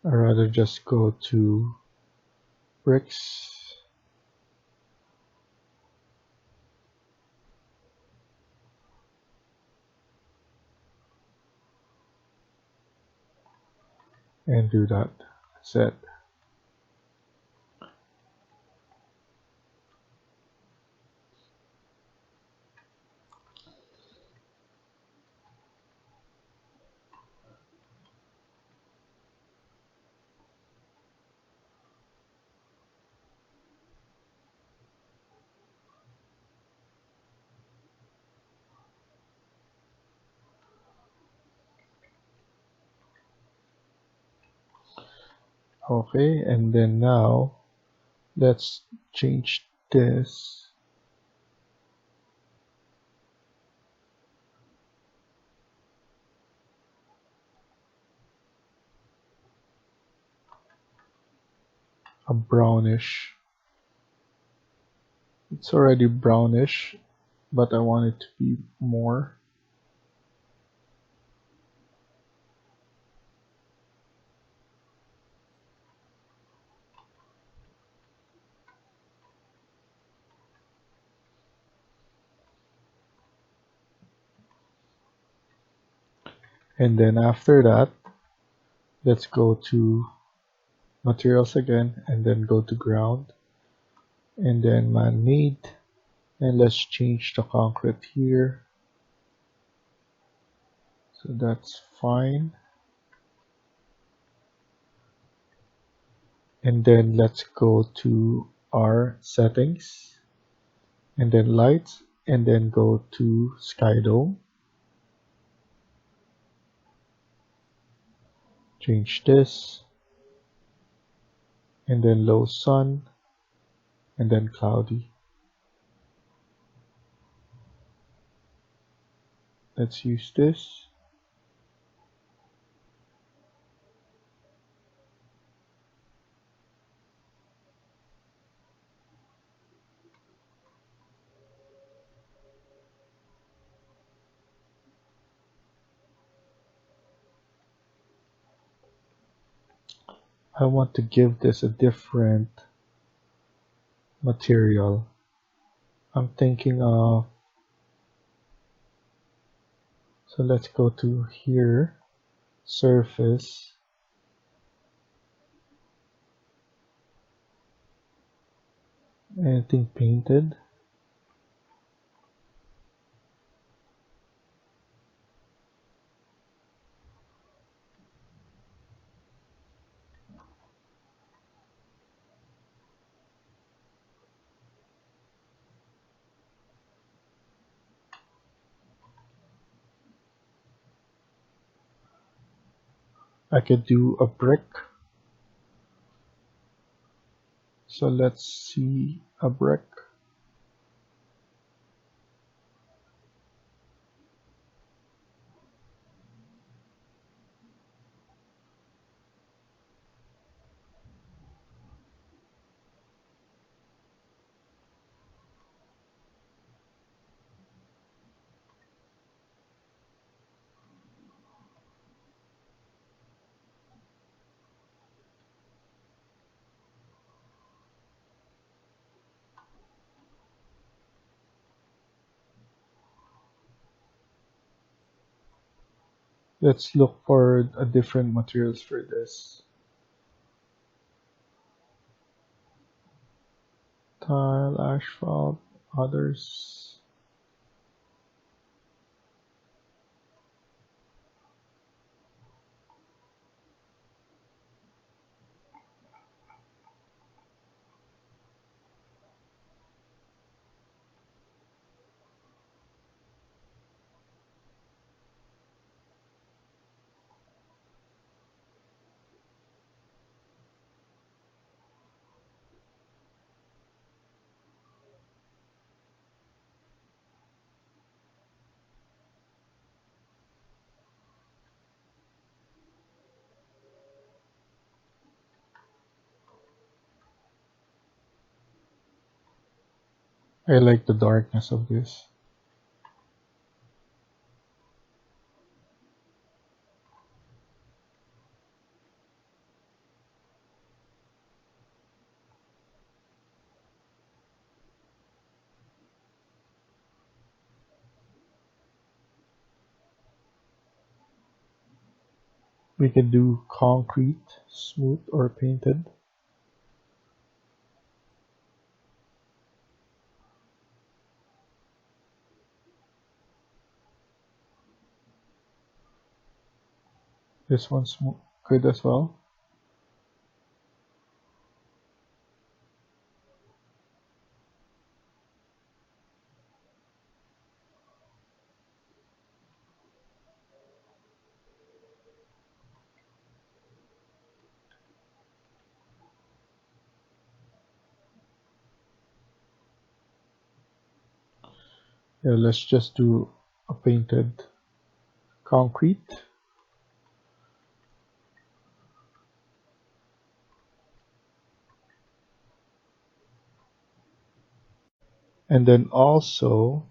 I'd rather just go to bricks and do that. That's it. Okay, and then now let's change this. A brownish. It's already brownish, but I want it to be more. And then after that, let's go to materials again and then go to ground and then man-made, and let's change the concrete here. So that's fine. And then let's go to our settings and then lights and then go to sky dome. Change this and then low sun and then cloudy. Let's use this. I want to give this a different material. I'm thinking of, so let's go to here, surface, anything painted. I could do a brick. So let's see a brick. Let's look for a different materials for this. Tile, asphalt, others. I like the darkness of this. We can do concrete, smooth, or painted. This one's good as well. Yeah, let's just do a painted concrete. And then also,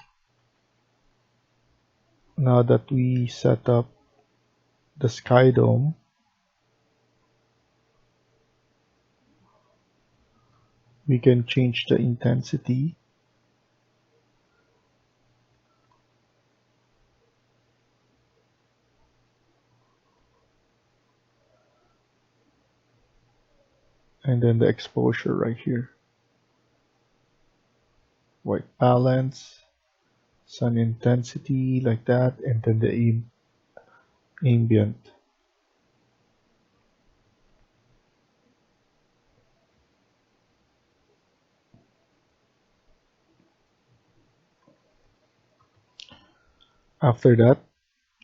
now that we set up the sky dome, we can change the intensity. And then the exposure right here. White balance, sun intensity, like that, and then the ambient. After that,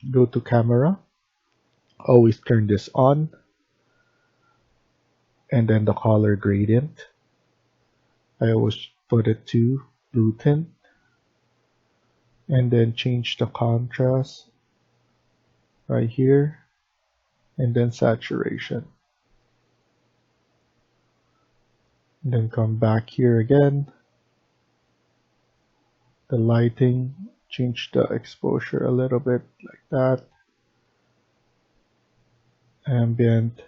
go to camera, always turn this on, and then the color gradient. I always put it to blue tint, and then change the contrast right here, and then saturation. And then come back here again, the lighting, change the exposure a little bit like that, ambient,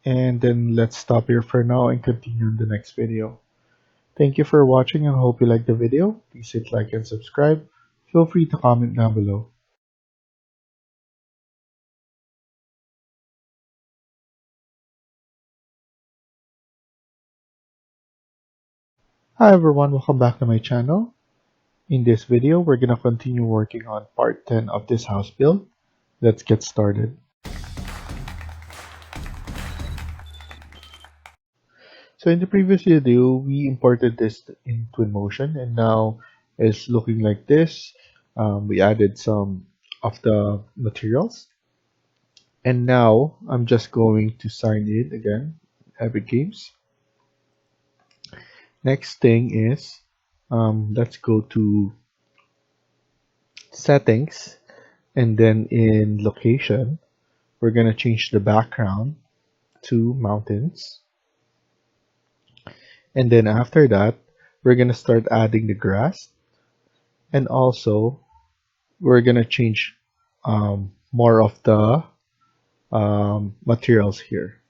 and then let's stop here for now and continue in the next video. Thank you for watching and hope you liked the video. Please hit like and subscribe. Feel free to comment down below. Hi everyone, welcome back to my channel. In this video, we're gonna continue working on part 10 of this house build. Let's get started. So in the previous video, we imported this in Twinmotion and now it's looking like this. We added some of the materials. And now I'm just going to sign in again, Epic Games. Next thing is, let's go to settings and then in location, we're gonna change the background to mountains. And then after that, we're gonna start adding the grass. And also, we're gonna change more of the materials here.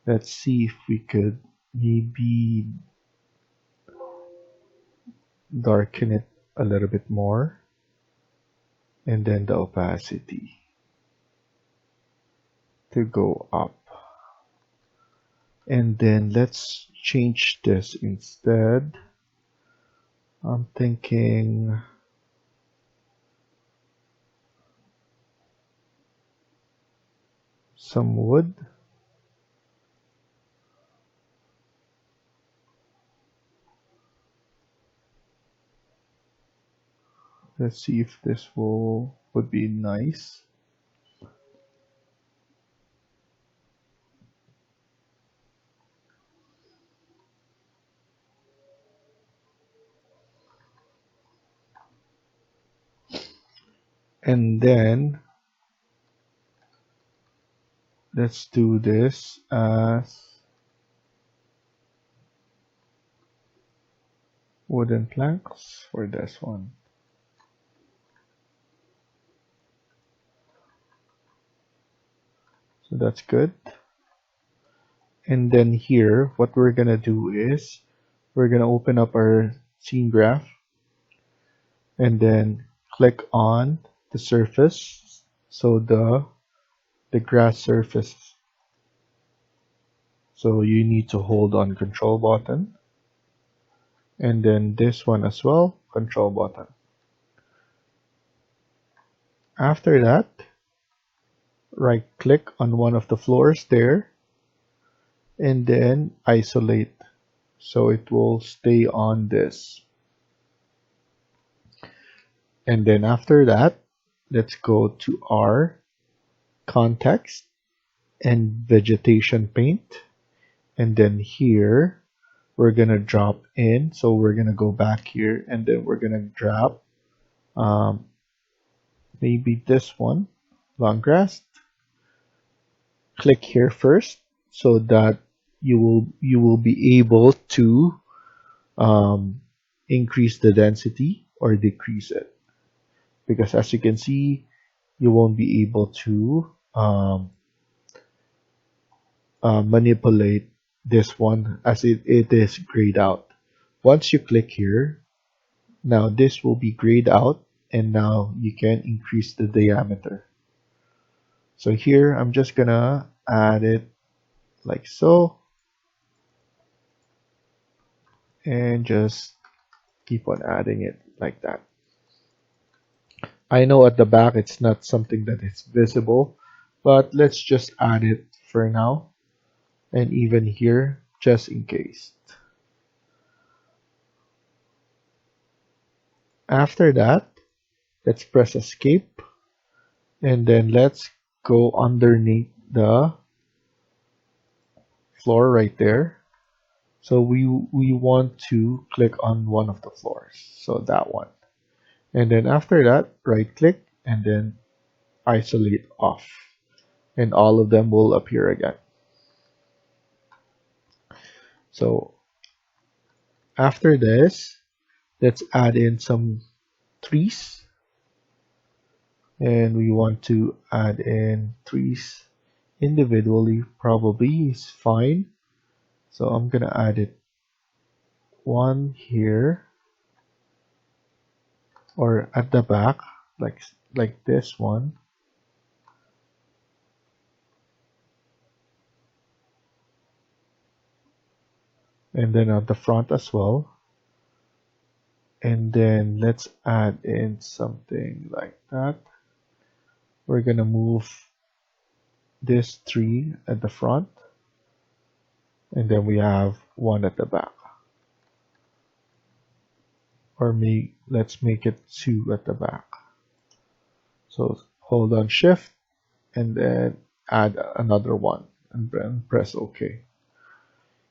Let's see if we could maybe darken it a little bit more. And then the opacity to go up. And then let's change this instead. I'm thinking some wood. Let's see if this would be nice. And then let's do this as wooden planks for this one. So that's good. And then here, what we're gonna do is we're gonna open up our scene graph and then click on the surface so the grass surface. So you need to hold on control button, and then this one as well, control button. After that, right click on one of the floors there, and then isolate, so it will stay on this. And then after that, let's go to our context and vegetation paint. And then here, we're gonna drop in. So we're gonna go back here, and then we're gonna drop maybe this one, long grass. Click here first, so that you will be able to increase the density or decrease it. Because as you can see, you won't be able to manipulate this one as it is grayed out. Once you click here, now this will be grayed out, and now you can increase the diameter. So here I'm just gonna add it like so, and just keep on adding it like that. I know at the back it's not something that is visible, but let's just add it for now, and even here just in case. After that, let's press escape, and then let's go underneath the floor right there. So we want to click on one of the floors, so that one. And then after that, right click and then isolate off, and all of them will appear again. So after this, let's add in some trees, and we want to add in trees individually, probably is fine. So I'm gonna add it one here, or at the back, like this one. And then at the front as well. And then let's add in something like that. We're gonna move this tree at the front, and then we have one at the back. Or let's make it two at the back. So hold on shift and then add another one, and then press OK.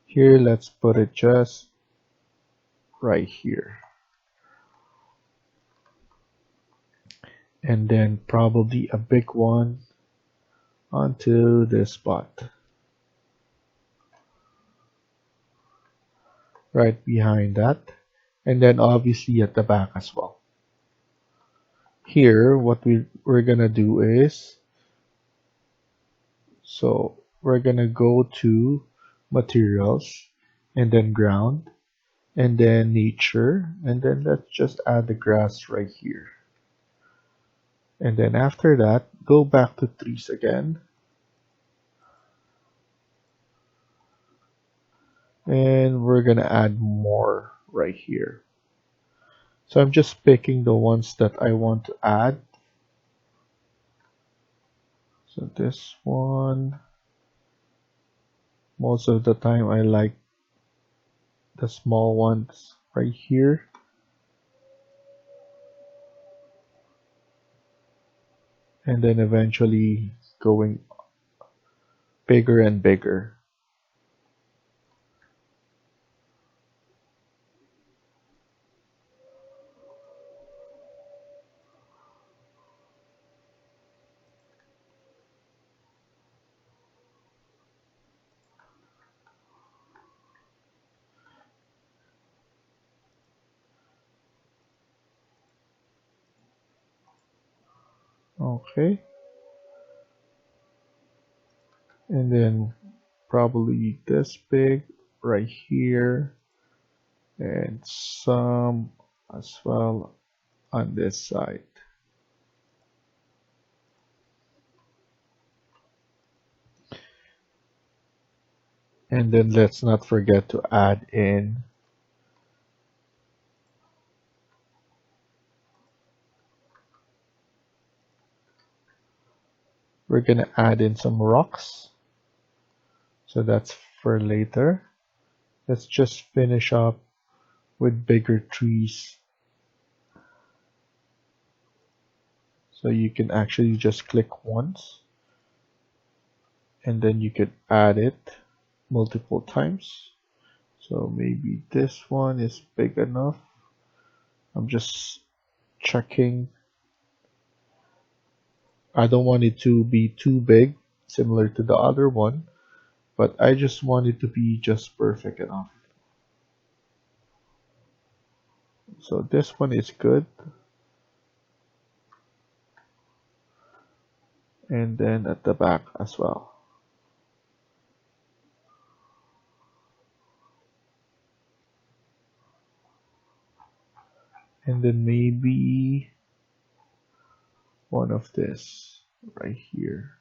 Here, let's put it just right here. And then probably a big one onto this spot. Right behind that. And then obviously at the back as well. Here, what we're gonna do is, so we're gonna go to materials, and then ground, and then nature, and then let's just add the grass right here. And then after that, go back to trees again. And we're gonna add more right here. So I'm just picking the ones that I want to add. So this one, most of the time I like the small ones right here. And then eventually going bigger and bigger. Okay. And then probably this big right here, and some as well on this side. And then let's not forget to add in, we're gonna add in some rocks. So that's for later. Let's just finish up with bigger trees. So you can actually just click once and then you could add it multiple times. So maybe this one is big enough. I'm just checking. I don't want it to be too big, similar to the other one, but I just want it to be just perfect enough. So this one is good. And then at the back as well. And then maybe one of this right here.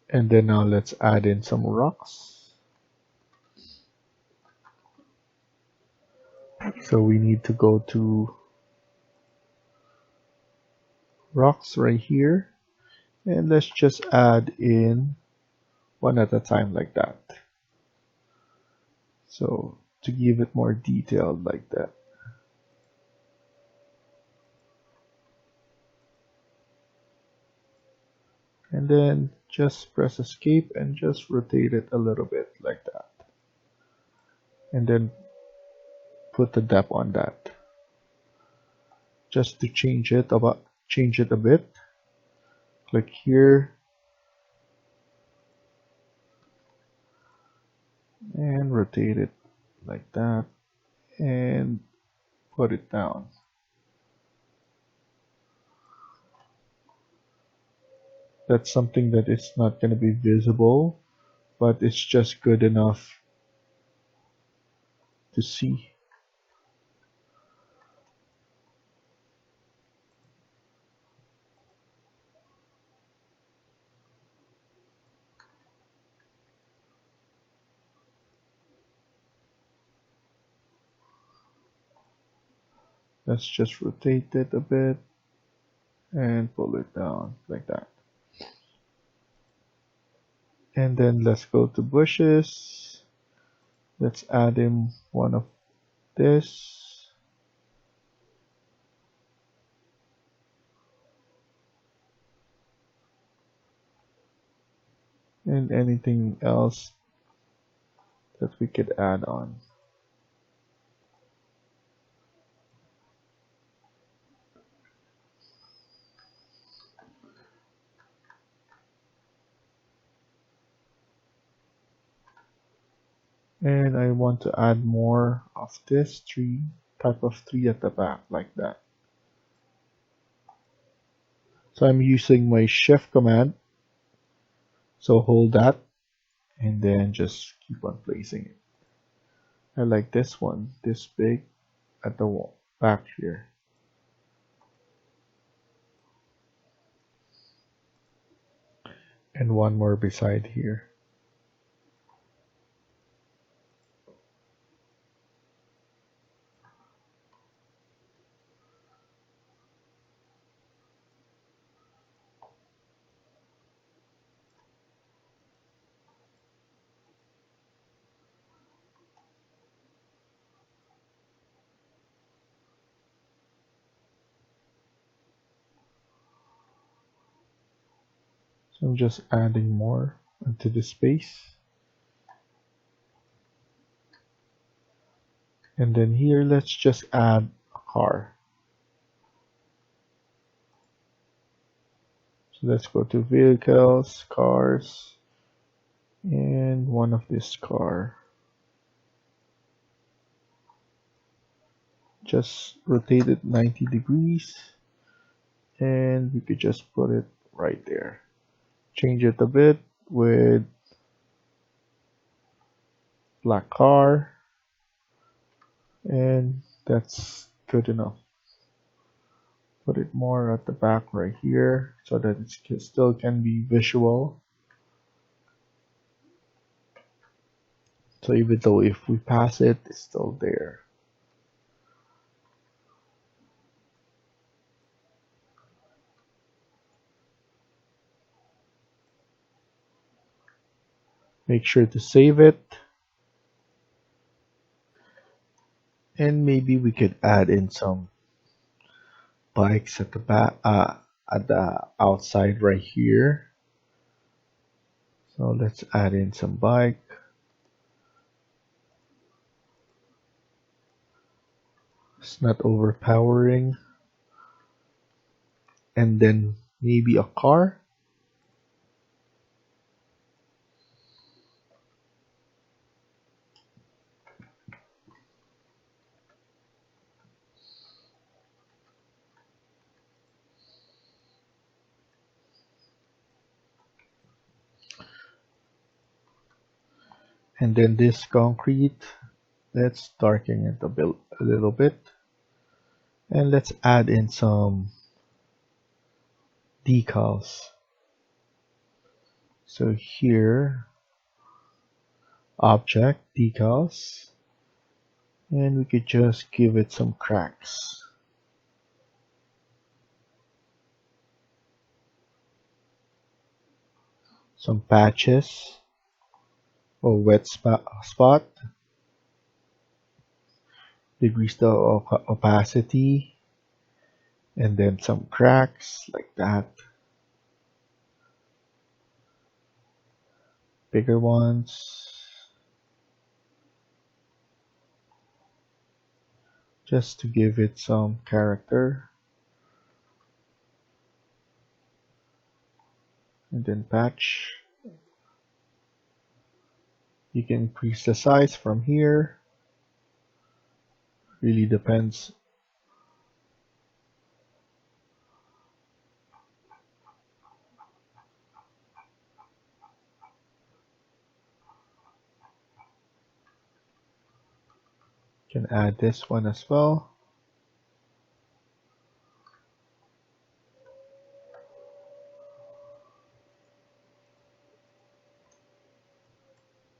And then now let's add in some rocks. So we need to go to rocks right here. And let's just add in one at a time like that. So to give it more detailed like that. And then just press escape and just rotate it a little bit like that. And then put the depth on that. Just to change it a bit. Click here and rotate it like that and put it down. That's something that is not going to be visible, but it's just good enough to see. Let's just rotate it a bit and pull it down like that. And then let's go to bushes. Let's add in one of this. And anything else that we could add on. And I want to add more of this type of tree at the back like that. So I'm using my shift command. So hold that and then just keep on placing it. I like this one, this big at the wall back here. And one more beside here. So I'm just adding more into the space. And then here, let's just add a car. So let's go to vehicles, cars, and one of this car. Just rotate it 90 degrees and we could just put it right there. Change it a bit with black car, and that's good enough. Put it more at the back right here so that it still can be visual. So even though if we pass it, it's still there. Make sure to save it. And maybe we could add in some bikes at the back, at the outside right here. So let's add in some bike. It's not overpowering. And then maybe a car. And then this concrete, let's darken it a little bit. And let's add in some decals. So here, object, decals. And we could just give it some cracks. Some patches or wet spot. Decrease the opacity. And then some cracks like that. Bigger ones. Just to give it some character. And then patch. You can increase the size from here. Really depends. You can add this one as well.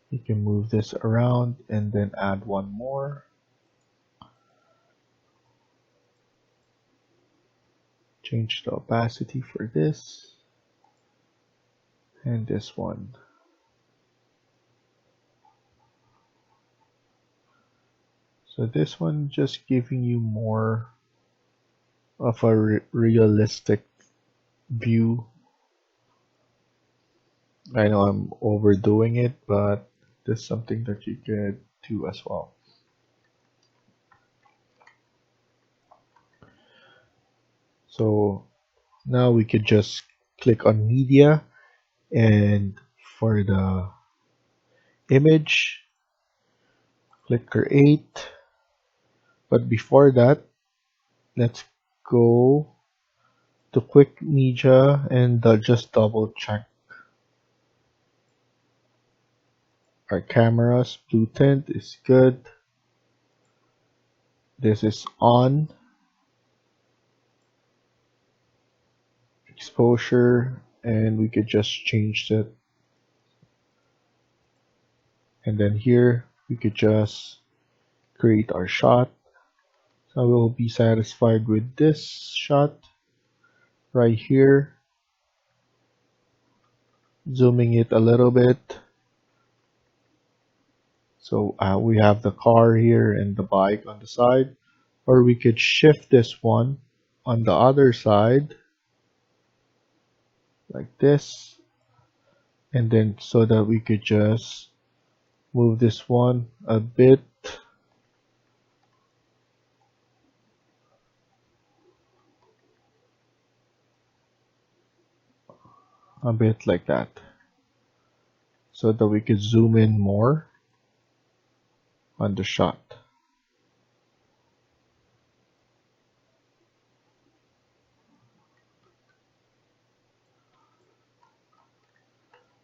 You can move this around and then add one more. Change the opacity for this and this one. So this one just giving you more of a realistic view. I know I'm overdoing it, but this is something that you could do as well. So now we could just click on media, and for the image, click create. But before that, let's go to quick media and just double check our cameras. Blue tint is good. This is on. Exposure, and we could just change it. And then here we could just create our shot. So we'll be satisfied with this shot right here. Zooming it a little bit. So we have the car here and the bike on the side. Or we could shift this one on the other side like this. And then so that we could just move this one a bit. A bit like that. So that we could zoom in more on the shot.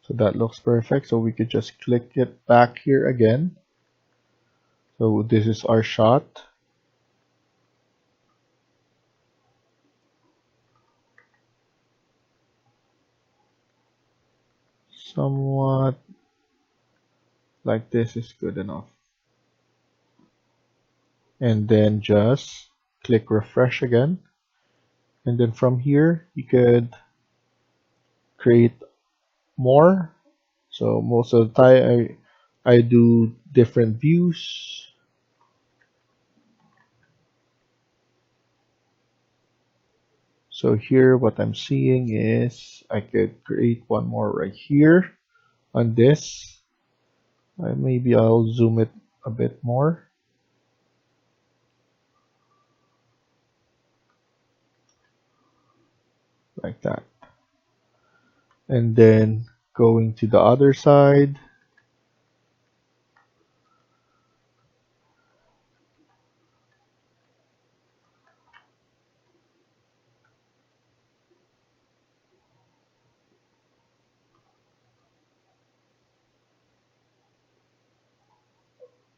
So that looks perfect. So we could just click it back here again. So this is our shot. Somewhat like this is good enough. And then just click refresh again. And then from here, you could create more. So most of the time, I do different views. So here, what I'm seeing is I could create one more right here on this. Maybe I'll zoom it a bit more. Like that. And then going to the other side.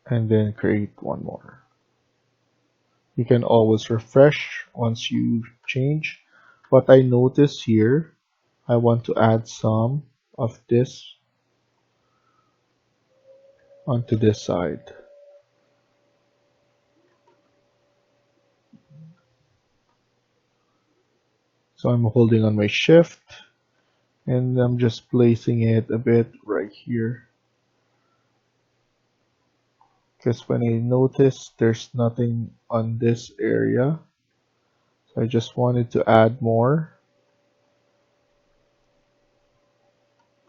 And then create one more. You can always refresh once you change. What I notice here, I want to add some of this onto this side. So I'm holding on my shift and I'm just placing it a bit right here. Because when I notice there's nothing on this area, so I just wanted to add more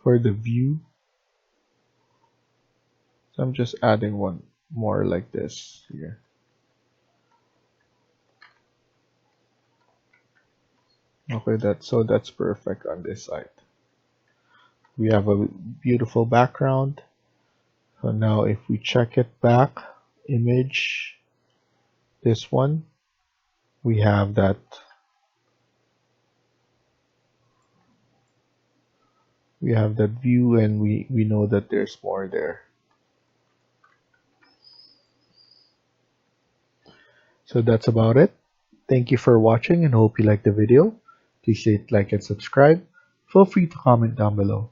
for the view. So I'm just adding one more like this here. Okay, that's perfect on this side. We have a beautiful background. So now if we check it back, image, this one, we have that. We have that view and we know that there's more there. So that's about it. Thank you for watching and hope you liked the video. Please hit like and subscribe. Feel free to comment down below.